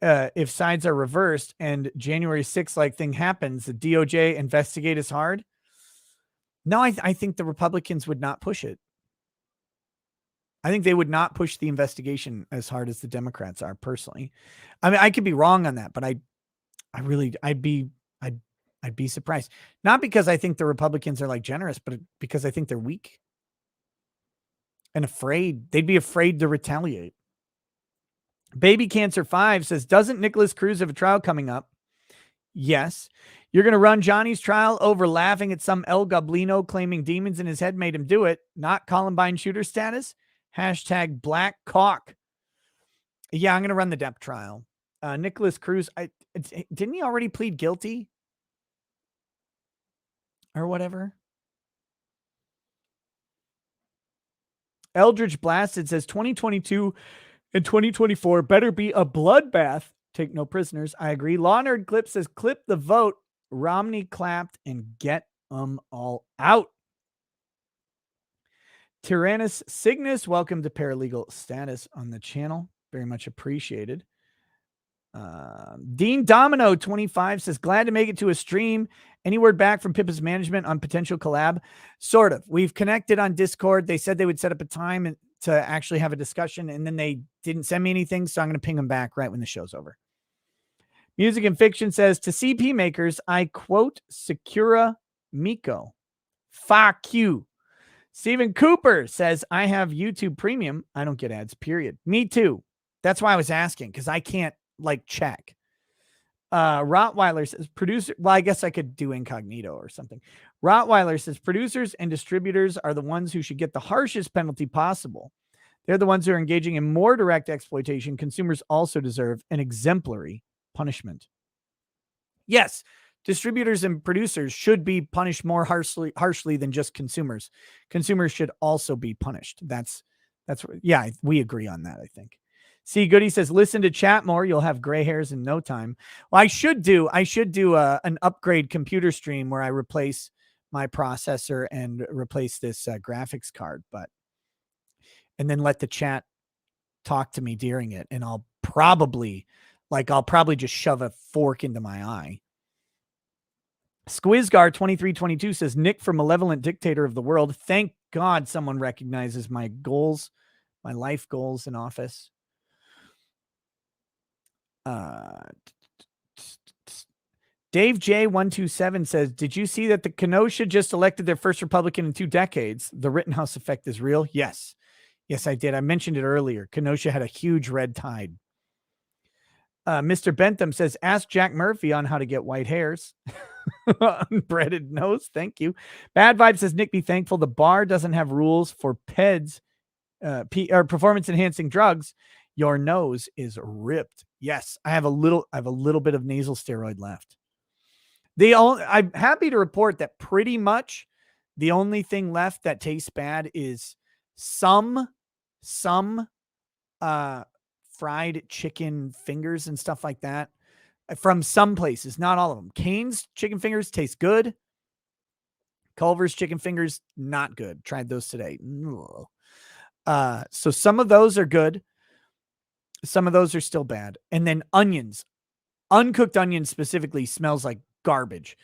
if sides are reversed and January 6th like thing happens, the DOJ investigate as hard. No, I think the Republicans would not push it. I think they would not push the investigation as hard as the Democrats are, personally. I mean, I could be wrong on that, but I'd be surprised. Not because I think the Republicans are like generous, but because I think they're weak and afraid. They'd be afraid to retaliate. Baby Cancer 5 says, doesn't Nicholas Cruz have a trial coming up? Yes. You're going to run Johnny's trial over laughing at some El Goblino claiming demons in his head made him do it, not Columbine shooter status? Hashtag Black Cock. Yeah, I'm going to run the Depp trial. Nicholas Cruz, didn't he already plead guilty? Or whatever? Eldridge Blasted says 2022 and 2024 better be a bloodbath. Take no prisoners. I agree. Law Nerd Clip says clip the vote. Romney clapped and get them all out. Tyrannus Cygnus, welcome to paralegal status on the channel. Very much appreciated. Dean Domino 25 says, glad to make it to a stream. Any word back from Pippa's management on potential collab? Sort of. We've connected on Discord. They said they would set up a time to actually have a discussion, and then they didn't send me anything, so I'm going to ping them back right when the show's over. Music and Fiction says, to CP makers, I quote Sakura Miko. Fuck you. Stephen Cooper says, I have YouTube Premium. I don't get ads, period. Me too. That's why I was asking, because I can't check. Rottweiler says producer. Well, I guess I could do incognito or something. Rottweiler says producers and distributors are the ones who should get the harshest penalty possible. They're the ones who are engaging in more direct exploitation. Consumers also deserve an exemplary punishment. Yes, distributors and producers should be punished more harshly than just consumers. Consumers should also be punished. That's yeah, we agree on that, I think. See, Goody says, listen to chat more. You'll have gray hairs in no time. Well, I should do an upgrade computer stream where I replace my processor and replace this graphics card, and then let the chat talk to me during it. And I'll probably just shove a fork into my eye. Squizgar 2322 says, Nick for malevolent dictator of the world. Thank God someone recognizes my goals, my life goals in office. Dave J127 says, did you see that the Kenosha just elected their first Republican in 2 decades? The Rittenhouse effect is real. Yes, I did. I mentioned it earlier. Kenosha had a huge red tide. Mr. Bentham says, ask Jack Murphy on how to get white hairs. Unbreaded nose. Thank you. Bad Vibe says, Nick, be thankful the bar doesn't have rules for PEDs, or performance enhancing drugs. Your nose is ripped. Yes, I have a little bit of nasal steroid left. I'm happy to report that pretty much the only thing left that tastes bad is some fried chicken fingers and stuff like that from some places, not all of them. Cane's chicken fingers taste good. Culver's chicken fingers, not good. Tried those today. So some of those are good. Some of those are still bad. And then onions. Uncooked onions specifically smells like garbage.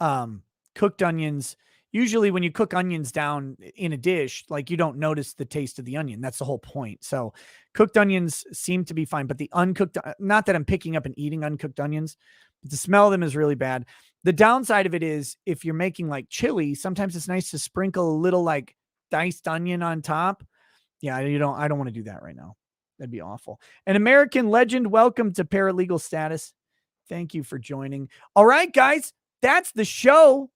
Cooked onions, usually when you cook onions down in a dish, like you don't notice the taste of the onion. That's the whole point. So cooked onions seem to be fine, but the uncooked, not that I'm picking up and eating uncooked onions, but the smell of them is really bad. The downside of it is if you're making like chili, sometimes it's nice to sprinkle a little like diced onion on top. Yeah, I don't want to do that right now. That'd be awful. An American legend, welcome to paralegal status. Thank you for joining. All right, guys, that's the show.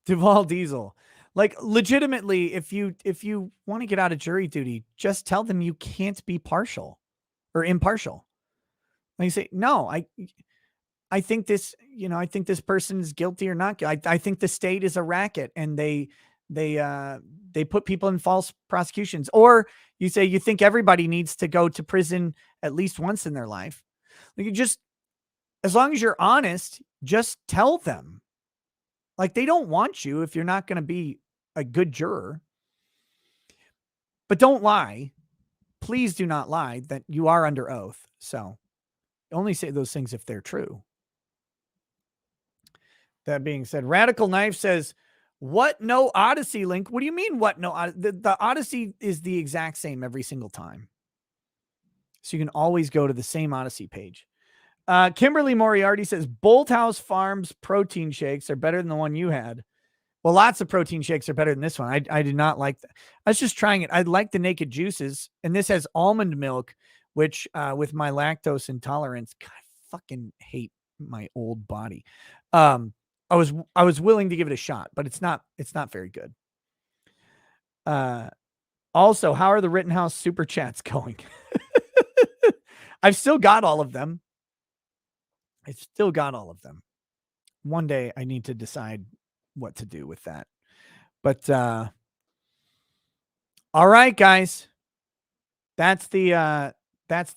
Duval Diesel. Like legitimately, if you want to get out of jury duty, just tell them you can't be partial or impartial. Like you say, no, I think this, I think this person is guilty or not. I think the state is a racket and they put people in false prosecutions. Or you say you think everybody needs to go to prison at least once in their life. Like you just, as long as you're honest, just tell them. Like they don't want you if you're not going to be a good juror. But don't lie. Please do not lie that you are under oath. So only say those things if they're true. That being said, Radical Knife says, what no Odyssey link? What do you mean what no? The Odyssey is the exact same every single time. So you can always go to the same Odyssey page. Kimberly Moriarty says, Bolt House Farms protein shakes are better than the one you had. Well, lots of protein shakes are better than this one. I did not like that. I was just trying it. I like the Naked Juices. And this has almond milk, which with my lactose intolerance, God, I fucking hate my old body. I was willing to give it a shot, but it's not very good. Also, how are the Rittenhouse super chats going? I've still got all of them. One day I need to decide what to do with that. But all right, guys. That's the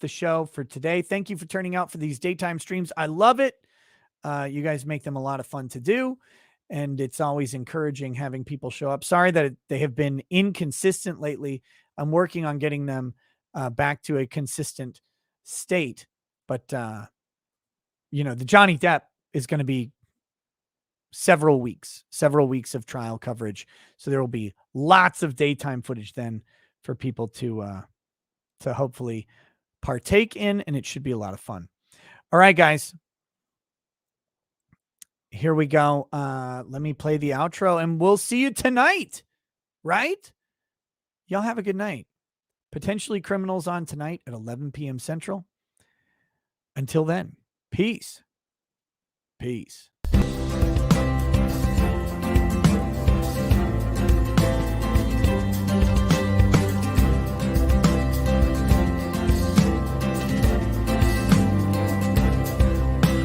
show for today. Thank you for turning out for these daytime streams. I love it. You guys make them a lot of fun to do, and it's always encouraging having people show up. Sorry that they have been inconsistent lately. I'm working on getting them back to a consistent state, but the Johnny Depp is going to be several weeks of trial coverage. So there will be lots of daytime footage then for people to hopefully partake in, and it should be a lot of fun. All right, guys. Here we go. Let me play the outro and we'll see you tonight, right? Y'all have a good night. Potentially Criminals on tonight at 11 p.m. Central. Until then, peace. Peace.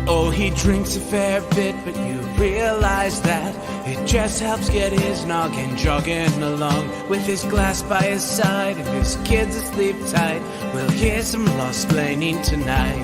Oh, he drinks a fair bit, but you realize that it just helps get his noggin jogging along. With his glass by his side and his kids asleep tight, we'll hear some law-splaining tonight.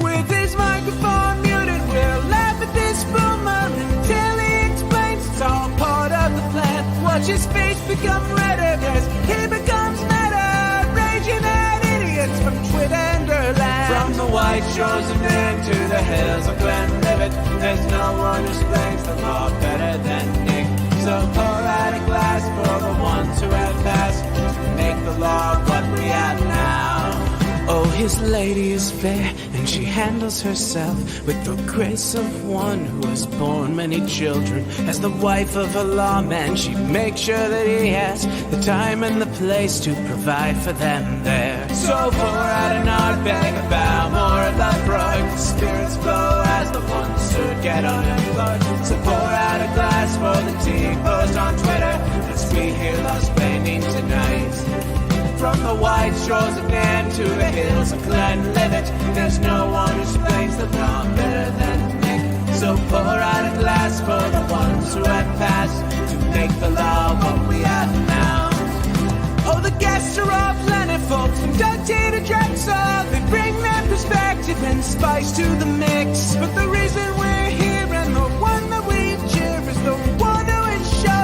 With his microphone muted, we'll laugh at this boomer until he explains it's all part of the plan. Watch his face become redder as he becomes madder, raging at idiots from Twitterland. From the white shores of Maine to the hills of Glenlivet, there's no one who explains the law better than Nick. So pour out a glass for the ones who have passed to make the law what we have now. Oh, his lady is fair, and she handles herself with the grace of one who has borne many children. As the wife of a lawman, she makes sure that he has the time and the place to provide for them there. So pour out an Ardbeg, a Balmore, a Lafroig, the spirits flow as the ones who get unemployed. So pour out a glass for the tea post on Twitter as we hear law-splaining tonight. From the white shores of Nairn to the hills of Glenlivet, there's no one who explains the law better than Nick. So pour out a glass for the ones who have passed to make the law what we have now. Oh, the guests are all plentiful, from Dante to Drexel. They bring their perspective and spice to the mix. But the reason we're here and the one that we cheer is the one who ensures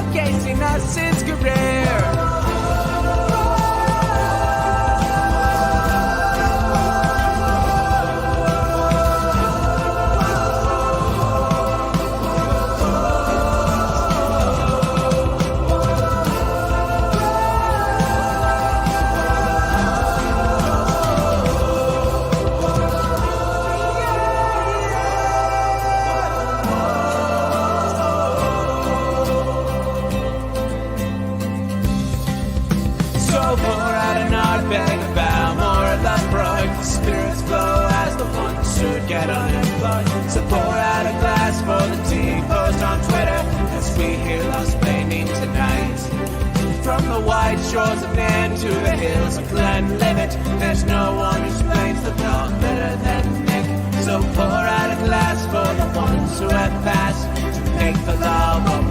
we hear lost blaming tonight. From the wide shores of Nairn to the hills of Glenlivet, there's no one who explains the law better than Nick. So pour out a glass for the ones who have passed to make the law what